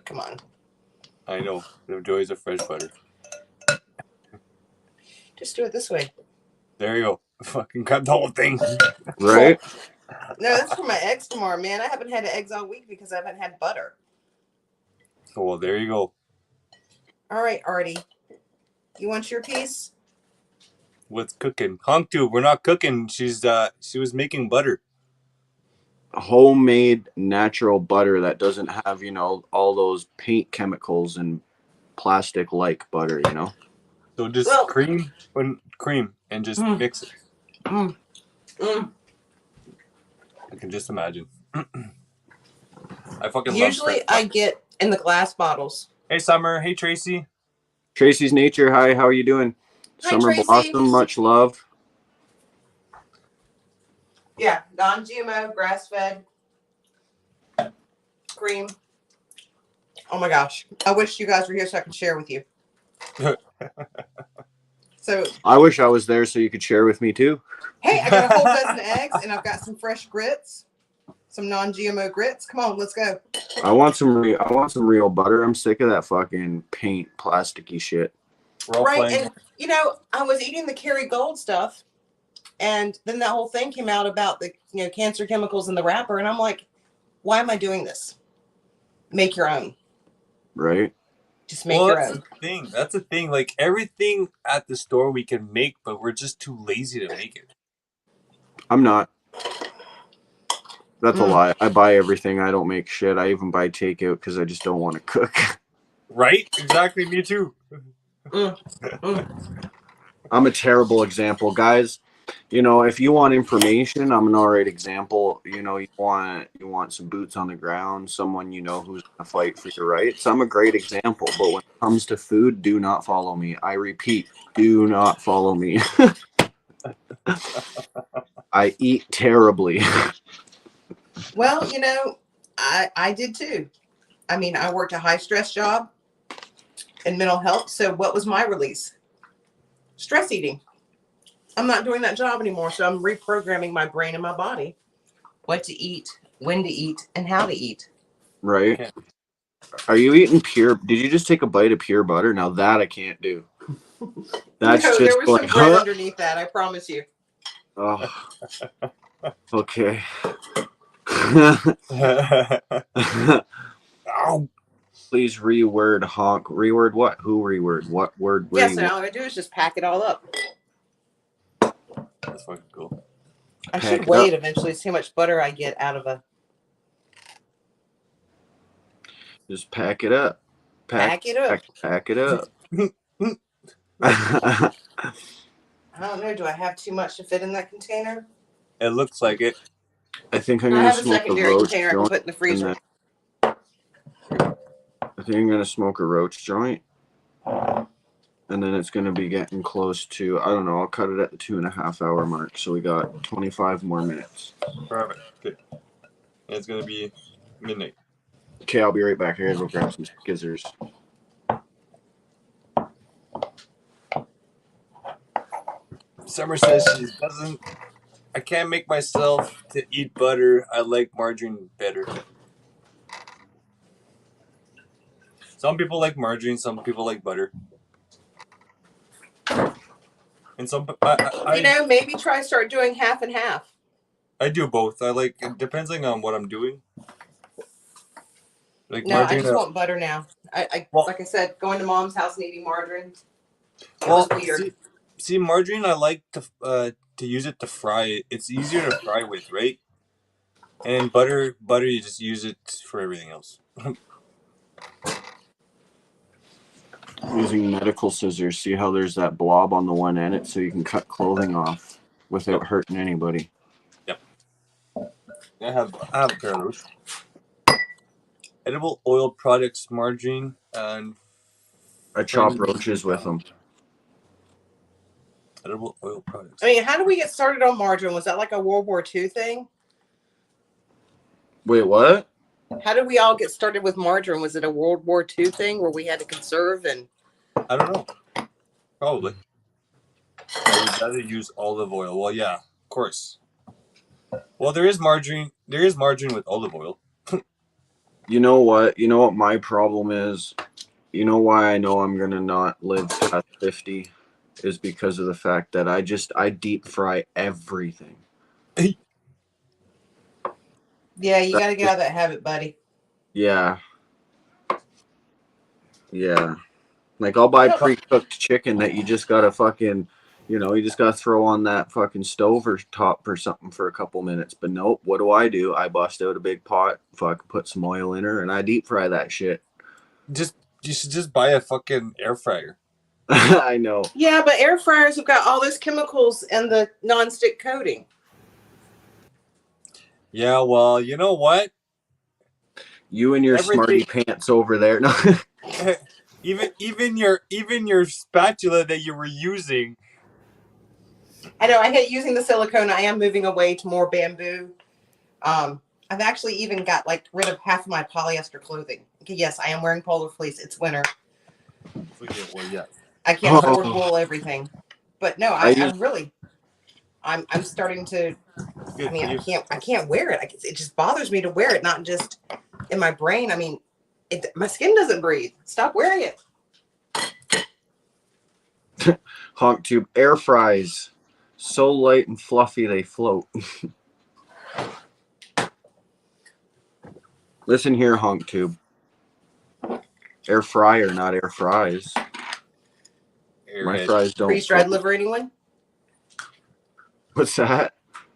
Come on. I know the joys of fresh butter. Just do it this way. There you go. Fucking cut the whole thing. Right? No, that's for my eggs tomorrow, man. I haven't had eggs all week because I haven't had butter. Oh, well, there you go. All right, Artie. You want your piece? What's cooking? Hongtu, we're not cooking. She was making butter. Homemade natural butter that doesn't have, all those paint chemicals and plastic like butter, So just cream and just mix it. I can just imagine. I fucking Usually I get in the glass bottles. Hey Summer, hey Tracy. Tracy's Nature, hi, how are you doing? Hi, Summer Tracy. Blossom, much love. Yeah, non-GMO, grass-fed, cream. Oh my gosh. I wish you guys were here so I could share with you. So I wish I was there so you could share with me too. hey, I got a whole dozen eggs and I've got some fresh grits, some non-GMO grits. Come on, let's go. I want some real butter. I'm sick of that fucking paint plasticky shit. Right, and I was eating the Kerrygold stuff, and then that whole thing came out about the cancer chemicals in the wrapper, and I'm like, why am I doing this? Make your own. Right. Just make your own. That's the thing. Like everything at the store we can make, but we're just too lazy to make it. I'm not. That's a lie. I buy everything. I don't make shit. I even buy takeout because I just don't want to cook. Right? Exactly. Me too. I'm a terrible example, guys. If you want information, I'm an alright example. You want some boots on the ground, someone who's gonna fight for your rights. I'm a great example, but when it comes to food, do not follow me. I repeat, do not follow me. I eat terribly. Well, I did too. I mean, I worked a high stress job in mental health. So what was my release? Stress eating. I'm not doing that job anymore. So I'm reprogramming my brain and my body. What to eat, when to eat, and how to eat. Right? Are you eating pure? Did you just take a bite of pure butter? Now that I can't do. That's no, just there was like, some bread underneath that. I promise you. Oh. Okay. Ow. Please reword honk. Reword what? Who reword? What word? Yes, and all I do is just pack it all up. That's fucking cool. I should weigh it eventually. See how much butter I get out of a. Just pack it up. Pack it up. Pack it up. I don't know. Do I have too much to fit in that container? It looks like it. I think I'm I gonna have a smoke secondary roach container I can put in the freezer. I think I'm gonna smoke a roach joint. And then it's gonna be getting close to, I don't know, I'll cut it at the 2.5 hour mark. So we got 25 more minutes. Perfect. Good. And it's gonna be midnight. Okay, I'll be right back. I gotta go grab some gizzards. Summer says she doesn't. I can't make myself to eat butter. I like margarine better. Some people like margarine. Some people like butter. And some, maybe start doing half and half. I do both. I like it depends on what I'm doing. Like no, margarine, I just want butter now. Like I said, going to mom's house and eating margarine. It was weird. See, margarine. I like to use it to fry it. It's easier to fry with, right? And butter, you just use it for everything else. Using medical scissors. See how there's that blob on the one end, so you can cut clothing off without hurting anybody. I have a pair of those. Edible oil products, margarine, and I chop roaches with them. Edible oil products. I mean, how did we get started on margarine? Was that like a World War II thing? Wait, what? How did we all get started with margarine? Was it a World War II thing where we had to conserve and? I don't know. Probably. I would rather use olive oil. Well, yeah, of course. Well, there is margarine. There is margarine with olive oil. You know what? You know what my problem is? You know why I know I'm gonna not live past 50 is because of the fact that I deep fry everything. Yeah, you got to get out of that habit, buddy. Yeah. Yeah. Like I'll buy pre-cooked chicken that you just gotta fucking, you just gotta throw on that fucking stove or top or something for a couple minutes. But nope, what do? I bust out a big pot, fucking put some oil in her, and I deep fry that shit. You should just buy a fucking air fryer. I know. Yeah, but air fryers have got all those chemicals and the non-stick coating. Yeah, well, you know what? You and your smarty pants over there. No. even your spatula that you were using. I know. I hate using the silicone. I am moving away to more bamboo. I've actually even got rid of half of my polyester clothing. Okay, yes, I am wearing polar fleece. It's winter. Well, yeah. I can't afford wool everything, but no, I'm starting to. I mean, I can't wear it. It just bothers me to wear it, not just in my brain. I mean, my skin doesn't breathe. Stop wearing it. Honk tube air fries, so light and fluffy they float. Listen here, honk tube. Air fryer, not air fries. My fries don't. Freeze-dried liver, anyone? What's that?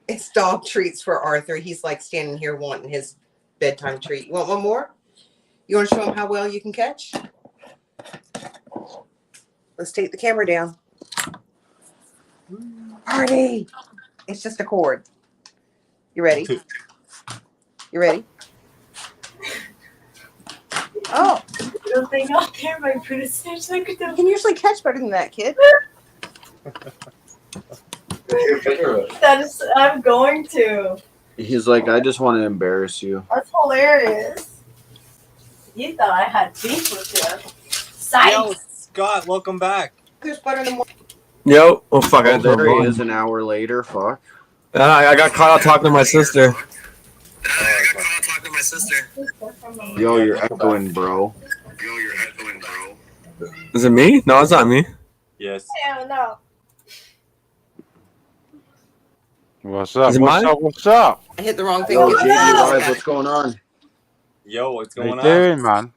It's dog treats for Arthur. He's standing here wanting his bedtime treat. You want one more? You want to show him how well you can catch? Let's take the camera down. Party! It's just a cord. You ready? You ready? Oh! The thing out there, my producer. You can usually catch better than that, kid. That is, I'm going to. He's like, I just want to embarrass you. That's hilarious. You thought I had beef with you. Psych. Yo, Scott, welcome back. There's butter in the Yo, oh fuck! I There he is an hour later. Fuck. I got caught out talking to my sister. Yo, you're echoing, bro. Is it me? No, it's not me. Yes. Hell no. What's up? Is it What's mine? up? What's up? I hit the wrong thing. Yo, JD Live, what's going on? Yo, what's How going you on? doing, man?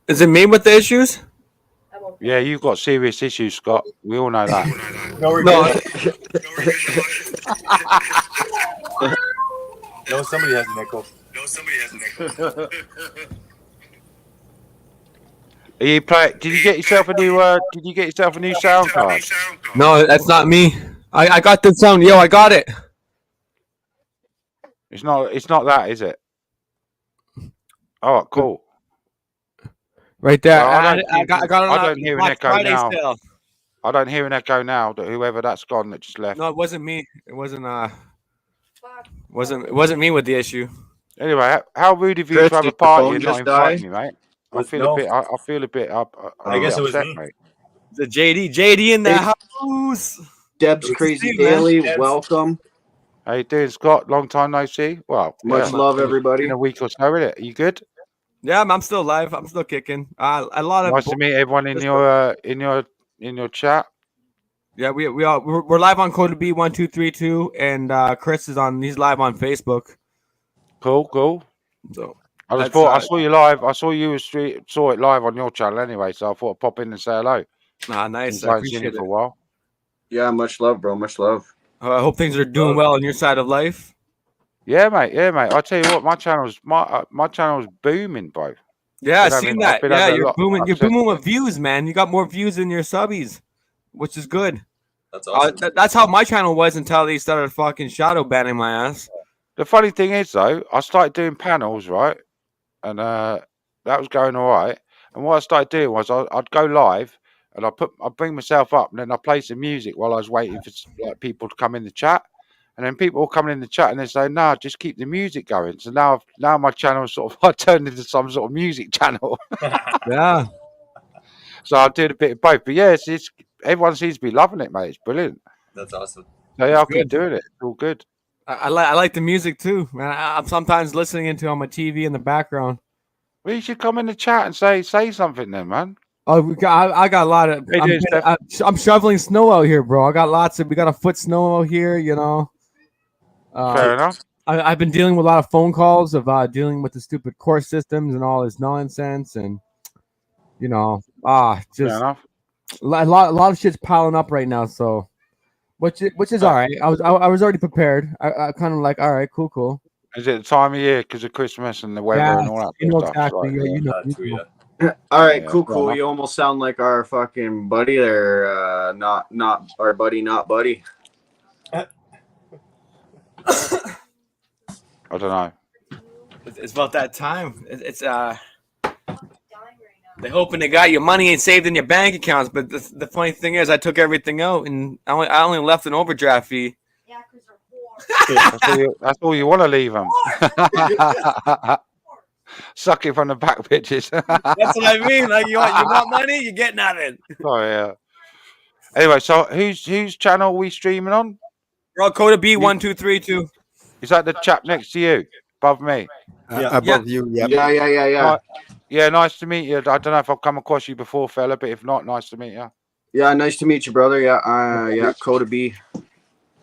Is it me with the issues? Yeah, you've got serious issues, Scott. We all know that. No, we're No. good. No, somebody has an echo. Are you play? Did you get yourself a new? Did you get yourself a new sound card? No, that's not me. I got the sound. Yo, I got it. It's not. It's not that, is it? Oh, cool. Right there. Well, I got it on I don't hear an Black echo Friday now. sale. I don't hear an echo now. That whoever that's gone that just left. No, it wasn't me. It wasn't me with the issue. Anyway, how rude of you Chris, to have did a your party phone and not just invite die? me, mate? I Was- feel no. a bit. I feel a bit up. I guess it was upset, me. mate. The JD in the Hey. house. Deb's Good to Crazy see you, man. Daily, Debs. welcome. How you doing, Scott? Long time no see. Well, Much yeah, love, everybody. in a week or so, isn't it? You good? Yeah, I'm still alive. I'm still kicking. A lot of Nice to meet everyone in your chat. yeah. We're live on Code B 1232, and Chris is on. He's live on Facebook. Cool. So I That's, I saw you live. I saw saw it live on your channel anyway, so I thought I'd pop in and say hello. nice. I I haven't seen appreciate you it. for a while. Yeah, much love, bro. Much love. I hope things are doing well on your side of life. Yeah, mate. I tell you what, my channel's booming, bro. Yeah, I Been seen having- that. I've been Yeah, having a you're lot- booming. I've You're said- booming with views, man. You got more views than your subbies, which is good. That's awesome. That's how my channel was until they started fucking shadow banning my ass. The funny thing is, though, I started doing panels, right? And that was going all right. And what I started doing was I'd go live and I'd bring myself up and then I'd play some music while I was waiting for like people to come in the chat. And then people were coming in the chat and they say, "No, just keep the music going." So now my channel sort of I turned into some sort of music channel. Yeah. So I did a bit of both. But yeah, it's everyone seems to be loving it, mate. It's brilliant. That's awesome. So yeah, It's I'll keep good. doing it. It's all good. I like the music too, man. I'm sometimes listening into it on my TV in the background. Well, you should come in the chat and say something then, man. Oh, I got a lot of. Hey, dude, I'm shoveling snow out here, bro. I got lots of. We got a foot snow out here, you know. Fair enough. I've been dealing with a lot of phone calls of dealing with the stupid course systems and all this nonsense, and you know, Fair just enough. a lot of shit's piling up right now. So, which is all right. I was already prepared. I kind of like, all right, cool. Is it the time of year because of Christmas and the weather and all that you know sort of stuff? exactly. Right? Yeah, you know. That too, yeah. All right, Yeah, cool. fair enough. You almost sound like our fucking buddy there. Not our buddy, not buddy. I don't know. It's about that time. It's They hoping they got your money and saved in your bank accounts, but the funny thing is, I took everything out and I only left an overdraft fee. That's all you want to leave them. Suck it from the back, bitches. That's what I mean. Like you want money, you get nothing. Oh yeah. Anyway, so whose channel are we streaming on? Bro, Coda B1232. Is that the chap next to you, above me? Above you, yeah. Yeah. Yeah, nice to meet you. I don't know if I've come across you before, fella, but if not, nice to meet you. Yeah, nice to meet you, brother. Yeah, Coda B.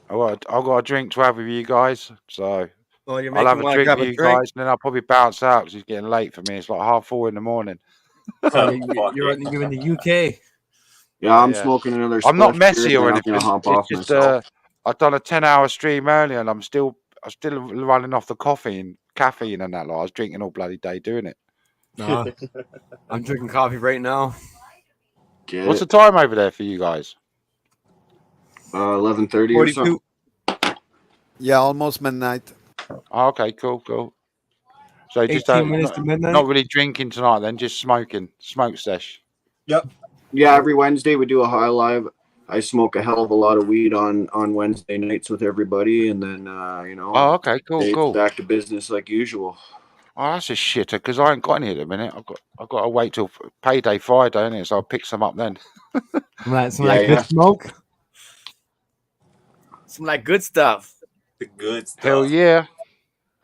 I've got a drink to have with you guys, so Oh, you're I'll making have a one drink grab with a you drink. guys, and then I'll probably bounce out because it's getting late for me. It's like 4:30 in the morning. You're in the UK. Yeah, I'm Yeah. smoking another. I'm not spliff messy here, or then I'm anything. gonna hop off It's just myself. I've done a 10-hour stream earlier, and I'm still running off the caffeine and that. Like I was drinking all bloody day doing it. Nah, I'm drinking coffee right now. What's the time over there for you guys? 11:30 or something. Yeah, almost midnight. Oh, okay, cool. So you just 18 minutes to midnight. not really drinking tonight, then just smoke sesh. Yep. Yeah, every Wednesday we do a high live. I smoke a hell of a lot of weed on Wednesday nights with everybody, and then Oh, okay, cool. back to business like usual. Oh, that's a shitter because I ain't got any at the minute. I've got to wait till payday Friday, innit? So I'll pick some up then. Some of that good smoke. Some of that good stuff. The good stuff. Hell yeah.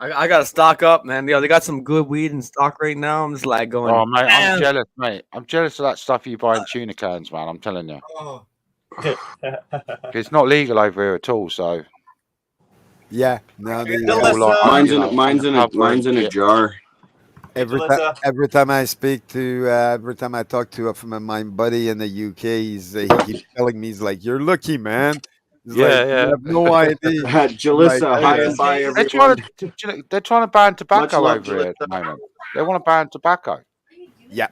I gotta stock up, man. They got some good weed in stock right now. I'm just like going. Oh mate, damn. I'm jealous, mate. I'm jealous of that stuff you buy in tuna cans, man. I'm telling you. Oh. It's not legal over here at all, so Yeah, no, they, Mine's in a jar. every time I speak to, every time I talk to my buddy in the UK, he keeps telling me, he's like, "You're lucky, man." He's like, "You have no idea." Jalissa, hi and bye, everyone. They're trying to ban tobacco love, over here at the moment. They want to ban tobacco. Yeah.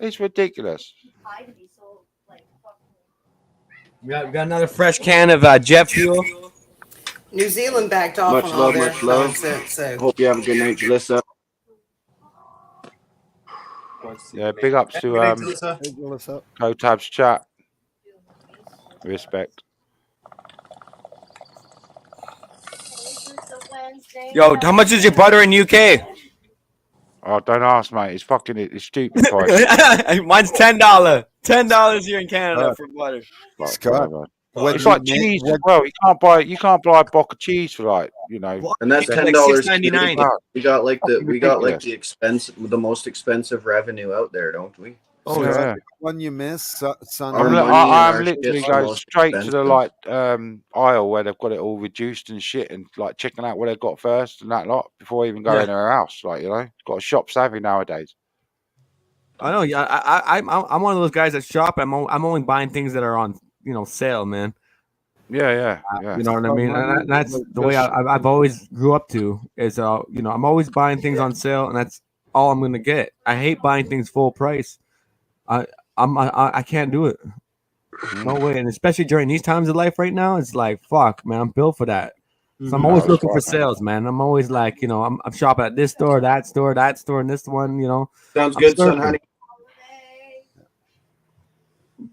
It's ridiculous. We got another fresh can of jet fuel. New Zealand backed off Much on all love, their much love. nonsense. So Hope you have a good night, Jalissa. Yeah, big ups to Cotab's chat. Respect. Yo, how much is your butter in UK? Oh, don't ask, mate. It's stupid price. Mine's $10. $10 here in Canada for butter. Scott, It's like cheese as well. You can't buy a block of cheese for like, And that's Like $10. $6.99. We got like Ridiculous. the most expensive revenue out there, don't we? Oh yeah. One you miss, son. Our I'm money and our literally shit's going most straight to expensive. the aisle where they've got it all reduced and shit, and like checking out what they've got first and that lot before I even go anywhere else. Like got a shop savvy nowadays. I know. Yeah, I'm one of those guys that shop. I'm only buying things that are on sale, man. Yeah. You know what I mean? And that's the way I've always grew up to is I'm always buying things on sale, and all I'm gonna get. I hate buying things full price. I can't do it. No way. And especially during these times of life right now, it's like fuck, man. I'm built for that. So I'm No, always it's looking for right, man. sales, man. I'm always like, I'm shopping at this store, that store, and this one. Sounds I'm good, son, surfing. honey.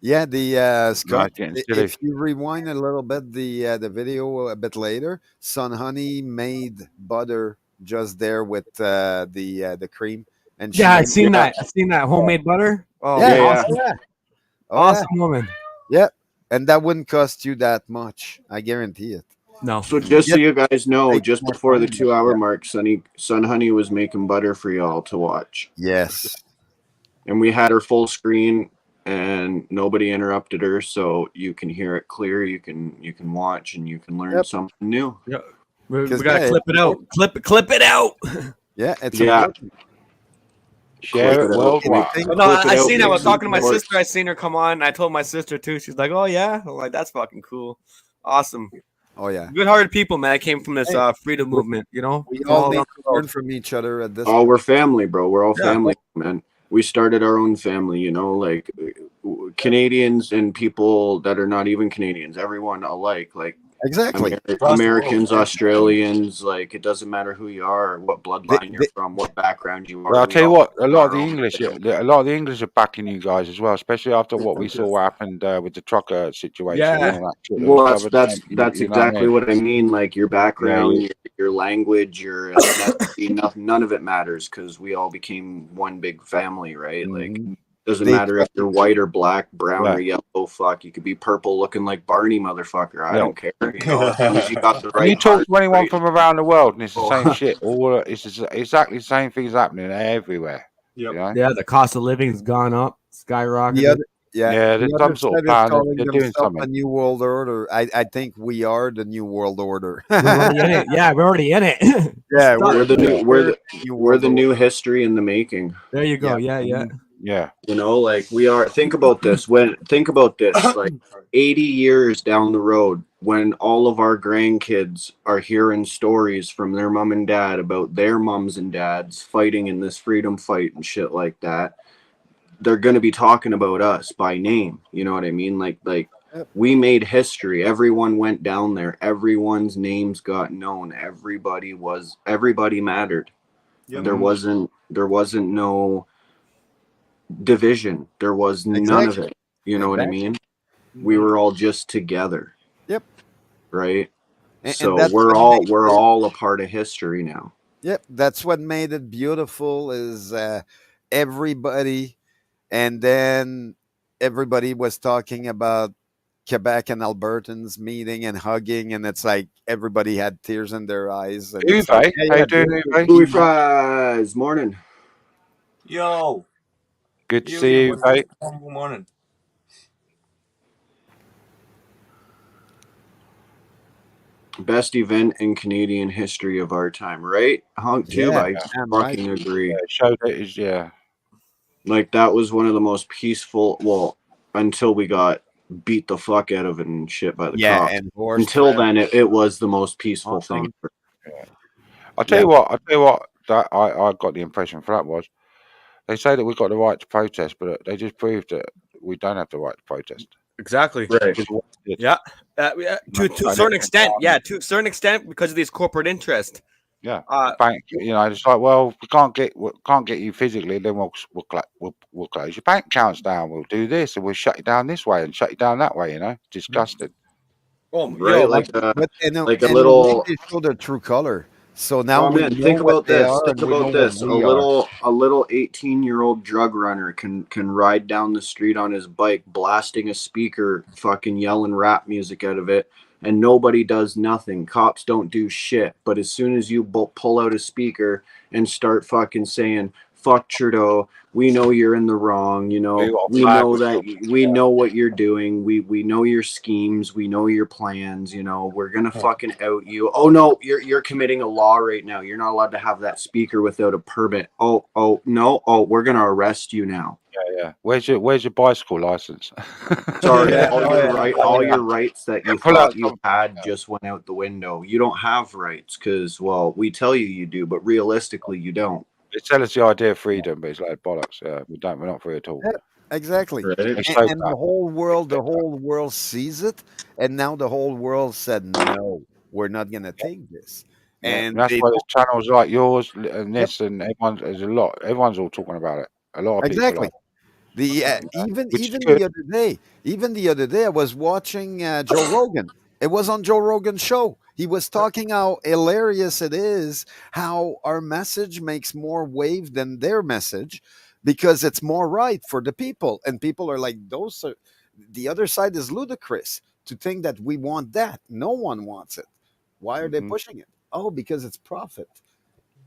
Yeah, the No, Scott. it's getting silly. If you rewind a little bit the video a bit later, Son Honey made butter just there with the cream, and she Yeah, I made seen that. I seen that homemade butter. Oh, yeah, Yeah, awesome, yeah, oh yeah, awesome woman. yeah, and that wouldn't cost you that much. I guarantee it. No, So just so Yep. you guys know, Take just more before the time, but 2 hour yeah. mark, Son Honey was making butter for y'all to watch. Yes. And we had her full screen and nobody interrupted her, so you can hear it clear, you can watch and you can learn Yep. something new. yeah, we 'Cause, gotta yeah, clip it out. Clip it out. Yeah, it's Yeah. important. Share Clip it it out. worldwide. Anything- But no, Clip it I out, seen that. I make was some talking to my shorts. sister. I seen her come on. And I told my sister too. She's like, "Oh yeah." I'm like, "That's fucking cool, awesome." Oh yeah. Good-hearted people, man. I came from this Hey, freedom movement. We from all all need around to the world. learn from each other at this Oh, point. we're family, bro. We're all Yeah. family, man. We started our own family, like Canadians and people that are not even Canadians, everyone alike. Like Exactly. Americans, Australians, like it doesn't matter who you are, or what bloodline They- you're from, what background you are. Well, I'll we tell you all what, a lot are of the our own English, family. a lot of the English are backing you guys as well, especially after what we saw what happened with the trucker situation and Yeah. all that shit. Well, The other time, that's you know what I exactly mean? what I mean. Like your Yeah, background, yeah. your language, your ethnicity, none of it matters because we all became one big family, right? Like Mhm. doesn't They matter if you're white or black, brown Yeah. or yellow. Fuck, you could be purple, looking like Barney, motherfucker. I Yeah. don't care. As long as you got the And you right talk heart, to anyone right? from around the world, and it's the Oh. same shit. All exactly the same things happening everywhere. Yep. You know? Yeah, the cost of living's gone up, the skyrocketed. other Yeah, the there's other some sort of side is plan. calling They're doing themselves something. a new world order. I think we are the new world order. We're already in it. Yeah, we're already in it. Yeah, We're We're stuck. the new, we're the new we're world the order. new history in the making. There you go. Yeah. Yeah. Yeah. Like we are. Think about this. Think about this. Like 80 years down the road, when all of our grandkids are hearing stories from their mom and dad about their moms and dads fighting in this freedom fight and shit like that, they're gonna be talking about us by name. You know what I mean? Like Yep. we made history. Everyone went down there. Everyone's names got known. Everybody mattered. Yep. There wasn't no division. There was none of it. You know what I Exactly. mean? We were all just together, Yep. right? And So that's we're what all makes we're it, all a part of history now. yep, that's what made it beautiful is everybody, and then everybody was talking about Quebec and Albertans meeting and hugging, and it's like everybody had tears in their eyes. And it's Uwe, like, how you doing, this is Uwe? Louis Fries, morning. Yo. Good to see you, mate. Good morning. Best event in Canadian history of our time, right? Honk tube, Yeah, I damn fucking right. agree. Yeah, showed it is Like that was one of the most peaceful. Well, until we got beat the fuck out of it and shit by the Yeah, cops. and horse Until crap. then, it was the most peaceful Uh-huh. thing. I'll tell you what. That I got the impression for that was they say that we've got the right to protest, but they just proved that we don't have the right to protest. Exactly. Right. Yeah. To a certain extent. Yeah. To a certain extent, because of these corporate interests. Yeah. Uh, Bank, it's like, well, we can't get you physically, then we'll close your bank accounts down. We'll do this, and we'll shut you down this way and shut you down that way. Disgusting. oh, Right, yo, like But in a, like a in a way, little. they show their true color. So now Oh we man, know think what about they this. are, Think and we know about what this. we are. A little 18-year-old drug runner can ride down the street on his bike, blasting a speaker, fucking yelling rap music out of it, and nobody does nothing. Cops don't do shit. But as soon as you pull out a speaker and start fucking saying "fuck Trudeau," we know you're in the wrong. We know that we know what you're doing. We know your schemes. We know your plans. We're gonna fucking out you. Oh no, you're committing a law right now. You're not allowed to have that speaker without a permit. Oh no. Oh, we're gonna arrest you now. Yeah. Where's your bicycle license? Sorry, Yeah. all your rights that you Pull out thought you had just went out the window. You don't have rights because, well, we tell you do, but realistically, you don't. They sell us the idea of freedom, but it's like bollocks. We don't. We're not free at all. Yeah, exactly. Right. They And, soak and that. the whole world sees it, and now the whole world said no, we're not gonna take this, Yeah, and and that's they why there's channels like yours and yep, this, and everyone's. There's a lot. Everyone's all talking about it. A lot of people are. exactly. The Which is even good. the other day, I was watching Joe Rogan. It was on Joe Rogan's show. He was talking how hilarious it is how our message makes more wave than their message because it's more right for the people, and people are like, those are the other side is ludicrous to think that we want that. No one wants it. Why are they Hmm. pushing it? Oh, because it's profit.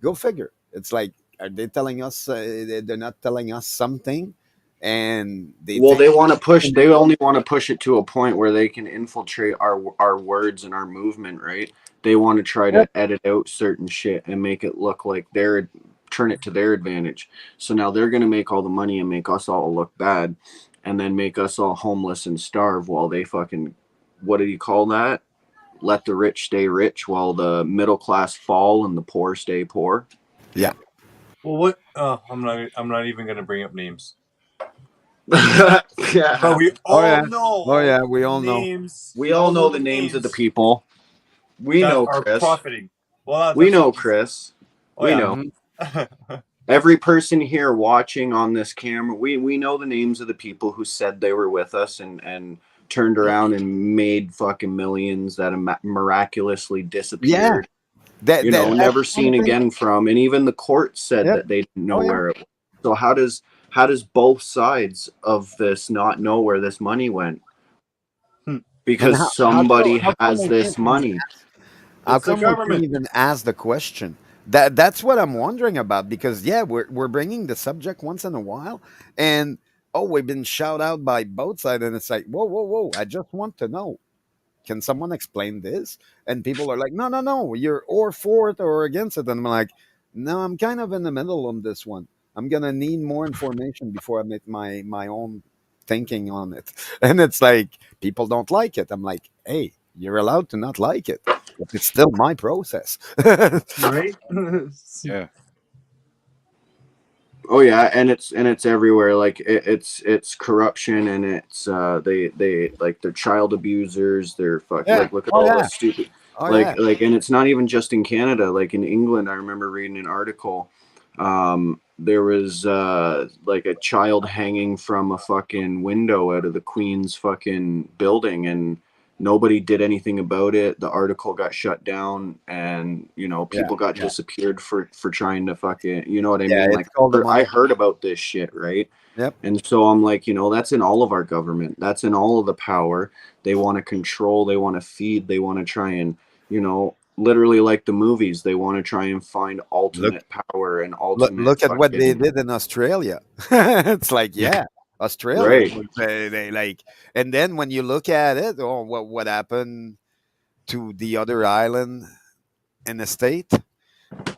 Go figure. It's like, are they telling us they're not telling us something, and they Well, think they want to push. and They do it? only want to push it to a point where they can infiltrate our words and our movement. Right? They want to try to Yep. edit out certain shit and make it look like they're turn it to their advantage. So now they're gonna make all the money and make us all look bad, and then make us all homeless and starve while they fucking, what did he call that? Let the rich stay rich while the middle class fall and the poor stay poor. Yeah. Well, what? I'm not. I'm not even going to bring up names. Yeah. But we Oh all yeah. Oh know yeah. We all know. names. We We all all know know the the names of the names people. We that know are Chris. profiting. Well, We that's know what he's. Chris. Oh We yeah. know. Hmm. Every person here watching on this camera, we know the names of the people who said they were with us and turned around and made fucking millions that miraculously Yeah. disappeared. That that's Never one seen thing. again from. And even the court said Yep. that they didn't know Oh yeah. where it was. So how does both sides of this not know where this money went? Hmm. And Because somebody how come has they this can't even money. how It's the come we can't government. even ask the question? That's what I'm wondering about because yeah, we're bringing the subject once in a while, and oh, we've been shout out by both sides, and it's like whoa, whoa, whoa! I just want to know. Can someone explain this? And people are like, no, no, no, you're or for it or against it. And I'm like, no, I'm kind of in the middle on this one. I'm gonna need more information before I make my own thinking on it. And it's like people don't like it. I'm like, hey, you're allowed to not like it, but it's still my process. Right? Yeah. Oh yeah, and it's everywhere. Like it's corruption, and it's they like they're child abusers. They're fuck Yeah. like look at Oh all yeah. this stupid Oh yeah. and it's not even just in Canada. Like in England, I remember reading an article. There was like a child hanging from a fucking window out of the Queen's fucking building, and nobody did anything about it. The article got shut down, and Yeah. people got Yeah. disappeared for trying to fucking, you know what I Yeah. mean? It's Like called the I money. heard about this shit, right? Yep. And so I'm like, that's in all of our government. That's in all of the power. They want to control, they want to feed, they want to try and, literally like the movies, they want to try and find Look ultimate power and look ultimate look at what they fucking did in Australia. It's like, yeah, Australia right. was they like, and then when you look at it, oh, what happened to the other island in the state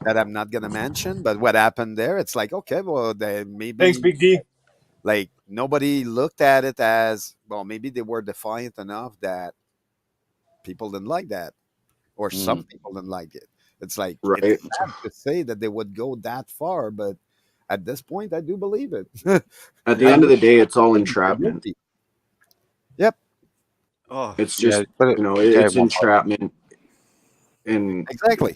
that I'm not gonna mention, but what happened there? It's like, okay, well, they Thanks, maybe Big D. like nobody looked at it as well. Maybe they were defiant enough that people didn't like that, or some Mm, people didn't like it. It's like it's right. sad to say that they would go that far, but at this point, I do believe it. At the I end of do the day, it's all think they're entrapment. guilty. Yep, Oh, It's Yeah. just, But okay, it's one entrapment. And exactly.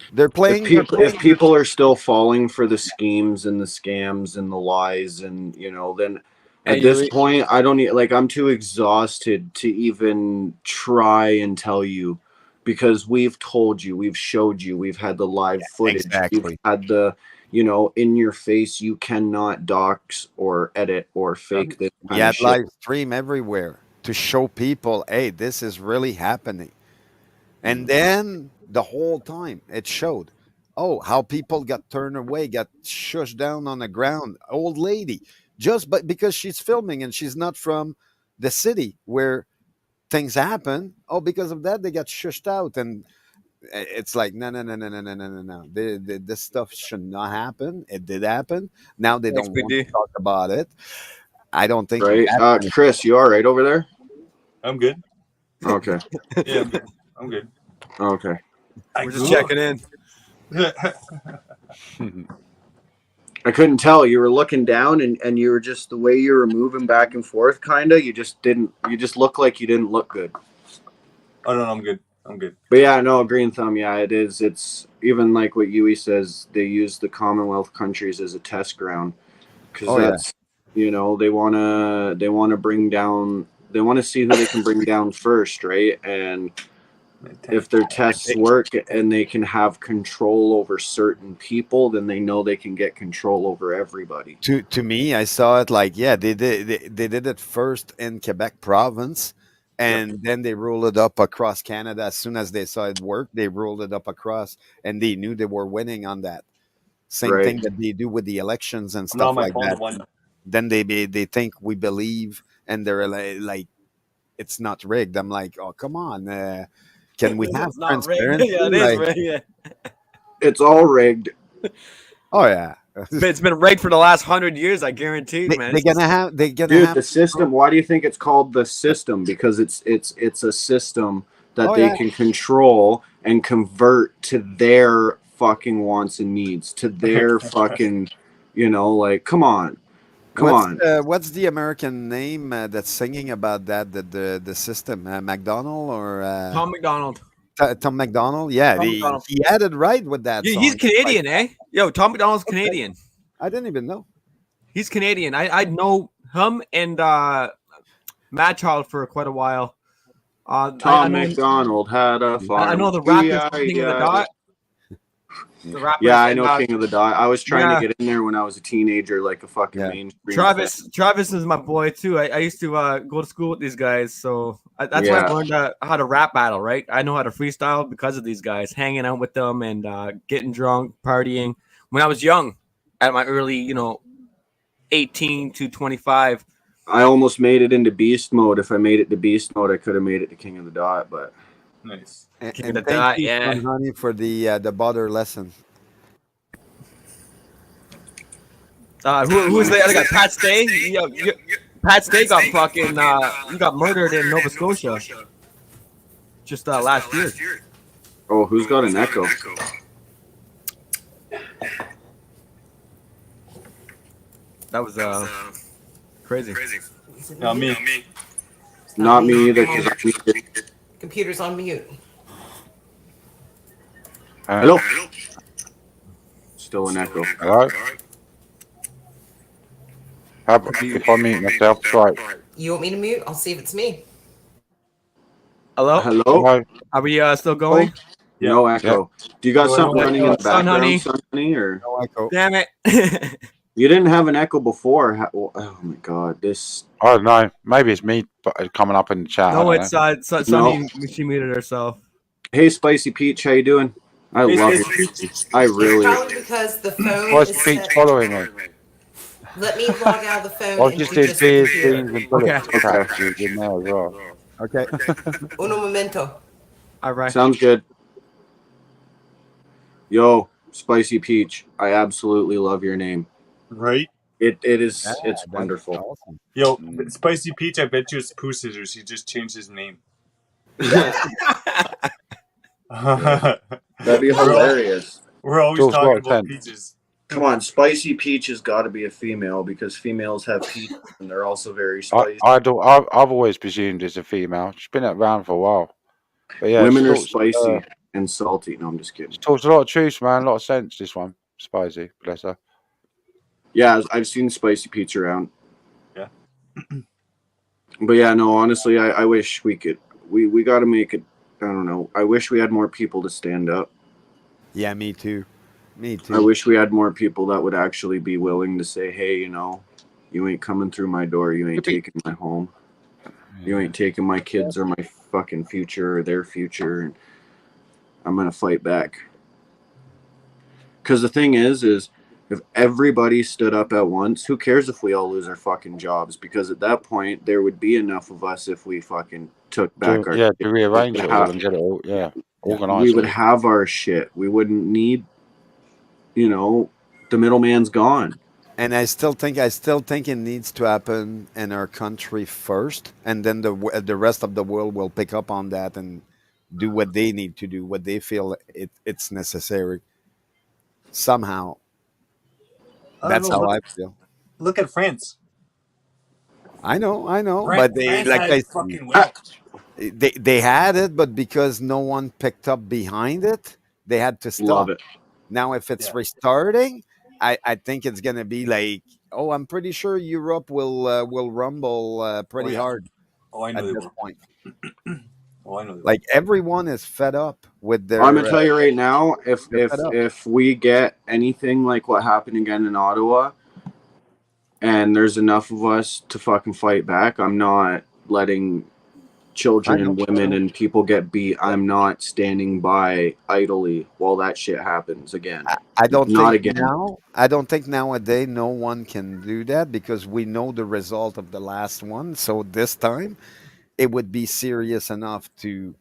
if They're people if playing. people are still falling for the schemes and the scams and the lies, and then Hey, at this point I don't need, like, I'm too exhausted to even try and tell you, because we've told you, we've showed you, we've had the live footage, we've Exactly. had the in your face, you cannot dox or edit or fake this We kind of had shit. live stream everywhere to show people, hey, this is really happening. And then the whole time it showed, oh, how people got turned away, got shushed down on the ground. Old lady, just but because she's filming and she's not from the city where things happen. Oh, because of that, they got shushed out. And it's like, no, no, no, no, no, no, no, no, no. This stuff should not happen. It did happen. Now they thanks, don't Big want to D. talk about it. I don't think Right. that kind of Chris, you all right over there? I'm good. Okay. Yeah, I'm good. I'm good. Okay. I We're just ugh. checking in. I couldn't tell. You were looking down, and you were just the way you were moving back and forth, kind of. You just didn't. You just looked like you didn't look good. Oh no, I'm good. I'm good. But yeah, no, Green Thumb. Yeah, it is. It's even like what Yui says. They use the Commonwealth countries as a test ground because Oh, yeah. that's they wanna bring down. They want to see who they can bring down first, right? And if their tests work and they can have control over certain people, then they know they can get control over everybody. To me, I saw it like, yeah, they did it first in Quebec province, and then they rolled it up across Canada. As soon as they saw it work, they rolled it up across, and they knew they were winning on that. Same Right. thing that they do with the elections and I'm not on stuff my like phone to that. one. Then they think we believe, and they're like it's not rigged. I'm like, oh, come on, can we have It's not rigged. transparency? Yeah, it is Like, rigged. Yeah. It's all rigged. oh yeah, It's been rigged for the last 100 years. I guarantee, man. they're gonna Dude, have the system. Why do you think it's called the system? Because it's a system that Oh, they yeah. can control and convert to their fucking wants and needs, to their fucking, like, come on. What's the American name that's singing about that? The system, McDonald or Tom McDonald. Tom McDonald? Yeah, Tom McDonald. he had it right with that Yeah, song. he's Canadian, Like, eh? Yo, Tom McDonald's Canadian. I didn't even know. He's Canadian. I know him and Mad Child for quite a while. Tom McDonald had a farm. I know the rappers from King of the Dot. The rappers. Yeah, I and, know King of the Dot. I was trying yeah. to get in there when I was a teenager, like a fucking mainstream. Travis is my boy too. I used to go to school with these guys, so that's why I learned how to rap battle. Right, I know how to freestyle because of these guys, hanging out with them and getting drunk, partying. When I was young, at my early, 18 to 25. I almost made it into beast mode. If I made it to beast mode, I could have made it to King of the Dot, but nice. And King of the thank Dot, you, yeah. Son Honey, for the butter lesson. Who's the other guy? Pat Stay. Pat Stay got fucking. He got murdered in Nova Scotia. Just last year. Oh, who's got an echo? That was crazy. Not me. Not me either. 'Cause I muted. Computer's on mute. Hello. Still an echo. Hello. How about if I mute myself? Right. You want me to mute? I'll see if it's me. Hello. Hello. Are we still going? No echo. Do you got something running in the Son Honey. background, Son Honey, or? No echo. Damn it. You didn't have an echo before. Oh my god, this. I don't know. Maybe it's me coming up in the chat. No, I it's don't know. Sonny. She muted herself. Hey, Spicy Peach, how you doing? I love you. I really. Probably because the phone Why's is Pete set. following me? Let me log out of the phone I and just do did just the beers, computer. beans, and bullets crashes in there as well. Okay. Uno momento. All right. Sounds good. Yo, Spicy Peach, I absolutely love your name. Right? It's Yeah, it's that's wonderful. awesome. Yo, Spicy Peach, I bet you it's Pooh Scissors. He just changed his name. That'd be hilarious. We're always Feels talking right, about then. peaches. Come on, Spicy Peach has got to be a female because females have peach and they're also very spicy. I've always presumed it's a female. She's been around for a while. But yeah, Women she are talks, spicy and salty. No, I'm just kidding. she talks a lot of truth, man. A lot of sense. This one, Spicy, bless her. Yeah, I've seen Spicy Peach around. Yeah. But yeah, no, honestly, I wish we could. We got to make it. I don't know. I wish we had more people to stand up. Yeah, me too. Me too. I wish we had more people that would actually be willing to say, hey, you ain't coming through my door. You ain't taking my home. You ain't taking my kids or my fucking future or their future. And I'm going to fight back. Because the thing is if everybody stood up at once, who cares if we all lose our fucking jobs? Because at that point, there would be enough of us if we fucking took back our To shit. rearrange it all and get it all, organized. We would have our shit. We wouldn't need, the middleman's gone. And I still think it needs to happen in our country first, and then the rest of the world will pick up on that and do what they need to do, what they feel it's necessary. somehow. I don't That's know. how Look, I feel. look at France. I know, but they, France like had I it see, fucking well. they had it, but because no one picked up behind it, they had to Love stop. it. Now, if it's Yeah. restarting, I think it's gonna be like, oh, I'm pretty sure Europe will rumble Oh pretty yeah. hard Oh, I know at they this will. point. Oh, I know they will. Like everyone is fed up with I'm gonna their. tell you right now, They're fed up. if we get anything like what happened again in Ottawa, and there's enough of us to fucking fight back, I'm not letting I children know. and women and people get beat. I'm not standing by idly while that shit happens again. I don't Not think again. now. I don't think nowadays no one can do that because we know the result of the last one. So this time it would be serious enough to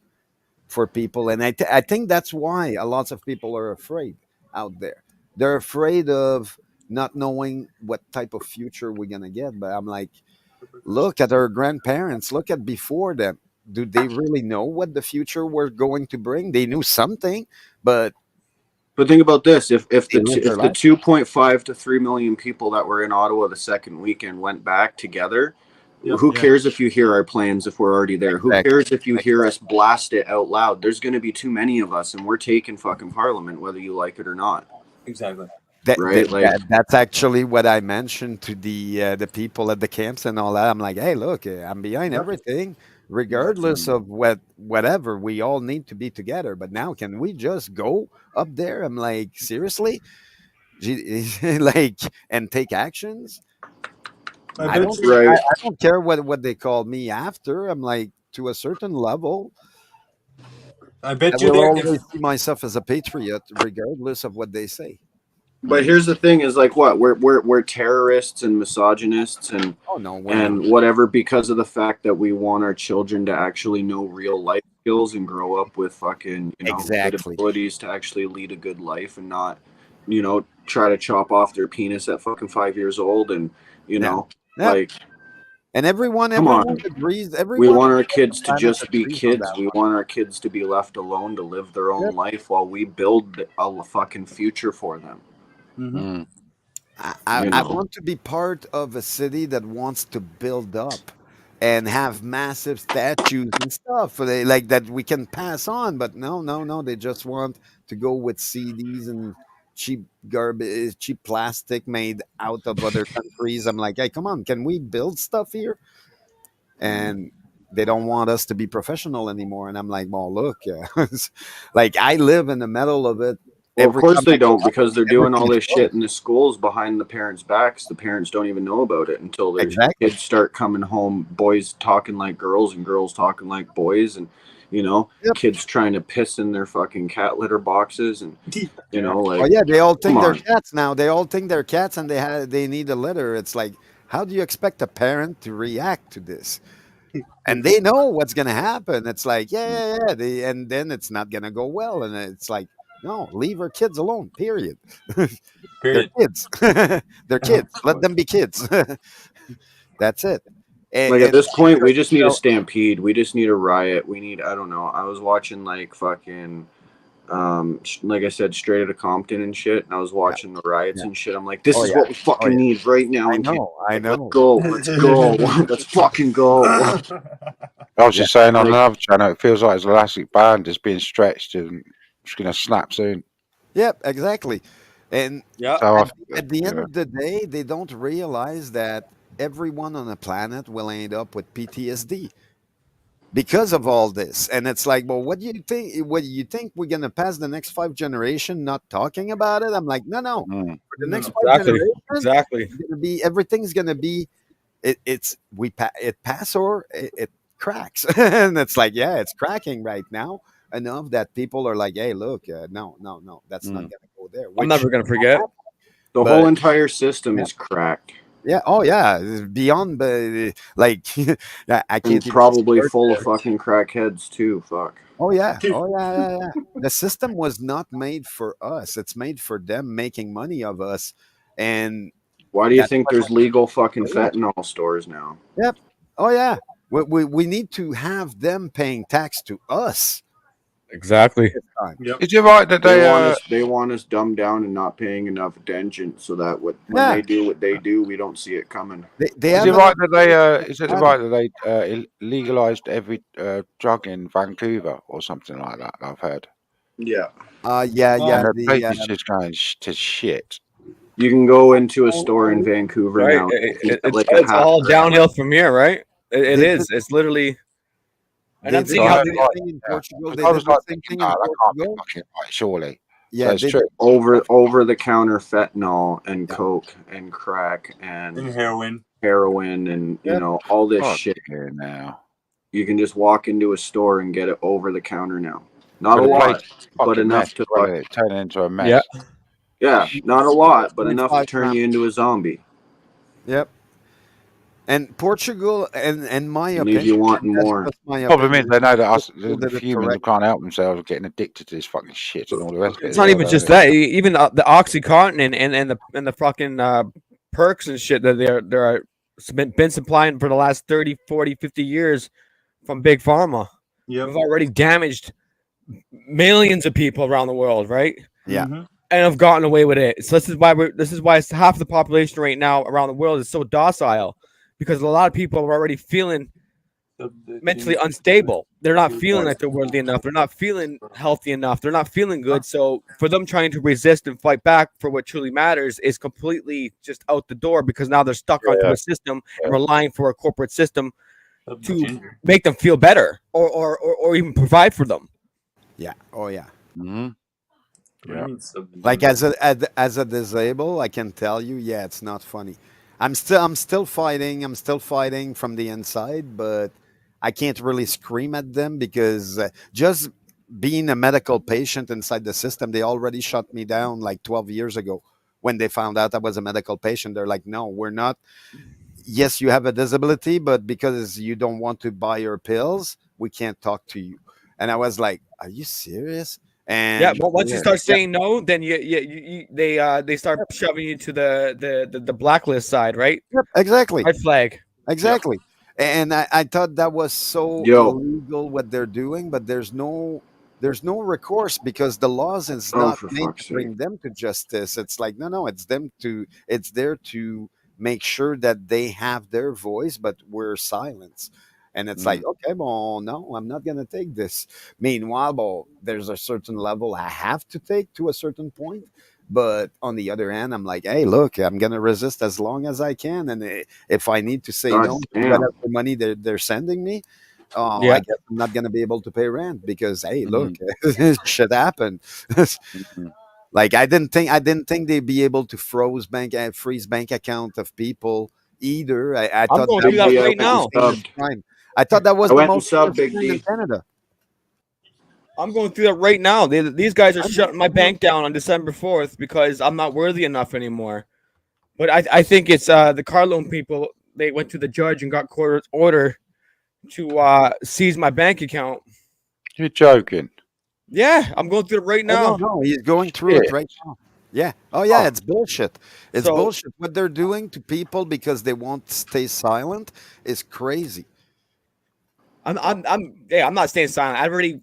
for people, and I think that's why a lot of people are afraid out there. They're afraid of not knowing what type of future we're gonna get. But I'm like, look at our grandparents. Look at before them. Do they really know what the future we're going to bring? They knew something, but But think about this: they lived their if the life. 2.5 to 3 million people that were in Ottawa the second weekend went back together, Yep. who Yeah. cares if you hear our plans if we're already there? Who Exactly. cares if you hear us blast it out loud? There's going to be too many of us, and we're taking fucking Parliament, whether you like it or not. Exactly. Right? Like, That's actually what I mentioned to the people at the camps and all that. I'm like, hey, look, I'm behind Yep. everything, regardless of whatever. We all need to be together. But now, can we just go up there? I'm like, seriously, like, and take actions. I I bet don't, you. right? I don't care what they call me after. I'm like, to a certain level, I I bet you will there. always see myself as a patriot, regardless of what they say. But here's the thing: is like what we're terrorists and misogynists Oh no, we're not. and whatever because of the fact that we want our children to actually know real life skills and grow up with fucking good Exactly. abilities to actually lead a good life and not try to chop off their penis at fucking 5 years old and Yeah. Yeah. like And come everyone on. agrees. We Everyone want on our the kids to planet just be agrees on kids. that We one. want our kids to be left alone to live their own Yep. life while we build a fucking future for them. Mm-hmm. I want to be part of a city that wants to build up and have massive statues and stuff like that we can pass on. But no, no, no. They just want to go with CDs and cheap garbage, cheap plastic made out of other countries. I'm like, hey, come on, can we build stuff here? And they don't want us to be professional anymore. And I'm like, well, look, like I live in the middle of it. Well, of Every course time I they go don't out, because they're doing all everything is this shit closed. in the schools behind the parents' backs. The parents don't even know about it until their Exactly. kids start coming home, boys talking like girls and girls talking like boys, and Yep. kids trying to piss in their fucking cat litter boxes, and Oh like, yeah, they all come think they're on. cats now. They all think they're cats, and they need a litter. It's like, how do you expect a parent to react to this? And they know what's gonna happen. It's like, yeah. And then it's not gonna go well. And it's like, no, leave our kids alone. Period. They're Period. kids. They're kids. Let them be kids. That's it. Like at And this point, we just need a so, stampede. We just need a riot. We need, I don't know. I was watching like fucking like I said, straight out of Compton and shit. And I was yeah, watching the riots yeah. and shit. I'm like, this Oh is yeah. what we Oh fucking yeah. need right now I in Canada. know. I Like, let's know. go, let's go, let's fucking go. I was Yeah. just saying on Like, another channel, it feels like his elastic band is being stretched and it's going to snap soon. Yep. Exactly. And Yeah. So, at the end yeah. of the day, they don't realize that everyone on the planet will end up with PTSD because of all this. And it's like, well, what do you think? What do you think we're gonna pass the next 5 generation not talking about it? I'm like, no, no. Mm. For the next No. five Exactly. generations, Exactly. it's gonna be everything's gonna be it pass or it cracks, and it's like, yeah, it's cracking right now enough that people are like, hey, look, no, no, no, that's not Mm. gonna go there. I'm Which, never gonna forget. the but whole entire system yeah. is cracked Yeah. Oh, yeah. It's beyond the like. Yeah, I and can't even use the probably word full of there. fucking crackheads too. Fuck. Oh yeah. Oh yeah. The system was not made for us. It's made for them making money of us, and Why do you that's think what there's legal fucking they realize. fentanyl stores now? Yep. Oh yeah. We need to have them paying tax to us. Exactly. Yep. Is it right that they want us dumbed down and not paying enough attention so that when Yeah. they do what they do, we don't see it coming. They is have it a right lot that they is it of right that they legalized every drug in Vancouver or something like that? I've heard. Yeah. yeah, And the the place is just going to shit. You can go into a store in Vancouver Right. now. It's all downhill from here, right? It They is. It's literally. And they I'm did seeing the how same they. thing in Yeah. Portugal. 'Cause They I did was the like same thinking, thing in no, that can't be Portugal. fucking right, surely. Yeah, So it's they true. did. over the counter fentanyl and Yeah. coke and crack and And heroin. and Yep. all this Fuck shit. yeah, now. You can just walk into a store and get it over the counter now. Not So a the place lot, is but fucking mess enough to as well, isn't it? Turning into a mess. Yeah. yeah, not a lot, but enough to 0.5 turn gram. you into a zombie. Yep. And Portugal, and in my Leave you opinion, wanting that's more. just my Problem is, opinion. they know that us, Portugal the did it humans who correct. can't help themselves, are getting addicted to this fucking shit and all the rest of it. It's as not well, even don't just they? that. Even the OxyContin and the fucking perks and shit that they're been supplying for the last 30, 40, 50 years from Big Pharma. Yep. We've already damaged millions of people around the world, right? Yeah. Mm-hmm. And have gotten away with it. So this is why half the population right now around the world is so docile, because a lot of people are already feeling mentally unstable. They're not feeling like they're worthy enough. They're not feeling healthy enough. They're not feeling good. So for them trying to resist and fight back for what truly matters is completely just out the door, because now they're stuck onto a system and relying for a corporate system to make them feel better or even provide for them. Yeah. Oh yeah. Mm-hmm. Yeah. Like as a disabled, I can tell you, yeah, it's not funny. I'm still fighting. I'm still fighting from the inside, but I can't really scream at them because just being a medical patient inside the system, they already shut me down like 12 years ago when they found out I was a medical patient. They're like, no, we're not. Yes, you have a disability, but because you don't want to buy your pills, we can't talk to you. And I was like, are you serious? And Yeah, but once you start yeah, saying no, then they start shoving you to the blacklist side, right? yep, exactly. Red flag. Exactly. And I thought that was so Yo. illegal what they're doing, but there's no recourse because the laws is Oh, not for made fuck's to bring sake. them to justice. It's like no, it's there to make sure that they have their voice, but we're silenced. And it's like, okay, well, no, I'm not gonna take this. Meanwhile, well, there's a certain level I have to take to a certain point. But on the other hand, I'm like, hey, look, I'm gonna resist as long as I can, and if I need to say God no to damn. whatever money they're sending me, I Yeah. guess I'm not gonna be able to pay rent because hey, look, Mm-hmm. shit happened. Mm-hmm. Like I didn't think they'd be able to freeze bank account of people either. I I'm thought going that through was that Big D, I right went and now. the heinous subbed. crime. I thought that was I the went and most subbed, heinous Big crime in D. Canada. I'm going through that right now. These guys are shutting my bank down on December 4th because I'm not worthy enough anymore. But I think it's the car loan people. They went to the judge and got court order to seize my bank account. You're joking. Yeah, I'm going through it right Oh no, now. no, he's going through it Shit. right now. Yeah. Oh yeah, Oh, it's bullshit. It's So bullshit. What they're doing to people because they want to stay silent is crazy. I'm not staying silent. I've already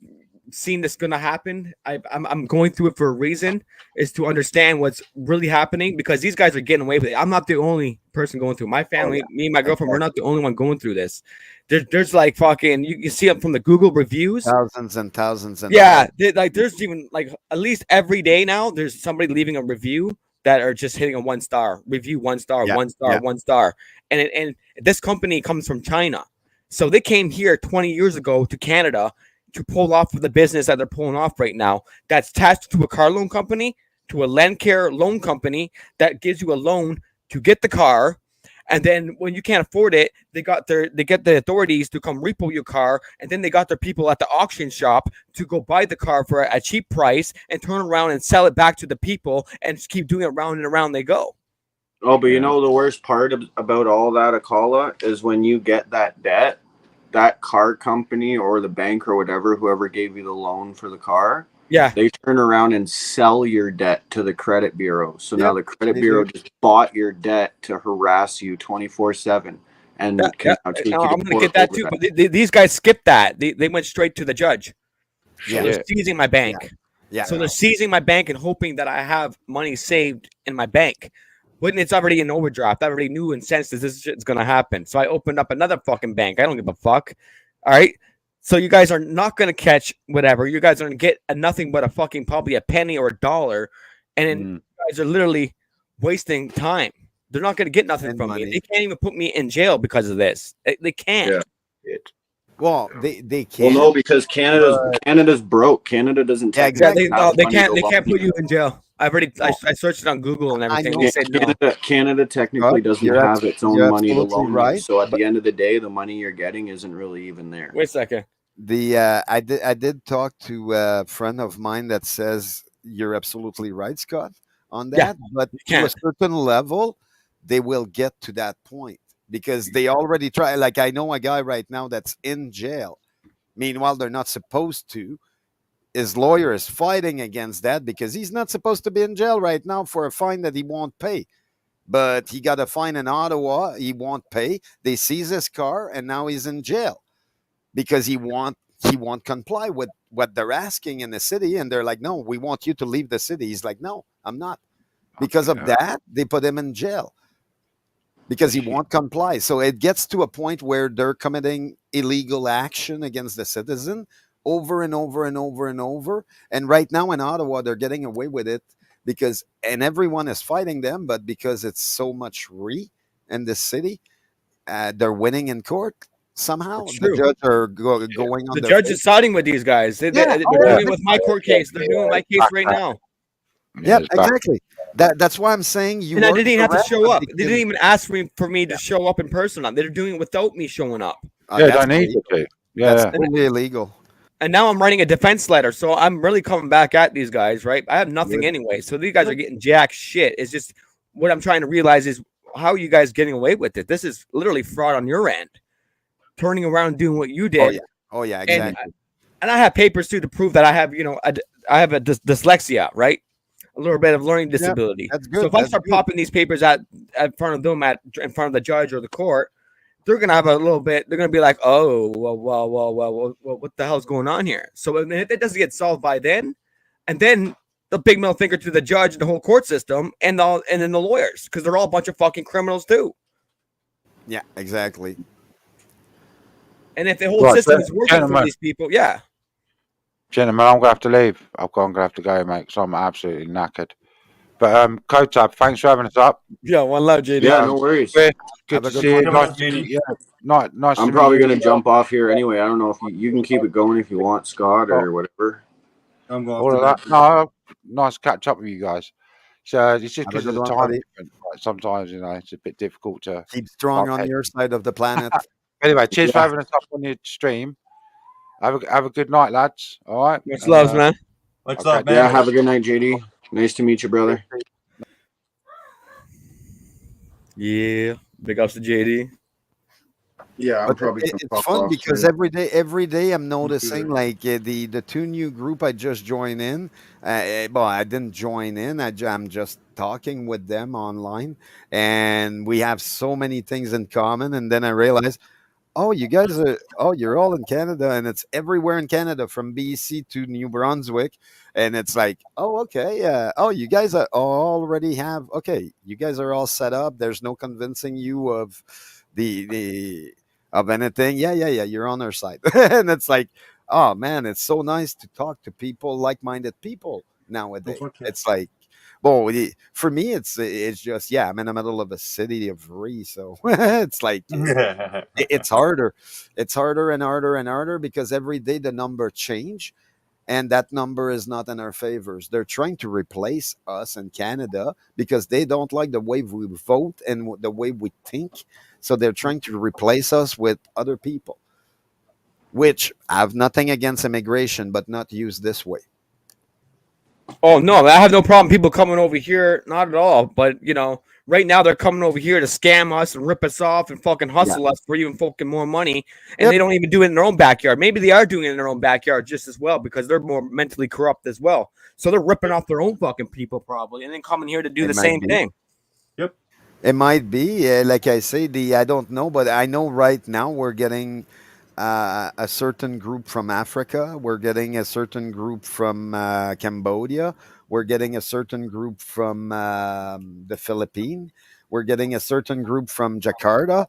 seen this gonna happen. I'm going through it for a reason, is to understand what's really happening, because these guys are getting away with it. I'm not the only person going through. My Oh family, yeah, me and my girlfriend, we're exactly. not the only one going through this. There's like fucking you see it from the Google reviews. Thousands and thousands and Yeah, thousands. like there's even like at least every day now there's somebody leaving a review that are just hitting a 1 star review, 1 star, Yeah, 1 star, yeah. 1 star. And this company comes from China. So they came here 20 years ago to Canada to pull off the business that they're pulling off right now. That's attached to a car loan company, to a Landcare loan company that gives you a loan to get the car. And then when you can't afford it, they get the authorities to come repo your car, and then they got their people at the auction shop to go buy the car for a cheap price and turn around and sell it back to the people, and just keep doing it round and around they go. Oh, but you yeah. know the worst part about all that, Akala, is when you get that debt, that car company or the bank or whatever, whoever gave you the loan for the car, Yeah. they turn around and sell your debt to the credit bureau. So now Yep, the credit they bureau do. just bought your debt to harass you 24/7 Yeah, and can now take you I'm to gonna court get that over too. that. But these guys skipped that. They went straight to the judge. So they're seizing my bank. Yeah. So they're seizing my bank and hoping that I have money saved in my bank. When it's already in overdraft, I already knew and sensed that this shit's gonna happen. So I opened up another fucking bank. I don't give a fuck. All right. So you guys are not gonna catch whatever. You guys are gonna get nothing but a fucking probably a penny or a dollar, and then you guys are literally wasting time. They're not gonna get nothing from me. They can't even put me in jail because of this. They can't. Yeah. Well, they Well, can. no, because Canada's broke. Canada doesn't. Yeah, exactly. They can't put you in jail. I searched it on Google and everything. They said no. Canada technically doesn't have its own money to absolutely loan right, you. So at the end of the day, the money you're getting isn't really even there. Wait a second. I did talk to a friend of mine that says you're absolutely right, Scott, on that. But to a certain level, they will get to that point because they already try. Like I know a guy right now that's in jail. Meanwhile, they're not supposed to. His lawyer is fighting against that because he's not supposed to be in jail right now for a fine that he won't pay. But he got a fine in Ottawa. He won't pay. They seize his car, and now he's in jail because he won't comply with what they're asking in the city. And they're like, no, we want you to leave the city. He's like, no, I'm not. Because of that, they put him in jail because he won't comply. So it gets to a point where they're committing illegal action against the citizen over and over and over and over. And right now in Ottawa, they're getting away with it and everyone is fighting them, but because it's so much in the city, they're winning in court somehow. The judge are going on. The judge is siding with these guys. They're doing it with my court case. They're doing my case right now. Yeah, exactly. That's why I'm saying you. And I didn't even have to show up. They didn't even ask for me to show up in person. They're doing it without me showing up. Yeah, don't need to. Yeah, that's totally illegal. And now I'm writing a defense letter, so I'm really coming back at these guys, right? I have nothing anyway, so these guys are getting jack shit. It's just what I'm trying to realize is how are you guys getting away with it? This is literally fraud on your end, turning around and doing what you did. Oh yeah, exactly. And I have papers too to prove that I have, I have a dyslexia, right? A little bit of learning disability. That's good. So if I start popping these papers in front of them in front of the judge or the court, they're gonna have a little bit. They're gonna be like, "Oh, well, what the hell's going on here?" So if it doesn't get solved by then, and then the big middle finger to the judge, the whole court system, and then the lawyers, because they're all a bunch of fucking criminals too. Yeah, exactly. And if the whole system is working for these people, Gentlemen, I'm gonna have to leave. I'm gonna have to go, mate, because I'm absolutely knackered. But Kotab, thanks for having us up. Yeah, one love, JD. Yeah, no worries. Good to see you. Nice. I'm probably gonna jump off here anyway. I don't know if you can keep it going if you want, Scott, or whatever. I'm going. All of that. No, nice to catch up with you guys. So it's just because of the time. Sometimes it's a bit difficult to keep strong on your side of the planet. Anyway, cheers for having us up on your stream. Have a good night, lads. All right. Much love, man. Much love, man. Yeah, have a good night, JD. Nice to meet you, brother. Yeah, big ups to JD. Yeah, it's fun because every day I'm noticing like the two new group I just joined in. Well, I didn't join in. I'm just talking with them online, and we have so many things in common. And then I realized, you're all in Canada, and it's everywhere in Canada from BC to New Brunswick. And it's like, okay. You guys are already have, you guys are all set up. There's no convincing you of of anything. Yeah. You're on our side. And it's like, oh man, it's so nice to talk to people, like-minded people nowadays. It's like, well, for me, it's just, I'm in the middle of a city of so it's like, it's harder. It's harder and harder and harder because every day the number change. And that number is not in our favors. They're trying to replace us in Canada because they don't like the way we vote and the way we think. So they're trying to replace us with other people, which I have nothing against immigration, but not used this way. Oh, no, I have no problem. People coming over here, not at all. But, right now they're coming over here to scam us and rip us off and fucking hustle us for even fucking more money. And they don't even do it in their own backyard. Maybe they are doing it in their own backyard just as well because they're more mentally corrupt as well. So they're ripping off their own fucking people probably and then coming here to do the same thing. Yep. It might be. Like I say, I don't know, but I know right now we're getting a certain group from Africa. We're getting a certain group from Cambodia. We're getting a certain group from the Philippines. We're getting a certain group from Jakarta.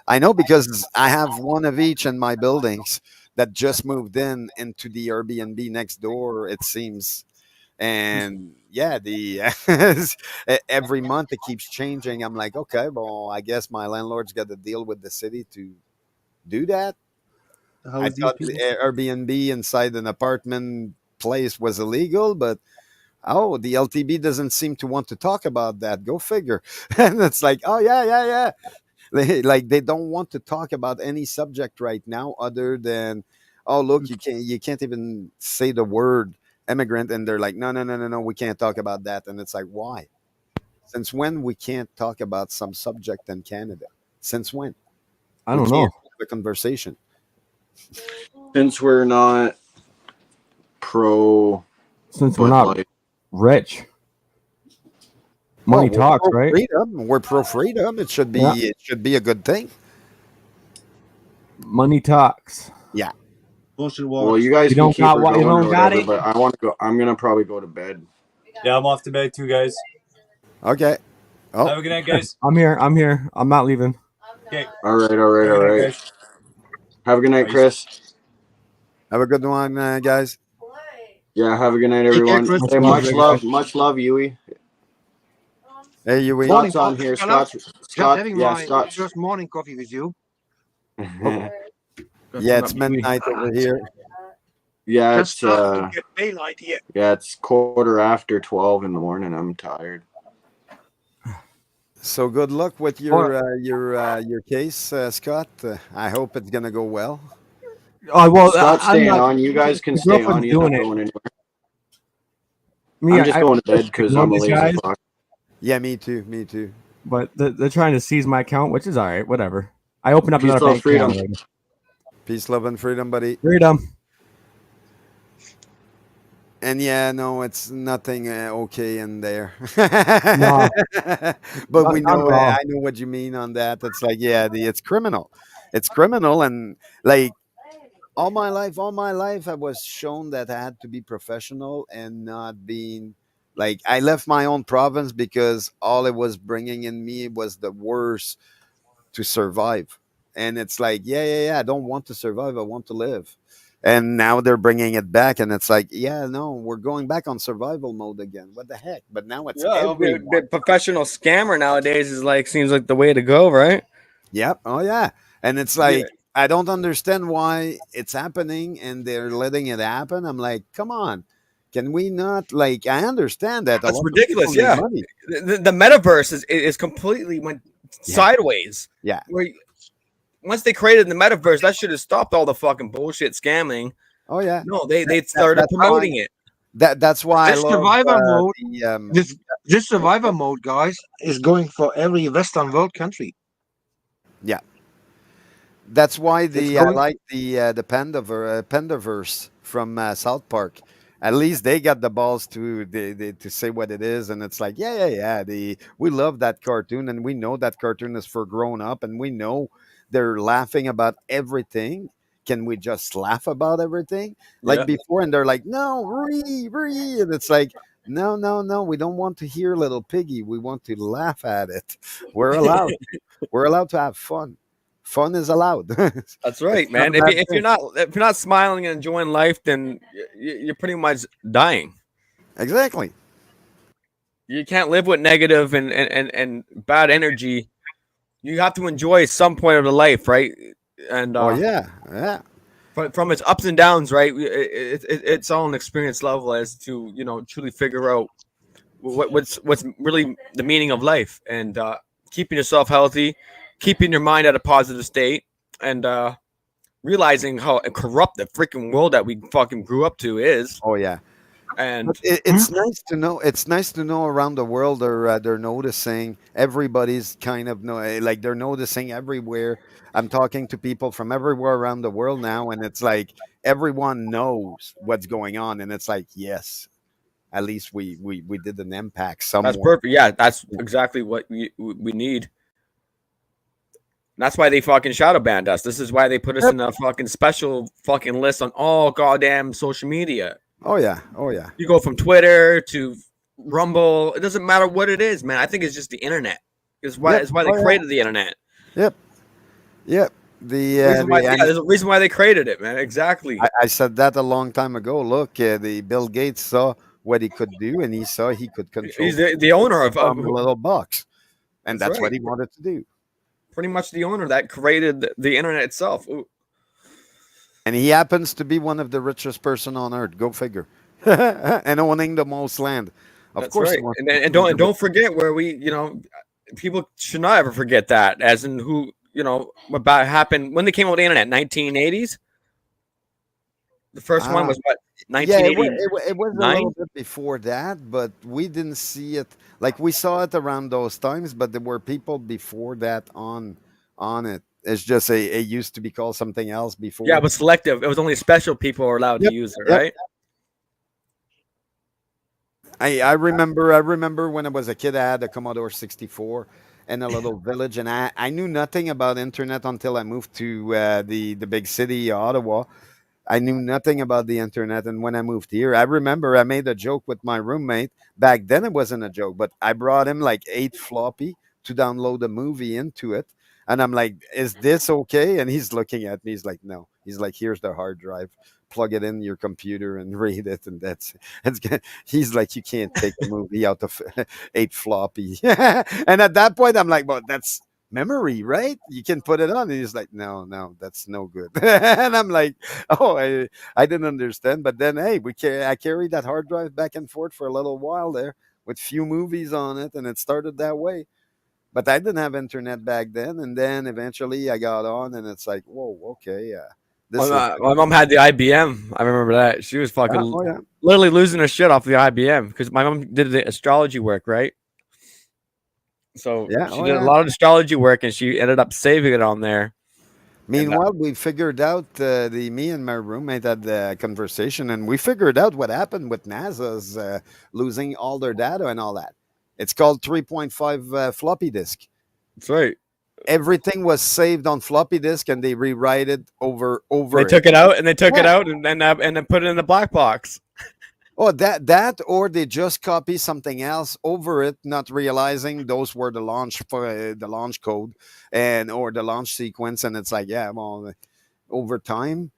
I know because I have one of each in my buildings that just moved in into the Airbnb next door. It seems, and yeah, the every month it keeps changing. I'm like, okay, well, I guess my landlord's got to deal with the city to do that. I How's these thought the people? Airbnb inside an apartment place was illegal, but oh, the LTB doesn't seem to want to talk about that. Go figure. And it's like, oh yeah, yeah, yeah. They don't want to talk about any subject right now other than, oh look, you can't even say the word immigrant, and they're like, no, no, no, no, no, we can't talk about that. And it's like, why? Since when we can't talk about some subject in Canada? Since when I we don't can't know. have a conversation? Since we're not pro Since we're Bud not Light. rich, Well, money we're talks, pro right? freedom. We're pro freedom. It should be. Yeah. It should be a good thing. Money talks. Yeah. Bullshit Well, walks. you guys You can don't keep got her what you going or don't got whatever, it. but I want to go. I'm gonna probably go to bed. Yeah, I'm off to bed too, guys. Okay. Oh, Have a good night, guys. I'm here. I'm here. I'm not leaving. Okay. All right, all right, Have a all good night, right. guys. Have a good night, Bye. Chris. have a good one, guys. Yeah, have a good night, Take care, everyone. Chris. Much Hey, love, much you love, guys. much love, Yui. Hey, you. Morning, Scott's on Paul. here. Hello. Just Scott. having Yeah, my Scott. first morning coffee with you. Oh, Yeah, not it's Yui. midnight over here. Yeah, Just it's starting to get daylight here. yeah, it's 12:15 in the morning. I'm tired. So good luck with Hold your case, Scott. I hope it's gonna go well. Oh well, Scott's I'm staying not. on. You guys can The stay on. girlfriend's He's doing not it. going anywhere. Me, I'm just going to bed because ignore I'm a these lazy guys, fuck. Yeah, me too. Me too. but they're trying to seize my account, which is all right. Whatever. I opened up Peace, another love, bank account freedom. already. Peace, love, and freedom, buddy. Freedom. And yeah, no, it's nothing okay in there. No, But not, we not know. at all. I know what you mean on that. It's like, yeah, it's criminal. It's criminal, and like all my life, I was shown that I had to be professional and not being like I left my own province because all it was bringing in me was the worst to survive. And it's like, yeah, yeah, yeah, I don't want to survive. I want to live. And now they're bringing it back, and it's like, yeah, no, we're going back on survival mode again. What the heck? But now it's Yeah, everyone. the professional scammer nowadays is like seems like the way to go, right? Yep. Oh yeah. And it's Yeah, like I don't understand why it's happening and they're letting it happen. I'm like, come on. Can we not like I understand that a that's lot of people ridiculous. need Yeah, money. the metaverse is completely went Yeah. sideways. Yeah. Where once they created the metaverse, that should have stopped all the fucking bullshit scamming. Oh yeah. No, they started That's why promoting it. that's why I This love survivor mode, the this survivor mode, guys, is going for every Western world country. yeah. That's why It's I going. like the Pendaverse from South Park. At least they got the balls to say what it is, and it's like, yeah, yeah, yeah. We love that cartoon, and we know that cartoon is for grown up, and we know they're laughing about everything. Can we just laugh about everything like Yeah, before? And they're like, no, ree, and it's like, no, no, no. We don't want to hear little piggy. We want to laugh at it. We're allowed. We're allowed to have fun. Fun is allowed. that's It's right, not man. a bad If thing. you're not smiling and enjoying life, then you're pretty much dying. Exactly. You can't live with negative and bad energy. You have to enjoy some point of the life, right? And Oh yeah, yeah. from its ups and downs, right? It's all an experience level as to truly figure out what's really the meaning of life and keeping yourself healthy, keeping your mind at a positive state, and realizing how corrupt the freaking world that we fucking grew up to is. Oh yeah. And But it's nice to know. It's nice to know around the world they're noticing. Everybody's kind of like they're noticing everywhere. I'm talking to people from everywhere around the world now, and it's like everyone knows what's going on, and it's like yes, at least we did an impact that's somewhere. perfect. Yeah, that's exactly what we need. That's why they fucking shadow banned us. This is why they put us in a fucking special fucking list on all goddamn social media. Oh yeah. Oh yeah. You go from Twitter to Rumble. It doesn't matter what it is, man. I think it's just the internet. It's why Yep. it's why they Oh yeah. created the internet. Yep. Yep. The Reason why, and there's a reason why they created it, man. Exactly. I said that a long time ago. Look, the Bill Gates saw what he could do, and he saw he could control He's the owner of from a little box, and That's that's what right. he wanted to do. Pretty much the owner that created the internet itself. Ooh. And he happens to be one of the richest person on earth. Go figure. And owning the most land. Of That's course, he right. wants And, to and be don't the don't forget where we, people should not ever forget that. As in who, about happened when they came out with the internet, 1980s. The first one was what, Yeah, it was, 1989? it was a little bit before that, but we didn't see it. Like we saw it around those times, but there were people before that on it. It's just it used to be called something else before. Yeah, it was selective. It was only special people were allowed Yep, to use it, yep. right? I remember when I was a kid, I had a Commodore 64 in a little village, and I knew nothing about internet until I moved to the big city, Ottawa. I knew nothing about the internet, and when I moved here, I remember I made a joke with my roommate. Back then, it wasn't a joke, but I brought him like 8 floppy to download a movie into it, and I'm like, "Is this okay?" And he's looking at me. He's like, "No." He's like, "Here's the hard drive. Plug it in your computer and read it, and that's it's." He's like, "You can't take a movie out of 8 floppy." And at that point, I'm like, "Well, that's." Memory, right? You can put it on. And he's like, no, no, that's no good. And I'm like, oh, I didn't understand. But then, hey, I carried that hard drive back and forth for a little while there with few movies on it, and it started that way. But I didn't have internet back then, and then eventually I got on, and it's like, whoa, okay, yeah, this is My mom had the IBM. I remember that. She was fucking oh yeah, literally losing her shit off the IBM because my mom did the astrology work, right? So yeah, she oh did a yeah. lot of astrology work, and she ended up saving it on there. Meanwhile, we figured out the me and my roommate had the conversation, and we figured out what happened with NASA's losing all their data and all that. It's called 3.5 floppy disk. That's right. Everything was saved on floppy disk, and they rewrite it over. They took it out, and they took it Yeah. out, and then put it in the black box. Oh, that, or they just copy something else over it, not realizing those were the launch for the launch code and or the launch sequence, and it's like, yeah, well, over time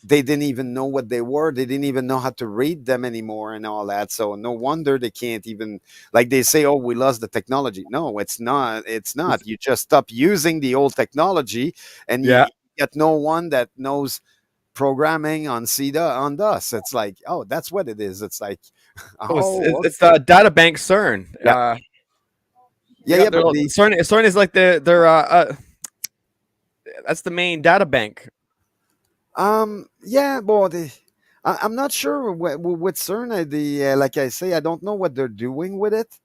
they didn't even know what they were. They didn't even know how to read them anymore and all that. So no wonder they can't even, like they say, oh, we lost the technology. No, it's not. It's not. You just stop using the old technology, and you Yeah. get no one that knows programming on CEDA on DOS. It's like, oh, that's what it is. It's like, It's the data bank CERN. Yeah. Yeah, but CERN is like their that's the main data bank. Yeah, but I'm not sure with CERN. Like I say, I don't know what they're doing with it,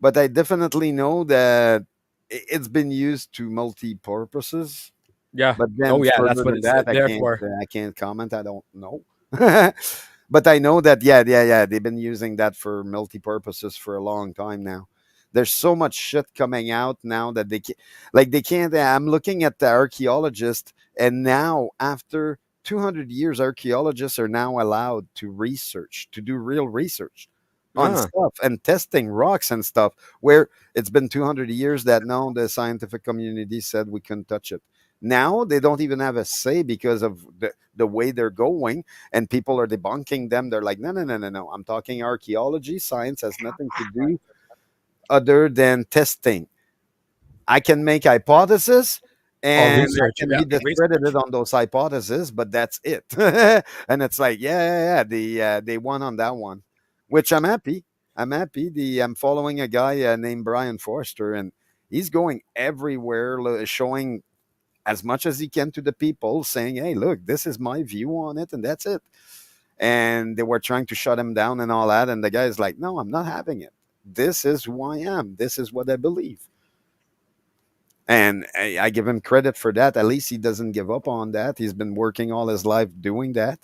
but I definitely know that it's been used to multi purposes. Yeah. But then Oh yeah, further that's what than it's that, there for. I can't comment. I don't know. But I know that they've been using that for multi purposes for a long time now. There's so much shit coming out now that they can't. I'm looking at the archaeologists, and now after 200 years, archaeologists are now allowed to research, to do real research on stuff and testing rocks and stuff. Where it's been 200 years that no, the scientific community said we couldn't touch it. Now they don't even have a say because of the way they're going, and people are debunking them. They're like, no, no, no, no, no. I'm talking archaeology. Science has nothing to do other than testing. I can make hypotheses and research, I can yeah, be discredited on those hypotheses, but that's it. And it's like, they won on that one, which I'm happy. I'm happy. I'm following a guy named Brian Forster, and he's going everywhere, showing as much as he can to the people, saying, "Hey, look, this is my view on it, and that's it." And they were trying to shut him down and all that, and the guy's like, "No, I'm not having it. This is who I am. This is what I believe." And I give him credit for that. At least he doesn't give up on that. He's been working all his life doing that.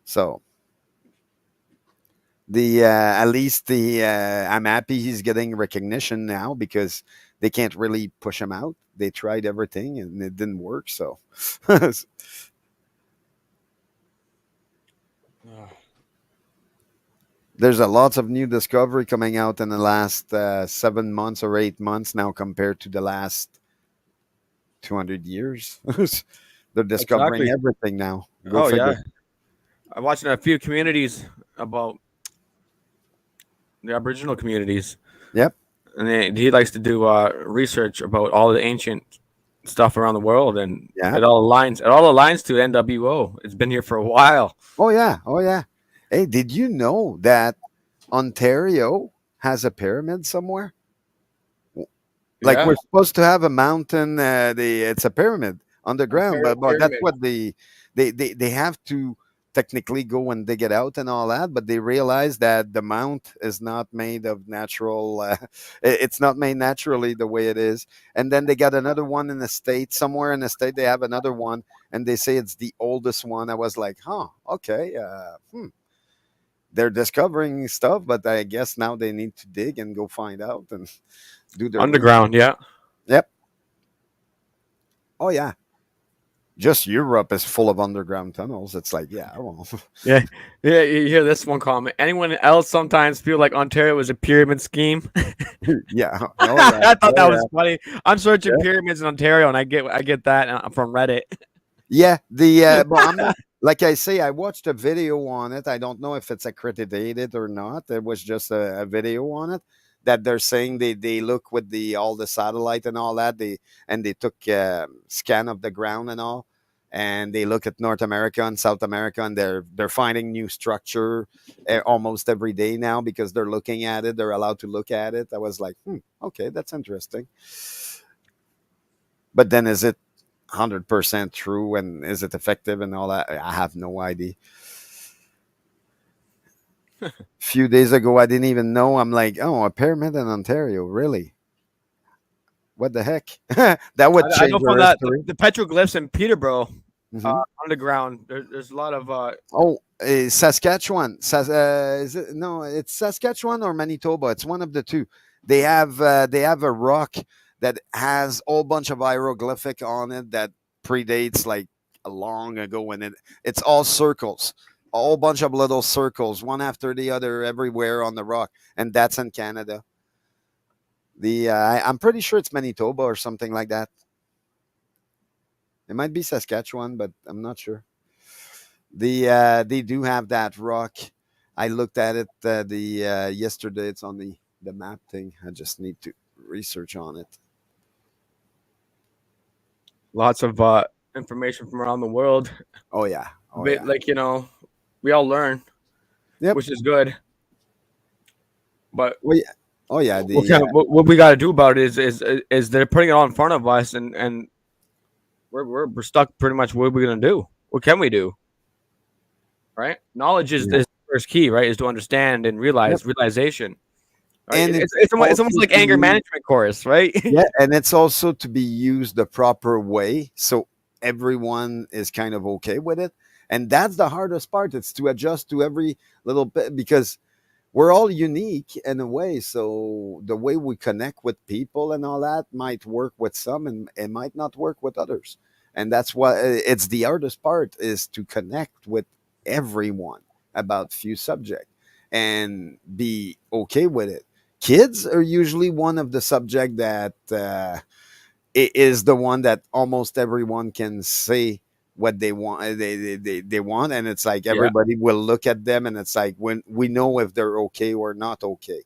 So at least I'm happy he's getting recognition now, because they can't really push them out. They tried everything and it didn't work. So there's a lots of new discovery coming out in the last 7 months or 8 months now compared to the last 200 years. They're discovering Exactly. everything now. Go Oh figure. yeah, I'm watching a few communities about the Aboriginal communities. Yep. And he likes to do research about all the ancient stuff around the world, and Yeah. it all aligns to NWO. It's been here for a while. Oh yeah. Oh yeah. Hey, did you know that Ontario has a pyramid somewhere? Like Yeah. we're supposed to have a mountain. It's a pyramid underground, but that's Pyramid. what they have to technically go and dig it out and all that. But they realize that the mount is not made of natural. It's not made naturally the way it is. And then they got another one in the state. Somewhere in the state, they have another one, and they say it's the oldest one. I was like, huh, okay, They're discovering stuff, but I guess now they need to dig and go find out and do their Underground, yeah. Yep. Oh yeah. Just Europe is full of underground tunnels. It's like, yeah, well, Yeah. You hear this one comment. Anyone else sometimes feel like Ontario is a pyramid scheme? yeah. Oh, yeah. I thought that Oh, was funny. I'm searching Yeah. pyramids in Ontario, and I get that from Reddit. Yeah. But I'm not, like I say, I watched a video on it. I don't know if it's accredited or not. It was just a video on it that they're saying they look with all the satellite and all that. They took scan of the ground and all, and they look at North America and South America, and they're finding new structure almost every day now because they're looking at it. They're allowed to look at it. I was like, okay, that's interesting. But then, is it 100% true, and is it effective and all that? I have no idea. A few days ago, I didn't even know. I'm like, oh, a pyramid in Ontario, really? What the heck? That would I change know our from that history. the petroglyphs in Peterborough Mhm. underground. There's a lot of Oh, Saskatchewan. Is it, no, it's Saskatchewan or Manitoba. It's one of the two. They have a rock that has a whole bunch of hieroglyphic on it that predates like long ago, and it's all circles, a whole bunch of little circles, one after the other, everywhere on the rock, and that's in Canada. I'm pretty sure it's Manitoba or something like that. It might be Saskatchewan, but I'm not sure. They do have that rock. I looked at it yesterday. It's on the map thing. I just need to research on it. lots of information from around the world. Oh yeah. Oh But, yeah. like, we all learn, Yep. which is good. But Well, yeah. Oh yeah. what we got to do about it is they're putting it all in front of us, and we're stuck pretty much. What are we gonna do? What can we do? Right? Knowledge is the first key, right? Is to understand and realization. Right? And It's almost like anger management course, right? Yeah, and it's also to be used the proper way, so everyone is kind of okay with it. And that's the hardest part. It's to adjust to every little bit because we're all unique in a way. So the way we connect with people and all that might work with some and it might not work with others. And that's why it's the hardest part is to connect with everyone about few subject and be okay with it. Kids are usually one of the subject that is the one that almost everyone can say what they want they want, and it's like everybody will look at them and it's like when we know if they're okay or not okay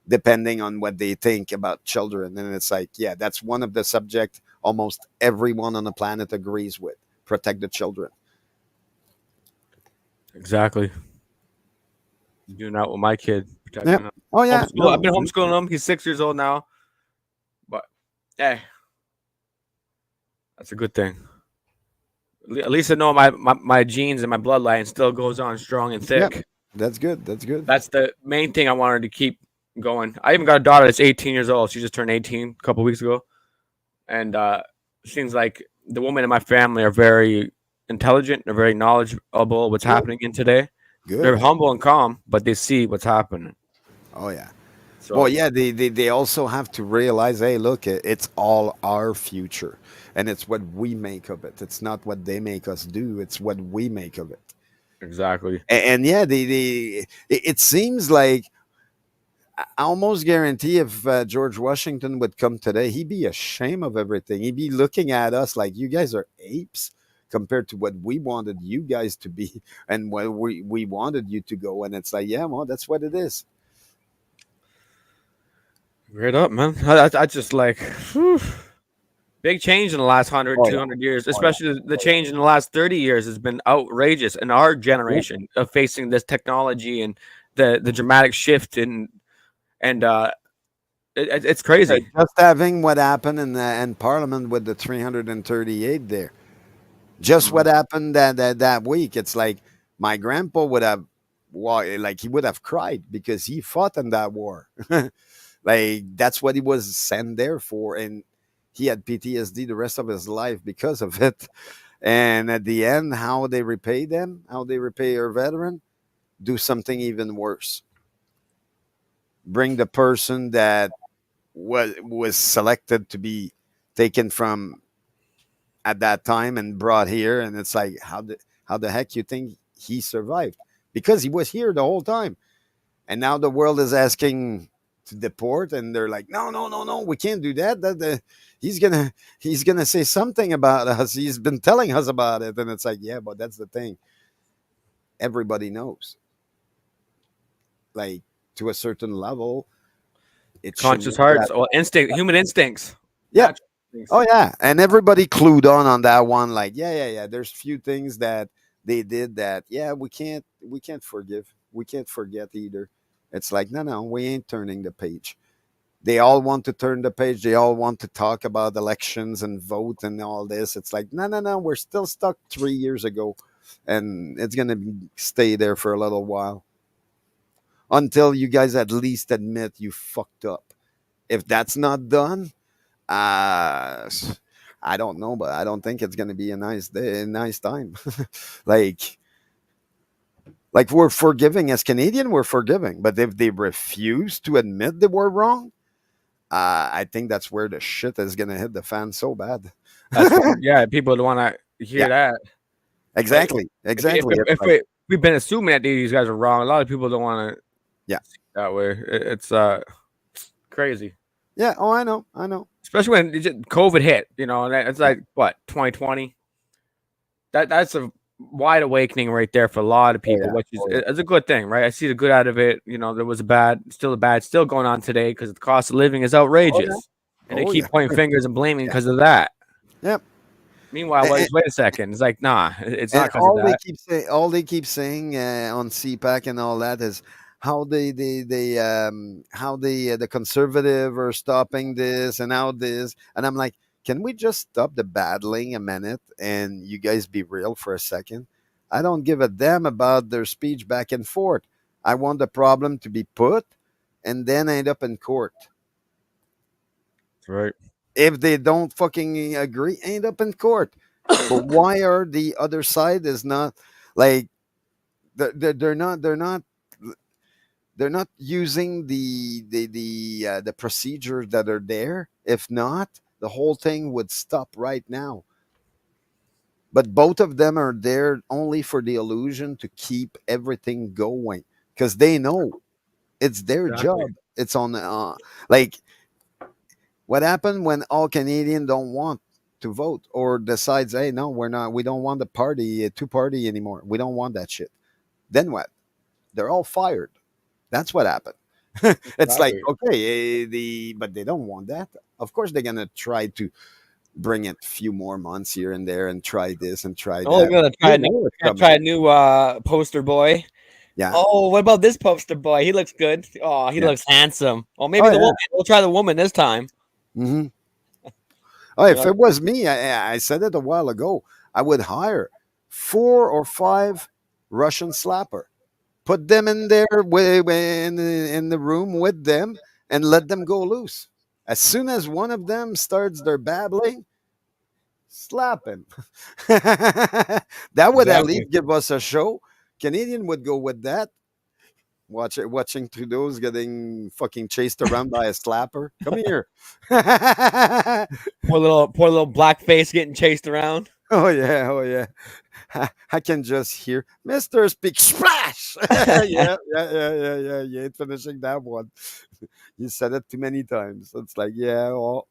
depending on what they think about children. And it's like, yeah, that's one of the subject almost everyone on the planet agrees with: protect the children. Exactly. Doing that with my kid. Protecting Yep. him. Oh yeah. I've been homeschooling him. He's 6 years old now. But hey, that's a good thing. At least I know my genes and my bloodline still goes on strong and thick. Yep. That's good. That's good. That's the main thing I wanted to keep going. I even got a daughter that's 18 years old. She just turned 18 a couple weeks ago. And seems like the women in my family are very intelligent. They're very knowledgeable what's happening in today. Good. They're humble and calm, but they see what's happening. Oh yeah. So Well, yeah, they also have to realize, hey, look, it's all our future, and it's what we make of it. It's not what they make us do. It's what we make of it. exactly. And yeah, it seems like I almost guarantee if George Washington would come today, he'd be ashamed of everything. He'd be looking at us like you guys are apes compared to what we wanted you guys to be and where we wanted you to go. And it's like, yeah, well, that's what it is. Great up, man. I just like whew, big change in the last 100, Oh yeah, 200 years, oh yeah. especially the change in the last 30 years has been outrageous in our generation of facing this technology and the dramatic shift and it's crazy. Just having what happened in Parliament with the 338 there. Just what happened that week. It's like my grandpa would have, like he would have cried because he fought in that war. Like that's what he was sent there for, and he had PTSD the rest of his life because of it. And at the end, how they repay them, how they repay our veteran, do something even worse. Bring the person that was selected to be taken from at that time and brought here, and it's like how the heck you think he survived? Because he was here the whole time, and now the world is asking to deport, and they're like, no, no, no, no, we can't do that. He's gonna say something about us. He's been telling us about it, and it's like, yeah, but that's the thing. Everybody knows, like to a certain level, it Conscious shouldn't be hearts, that. well, instinct, human instincts. Yeah. Natural instincts. Oh yeah, and everybody clued on that one. Like, yeah, yeah, yeah. There's few things that they did that, yeah, we can't forgive. We can't forget either. It's like, no, no, we ain't turning the page. They all want to turn the page. They all want to talk about elections and vote and all this. It's like, no, no, no. We're still stuck 3 years ago, and it's gonna stay there for a little while until you guys at least admit you fucked up. If that's not done, uh, I don't know, but I don't think it's gonna be a nice day, a nice time. like, like we're forgiving as Canadian, we're forgiving, but if they refuse to admit they were wrong, I think that's where the shit is gonna hit the fan so bad. That's yeah, people don't want to hear Yeah, that. Like, exactly, exactly. It's if like, we've been assuming that these guys are wrong, a lot of people don't want to yeah, see it that way. It's crazy, yeah. Oh, I know, I know. especially when COVID hit. You know, and it's like what 2020. That's a wide awakening right there for a lot of Oh people, yeah, which is oh yeah. it's a good thing, right? I see the good out of it. You know, there was a bad, still going on today because the cost of living is Oh yeah, outrageous, and they oh keep yeah. pointing fingers and blaming Yeah, because of that. yep. Meanwhile, wait a second, it's like nah, it's And not because of that. all they keep saying on CPAC and all that is how how the conservative are stopping this and how this, and I'm like, can we just stop the battling a minute and you guys be real for a second? I don't give a damn about their speech back and forth. I want the problem to be put and then end up in court. Right. If they don't fucking agree, end up in court. But why are the other side is not like they're not using the procedures that are there? If not, the whole thing would stop right now. But both of them are there only for the illusion to keep everything going because they know it's their Exactly. job. It's on like what happened when all Canadian don't want to vote or decides, hey, no, we don't want the party, two party anymore. We don't want that shit. Then what? They're all fired. That's what happened. It's like, Exactly. okay, but they don't want that. Of course, they're gonna try to bring it a few more months here and there and try this and try Oh, that. we're gonna They try know it's gonna coming. try a new poster boy. Yeah, Oh, what about this poster boy? He looks good. Oh, he yeah. looks handsome. Oh, Oh maybe the yeah. woman. We'll try the woman this time. Hmm. Oh, You if know? it was me, I said it a while ago. I would hire 4 or 5 Russian slapper, put them in there in the room with them, and let them go loose. As soon as one of them starts their babbling, slap him. That would at Exactly. least give us a show. Canadian would go with that. watching Trudeau's getting fucking chased around by a slapper. Come here. Oh Poor little black face getting chased around. yeah, oh yeah. I can just hear Mister Speak Splash. Yeah. You ain't finishing that one. You said it too many times. It's like, yeah, well,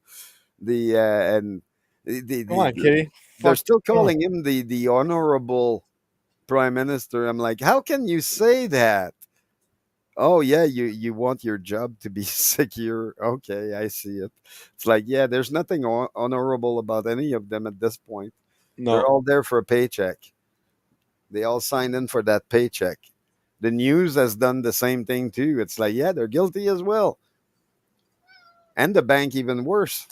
and Come on, kitty. they're Fuck. still calling him the honorable prime minister. I'm like, how can you say that? Oh yeah, you want your job to be secure. Okay, I see it. It's like, yeah, there's nothing honorable about any of them at this point. They're No. all there for a paycheck. They all signed in for that paycheck. The news has done the same thing too. It's like, yeah, they're guilty as well. And the bank even worse.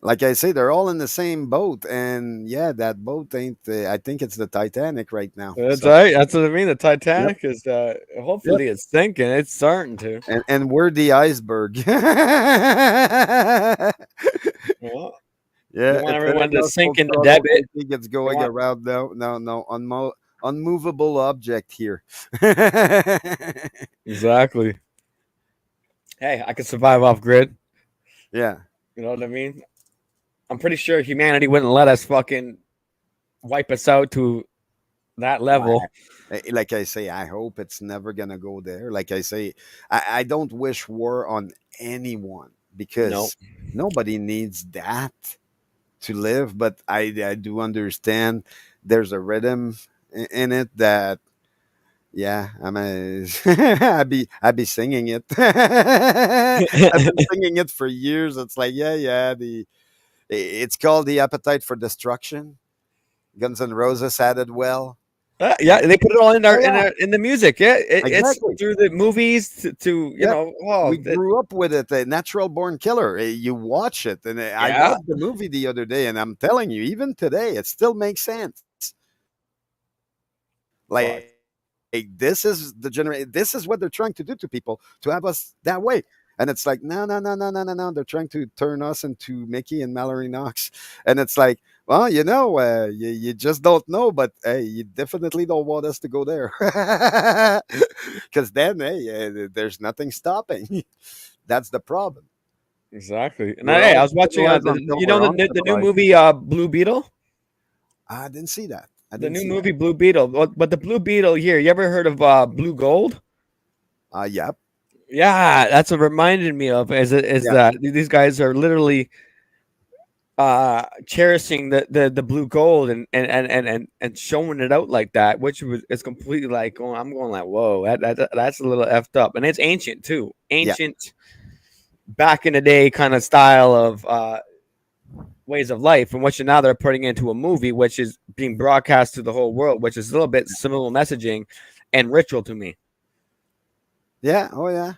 Like I say, they're all in the same boat, and yeah, that boat ain't. I think it's the Titanic right now. That's So, right. That's what I mean. The yep, Titanic is yep. hopefully it's sinking. It's starting to. And we're the iceberg. Well, Yeah, they want if everyone to anything else, sink full into throttle, debit. thinking it's They going want, around. No, unmovable object here. exactly. Hey, I could survive off grid. Yeah. You know what I mean? I'm pretty sure humanity wouldn't let us fucking wipe us out to that level. Like I say, I hope it's never gonna go there. Like I say, I don't wish war on anyone No. because nobody needs that to live. But I do understand there's a rhythm in it that, yeah, I'd be singing it. I've been singing it for years. It's like, yeah. It's called The Appetite for Destruction. Guns N' Roses had it well. Yeah, they put it all in Oh yeah, in the music. Yeah, it's exactly. through the movies to you Yep. know. Oh, We grew up with it. A Natural Born Killer. You watch it, and I yeah. watched the movie the other day, and I'm telling you, even today, it still makes sense. Fuck. Like this is the generation. This is what they're trying to do to people to have us that way. And it's like, no. They're trying to turn us into Mickey and Mallory Knox. And it's like, well, you just don't know, but hey, you definitely don't want us to go there. Because then, hey, there's nothing stopping. That's the problem. Exactly. And We're hey, I all was watching civilized until you know we're the new uncivilized. movie Blue Beetle? I didn't see that. I The didn't new see movie Blue Beetle. But the Blue Beetle here, you ever heard of Blue Gold? that. Yep. Yeah, that's what reminded me of is Yeah. that these guys are literally cherishing the blue gold and showing it out like that, which is completely like going, I'm going like, whoa, that's a little effed up. And it's ancient too. Yeah. Ancient back in the day kind of style of ways of life, and what now they're putting into a movie which is being broadcast to the whole world, which is a little bit similar messaging and ritual to me. Yeah. Oh yeah.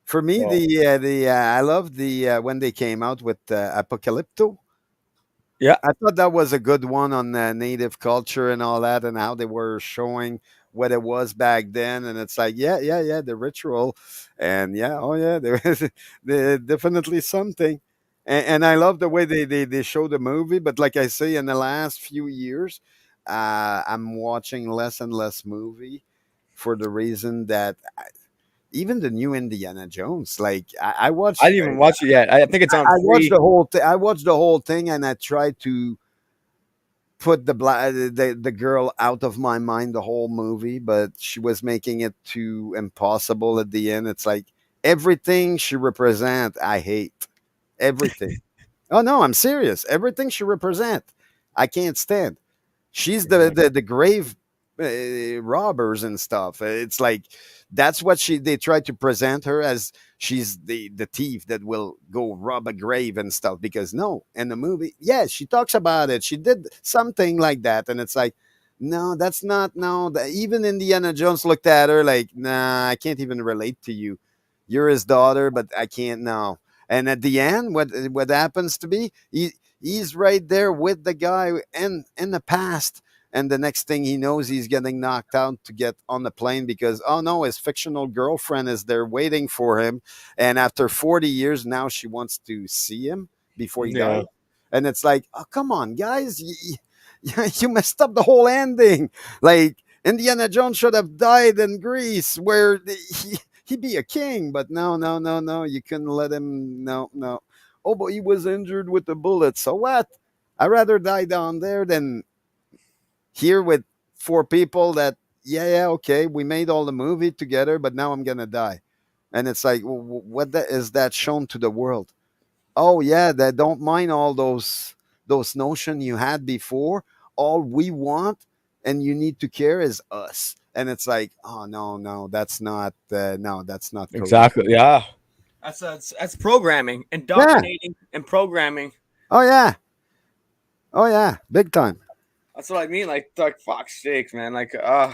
For me, Well, I love the when they came out with Apocalypto. yeah, I thought that was a good one on native culture and all that, and how they were showing what it was back then. And it's like, yeah, the ritual, and yeah, oh yeah, there definitely something. And I love the way they show the movie. But like I say, in the last few years, I'm watching less and less movie for the reason that even the new Indiana Jones, like I I watched. didn't even watch it yet. I think it's on I watched free. the whole thing. I watched the whole thing, and I tried to put the girl out of my mind the whole movie, but she was making it too impossible at the end. It's like everything she represent, I hate everything. Oh no, I'm serious. Everything she represent, I can't stand. She's the grave robbers and stuff. It's like that's what they try to present her as. She's the thief that will go rob a grave and stuff. Because no, in the movie, yeah, she talks about it. She did something like that, and it's like, no, that's not. No, even Indiana Jones looked at her like, nah, I can't even relate to you. You're his daughter, but I can't now. And at the end, what happens to be he's right there with the guy in the past, and the next thing he knows, he's getting knocked out to get on the plane because, oh no, his fictional girlfriend is there waiting for him, and after 40 years now she wants to see him before he Yeah. dies. And it's like, oh come on guys, you messed up the whole ending. Like Indiana Jones should have died in Greece, where he'd be a king. But no, no, no, no. You couldn't let him. No, no. Oh, but he was injured with the bullet. So what? I'd rather die down there than here with 4 people that, yeah, okay, we made all the movie together, but now I'm going to die. And it's like, what is that shown to the world? Oh, yeah, they don't mind all those notion you had before. All we want and you need to care is us. And it's like, oh, no, that's not, no, that's not correct. Exactly. Yeah. That's programming, indoctrinating, and programming. Oh yeah, big time. That's what I mean. Like fuck's sakes, man. Like, yeah.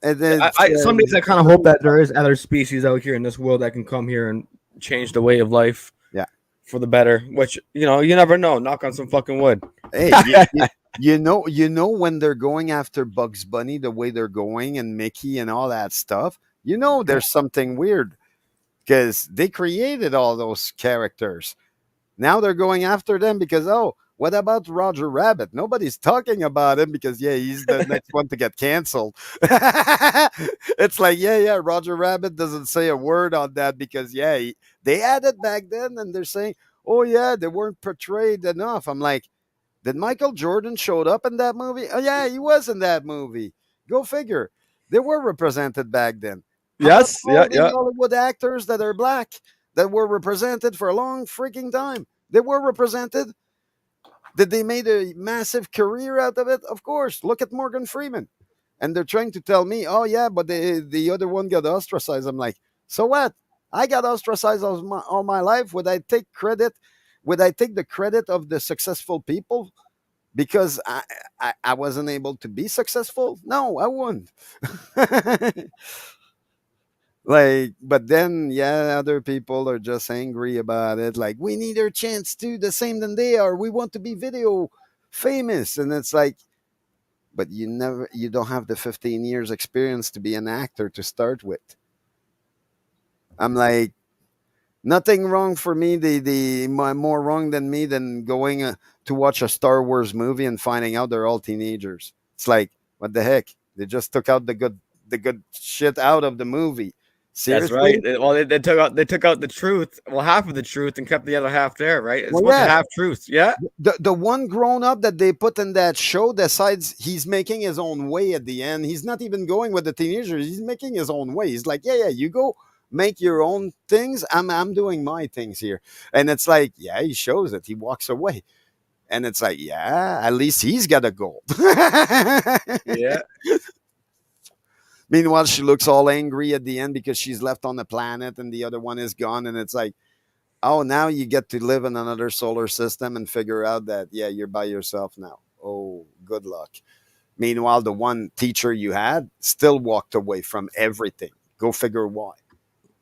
Some days I kind of hope that there is other species out here in this world that can come here and change the way of life. Yeah. For the better. Which you never know. Knock on some fucking wood. Hey, you know when they're going after Bugs Bunny the way they're going and Mickey and all that stuff. There's something weird because they created all those characters. Now they're going after them because, oh, what about Roger Rabbit? Nobody's talking about him because, yeah, he's the next one to get canceled. It's like, yeah, Roger Rabbit doesn't say a word on that because, yeah, they had it back then and they're saying, oh, yeah, they weren't portrayed enough. I'm like, did Michael Jordan showed up in that movie? Oh, yeah, he was in that movie. Go figure. They were represented back then. Yes, yeah. Hollywood actors that are black that were represented for a long freaking time. They were represented. Did they made a massive career out of it? Of course. Look at Morgan Freeman. And they're trying to tell me, oh, yeah, but the other one got ostracized. I'm like, so what? I got ostracized all my life. Would I take credit? Would I take the credit of the successful people because I wasn't able to be successful? No, I wouldn't. Like, but then, yeah, other people are just angry about it. Like, we need our chance too, the same than they are. We want to be video famous. And it's like, but you don't have the 15 years experience to be an actor to start with. I'm like, nothing wrong for me. The more wrong than me than going to watch a Star Wars movie and finding out they're all teenagers. It's like, what the heck? They just took out the good shit out of the movie. Seriously? That's right. Well, they took out the truth. Well, half of the truth and kept the other half there, right? It's Well, yeah. half truth. Yeah. The one grown up that they put in that show decides he's making his own way at the end. He's not even going with the teenagers. He's making his own way. He's like, yeah, you go make your own things. I'm doing my things here. And it's like, yeah, he shows it. He walks away. And it's like, yeah, at least he's got a goal. Yeah. Meanwhile, she looks all angry at the end because she's left on the planet and the other one is gone. And it's like, oh, now you get to live in another solar system and figure out that, yeah, you're by yourself now. Oh, good luck. Meanwhile, the one teacher you had still walked away from everything. Go figure why.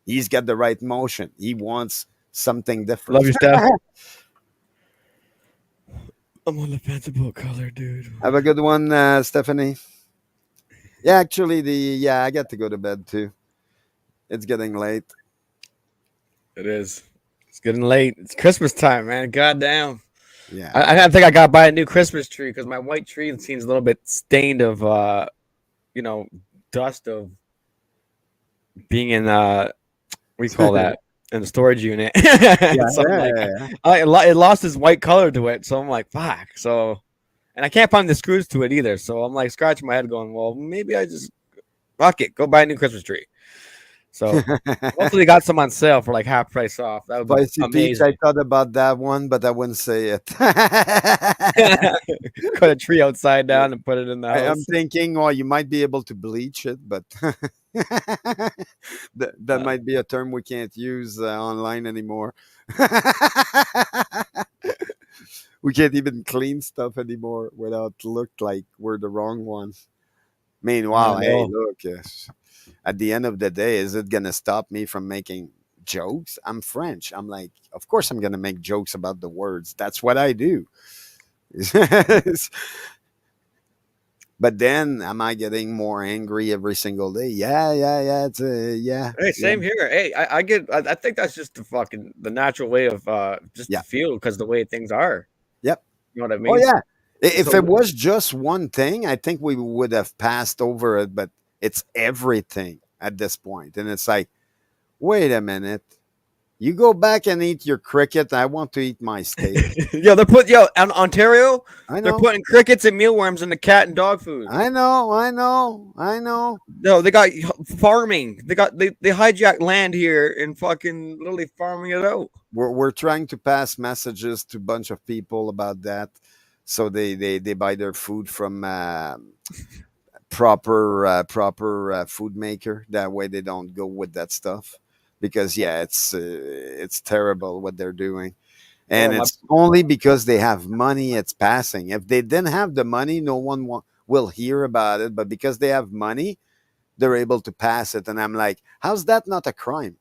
He's got the right motion. He wants something different. Love you, Steph. I'm on the fence about color, dude. Have a good one, Stephanie. Yeah, actually, I got to go to bed too. It's getting late. It is. It's getting late. It's Christmas time, man. Goddamn. Yeah. I think I got to buy a new Christmas tree because my white tree seems a little bit stained of, dust of being in, what do you call that? In the storage unit. It lost its white color to it. So I'm like, fuck. So, and I can't find the screws to it either. So I'm like scratching my head going, well, maybe I just fuck it. Go buy a new Christmas tree. So hopefully they got some on sale for like half price off. That would be amazing. I thought about that one, but I wouldn't say it. Cut a tree outside down and put it in the house. I'm thinking, well, you might be able to bleach it, but that might be a term we can't use online anymore. We can't even clean stuff anymore without look like we're the wrong ones. Meanwhile, hey, look, at the end of the day, is it going to stop me from making jokes? I'm French. I'm like, of course I'm going to make jokes about the words. That's what I do. But then, am I getting more angry every single day? Yeah. It's yeah. Hey, same here. Hey, I think that's just the natural way of just to feel because the way things are. Yep. You know what I mean? Oh yeah. If So it was just one thing, I think we would have passed over it, but it's everything at this point. And it's like, wait a minute. You go back and eat your cricket. I want to eat my steak. In Ontario, I they're know. putting crickets and mealworms in the cat and dog food. I know. I know. I know. No, they got farming. They hijack land here and fucking literally farming it out. We're trying to pass messages to a bunch of people about that. So they buy their food from proper food maker. That way they don't go with that stuff. Because yeah, it's terrible what they're doing. And Oh my! it's only because they have money it's passing. If they didn't have the money, no one will hear about it. But because they have money, they're able to pass it. And I'm like, how's that not a crime?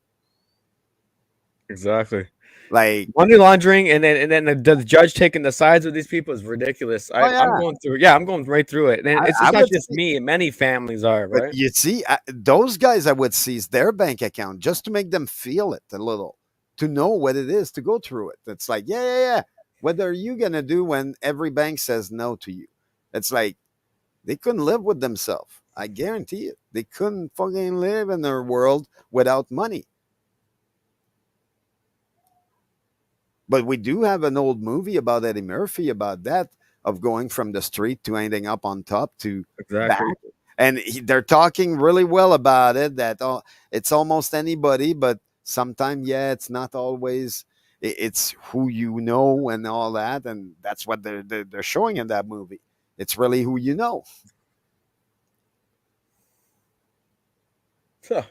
Exactly. Like, Money laundering, and then the judge taking the sides of these people is ridiculous. oh yeah, I'm going through. Yeah, I'm going right through it, and it's I not would just say, me. Many families are but right. you see, those guys, I would seize their bank account just to make them feel it a little, to know what it is to go through it. It's like, yeah, yeah, yeah. What are you gonna do when every bank says no to you? It's like they couldn't live with themselves. I guarantee it. They couldn't fucking live in their world without money. But we do have an old movie about Eddie Murphy about that, of going from the street to ending up on top to Exactly. back. And they're talking really well about it, that it's almost anybody, but sometimes, yeah, it's not always. It's who you know and all that. And that's what they're showing in that movie. It's really who you know. Huh.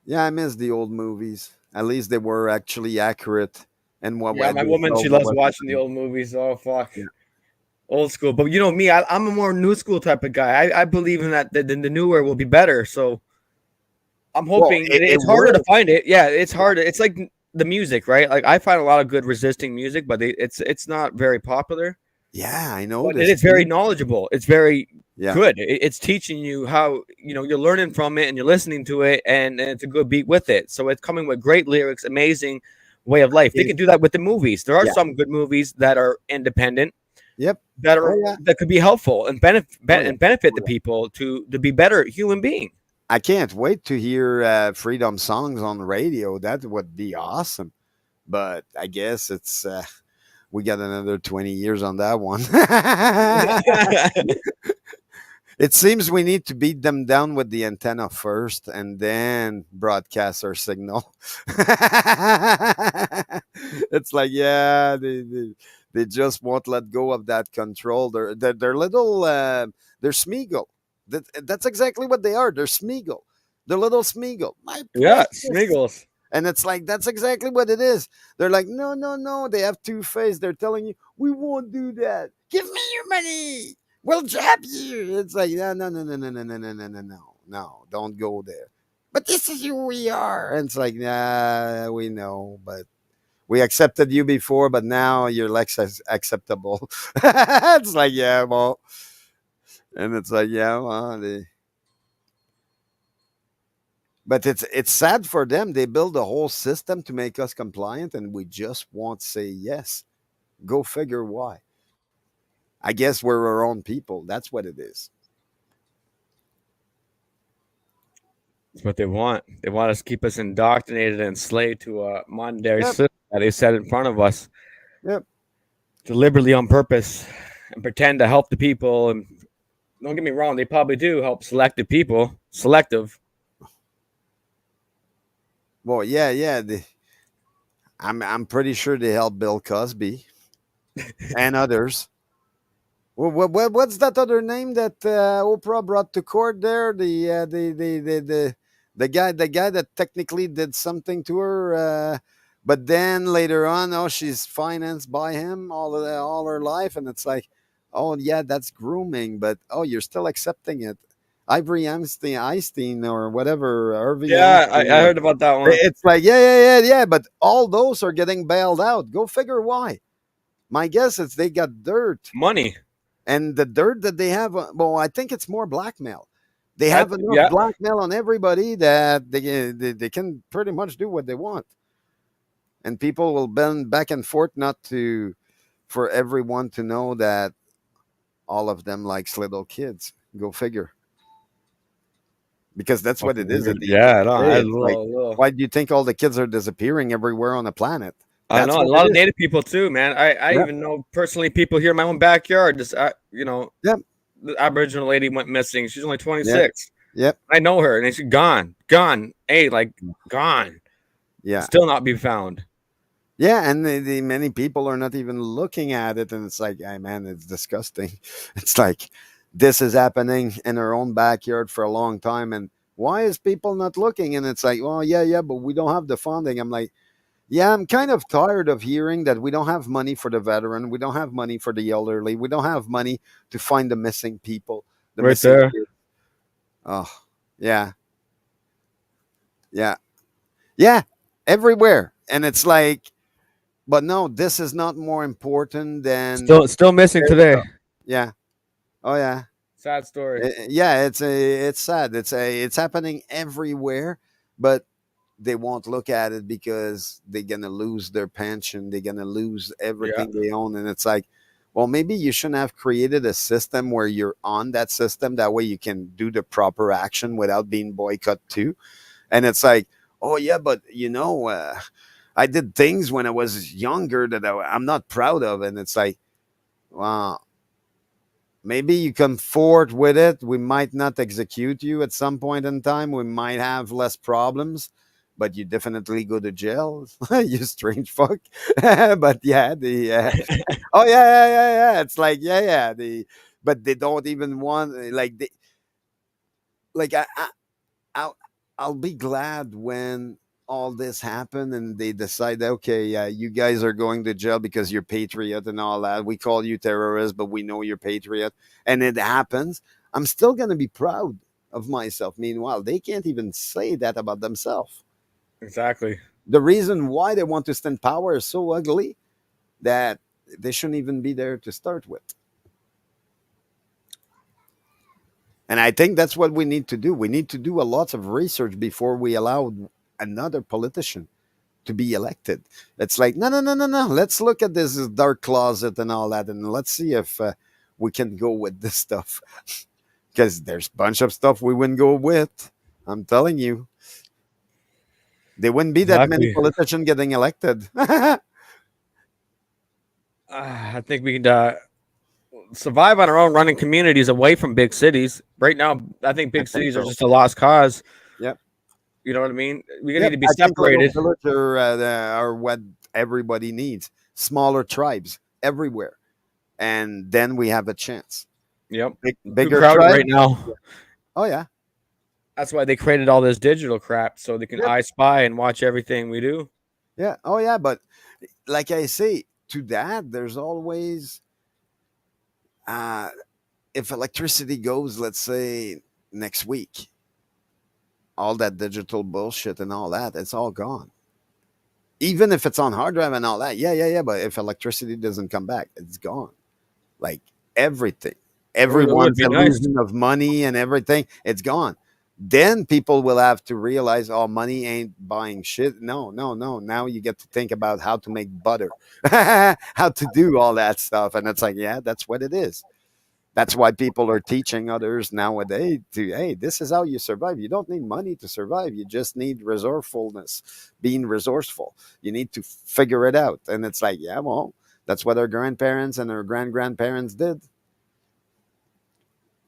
Yeah, I miss the old movies. At least they were actually accurate. And what Yeah, my woman, she loves watching the old movies. Oh fuck, yeah. Old school. But you know me, I'm a more new school type of guy. I believe in that the newer will be better. So I'm Well, hoping it it's harder to will. find it. Yeah, it's harder. It's like the music, right? Like I find a lot of good resisting music, but it's not very popular. Yeah, I But it noticed. is very knowledgeable. It's very Yeah. good. It's teaching you how you're learning from it and you're listening to it, and it's a good beat with it. So it's coming with great lyrics, amazing way of life. They can do that with the movies. There are Yeah. some good movies that are independent. Yep. That Oh, yeah. that could be helpful and benefit Oh, yeah. and benefit Oh, the yeah. people to be better human being. I can't wait to hear freedom songs on the radio. That would be awesome. But I guess it's we got another 20 years on that one. It seems we need to beat them down with the antenna first and then broadcast our signal. It's like, yeah, they just won't let go of that control. They're little, they're Smeagol. That's exactly what they are. They're Smeagol. They're little Smeagol. My Yeah, precious. Smeagol's. And it's like, that's exactly what it is. They're like, no, no, no. They have two face. They're telling you, we won't do that. Give me your money. We'll jab you. It's like, no, no, no, no, no, no, no, no, no, no, no, no. Don't go there. But this is who we are. And it's like, nah, we know, but we accepted you before, but now you're less acceptable. It's like, yeah, well, and it's like, yeah, well, but it's sad for them. They build a whole system to make us compliant, and we just won't say yes. Go figure why. I guess we're our own people. That's what it is. That's what they want. They want us to keep us indoctrinated and enslaved to a monetary Yep. system that they set in front of us Yep. deliberately on purpose and pretend to help the people. And don't get me wrong, they probably do help selective people. Selective. Well, yeah, yeah. I'm pretty sure they helped Bill Cosby and others. What's that other name that Oprah brought to court there? The guy that technically did something to her, but then later on, oh, she's financed by him all her life, and it's like, oh yeah, that's grooming, but oh, you're still accepting it. Ivory Einstein or whatever, Harvey Yeah, I Einstein. heard about that one. It's like, yeah, yeah, yeah, yeah, but all those are getting bailed out. Go figure why. My guess is they got dirt. Money. And the dirt that they have, well, I think it's more blackmail. They have enough Yeah. blackmail on everybody that they can pretty much do what they want. And people will bend back and forth not to, for everyone to know that, all of them likes little kids. Go figure. Because that's what Fucking it is at weird. the end of Yeah, the no, day. I It's like, love. why do you think all the kids are disappearing everywhere on the planet? I That's know a what lot it of is. native people too, man. I Yep. even know personally people here in my own backyard. Just you know, Yep. the Aboriginal lady went missing. She's only Yep. 26. Yep. I know her, and she's gone. Hey, like gone. Yeah. Still not be found. Yeah, and the many people are not even looking at it, and it's like, hey, man, it's disgusting. It's like this is happening in our own backyard for a long time, and why is people not looking? And it's like, well, yeah, but we don't have the funding. I'm like, yeah, I'm kind of tired of hearing that we don't have money for the veteran, we don't have money for the elderly, we don't have money to find the missing people, the Right missing there. kids. Oh, yeah, yeah, yeah, everywhere, and it's like. But no, this is not more important than Still missing today. yeah. Oh yeah. Sad story. Yeah, it's sad. It's happening everywhere, but they won't look at it because they're gonna lose their pension. They're gonna lose Yeah. everything they own, and it's like, well, maybe you shouldn't have created a system where you're on that system. That way, you can do the proper action without being boycotted too. And it's like, oh yeah, but I did things when I was younger that I'm not proud of, and it's like, wow, maybe you come forward with it. We might not execute you at some point in time. We might have less problems, but you definitely go to jail. You strange fuck. But yeah, oh yeah. It's like yeah. But they don't even want like I'll I'll be glad when all this happen and they decide, okay, yeah, you guys are going to jail because you're patriot and all that. We call you terrorists, but we know you're patriot, and it happens. I'm still gonna be proud of myself. Meanwhile, they can't even say that about themselves. Exactly. The reason why they want to stand power is so ugly that they shouldn't even be there to start with. And I think that's what we need to do. We need to do a lot of research before we allow another politician to be elected. It's like, no. Let's look at this dark closet and all that, and let's see if we can go with this stuff. Because there's a bunch of stuff we wouldn't go with. I'm telling you. There wouldn't be that many Exactly. politicians getting elected. I think we can survive on our own, running communities away from big cities. Right now, I think big cities are so. just a lost cause. Yep. You know what I mean? We're gonna Yep, need to be I think little separated. villages are what everybody needs. Smaller tribes everywhere, and then we have a chance. Yep. Too Bigger crowded tribes. right now. Oh yeah. That's why they created all this digital crap so they can Yep. I spy and watch everything we do. Yeah. Oh yeah. But like I say, to that, there's always uh, if electricity goes, let's say next week, all that digital bullshit and all that, it's all gone. Even if it's on hard drive and all that, yeah. But if electricity doesn't come back, it's gone. Like everything, It would everyone's be nice. illusion of money and everything, it's gone. Then people will have to realize, oh, money ain't buying shit. No. Now you get to think about how to make butter, how to do all that stuff. And it's like, yeah, that's what it is. That's why people are teaching others nowadays to, hey, this is how you survive. You don't need money to survive. You just need resourcefulness, being resourceful. You need to figure it out. And it's like, yeah, well, that's what our grandparents and our grandparents did.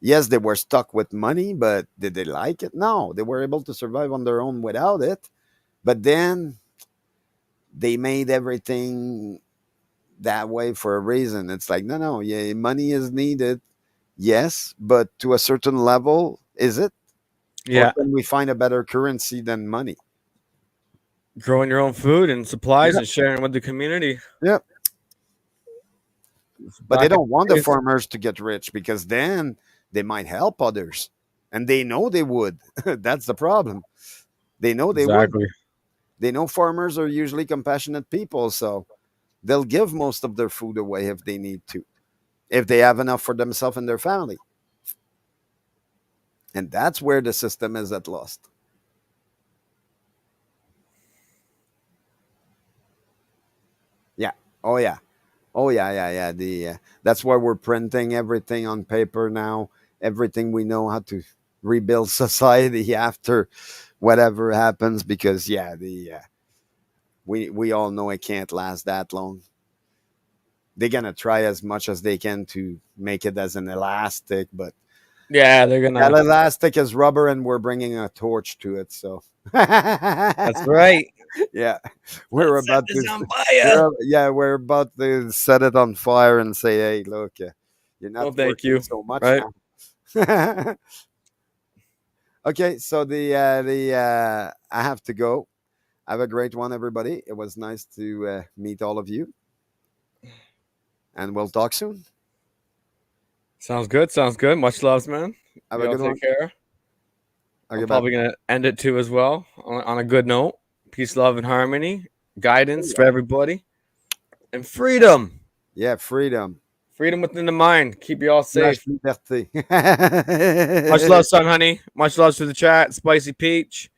Yes, they were stuck with money, but did they like it? No, they were able to survive on their own without it. But then they made everything that way for a reason. It's like, no, yeah, money is needed. Yes, but to a certain level, is it? Or Yeah. can we find a better currency than money? Growing your own food and supplies Yep. and sharing with the community. Yep. But they Back in don't want the days. farmers to get rich because then they might help others. And they know they would. That's the problem. They know they would. Exactly. They know farmers are usually compassionate people, so they'll give most of their food away if they need to, if they have enough for themselves and their family. And that's where the system is at lost. Yeah. Oh, yeah. Oh yeah. The that's why we're printing everything on paper now. Everything we know how to rebuild society after whatever happens, because we all know it can't last that long. They're gonna try as much as they can to make it as an elastic, but Yeah, they're that gonna. elastic is rubber, and we're bringing a torch to it. So That's right. yeah, we're Let's set about this to. on fire. We're about to set it on fire and say, "Hey, look, you're Well, not thank working you. so much Right. now." Okay, so I have to go. Have a great one, everybody. It was nice to meet all of you, and we'll talk soon. Sounds good. Sounds good. Much love, man. Have You a all good one. take care. Okay, I'm bye. probably gonna end it too as well on a good note. Peace, love, and harmony, guidance for Yeah. everybody, and freedom. Yeah, freedom. Freedom within the mind. Keep you all safe. Liberté. Much love, son, honey. Much love to the chat. Spicy Peach.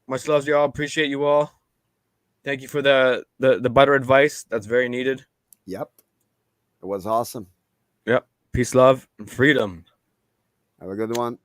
Much love to y'all. Appreciate you all. Thank you for the butter advice. That's very needed. Yep. It was awesome. Yep. Peace, love, and freedom. Have a good one.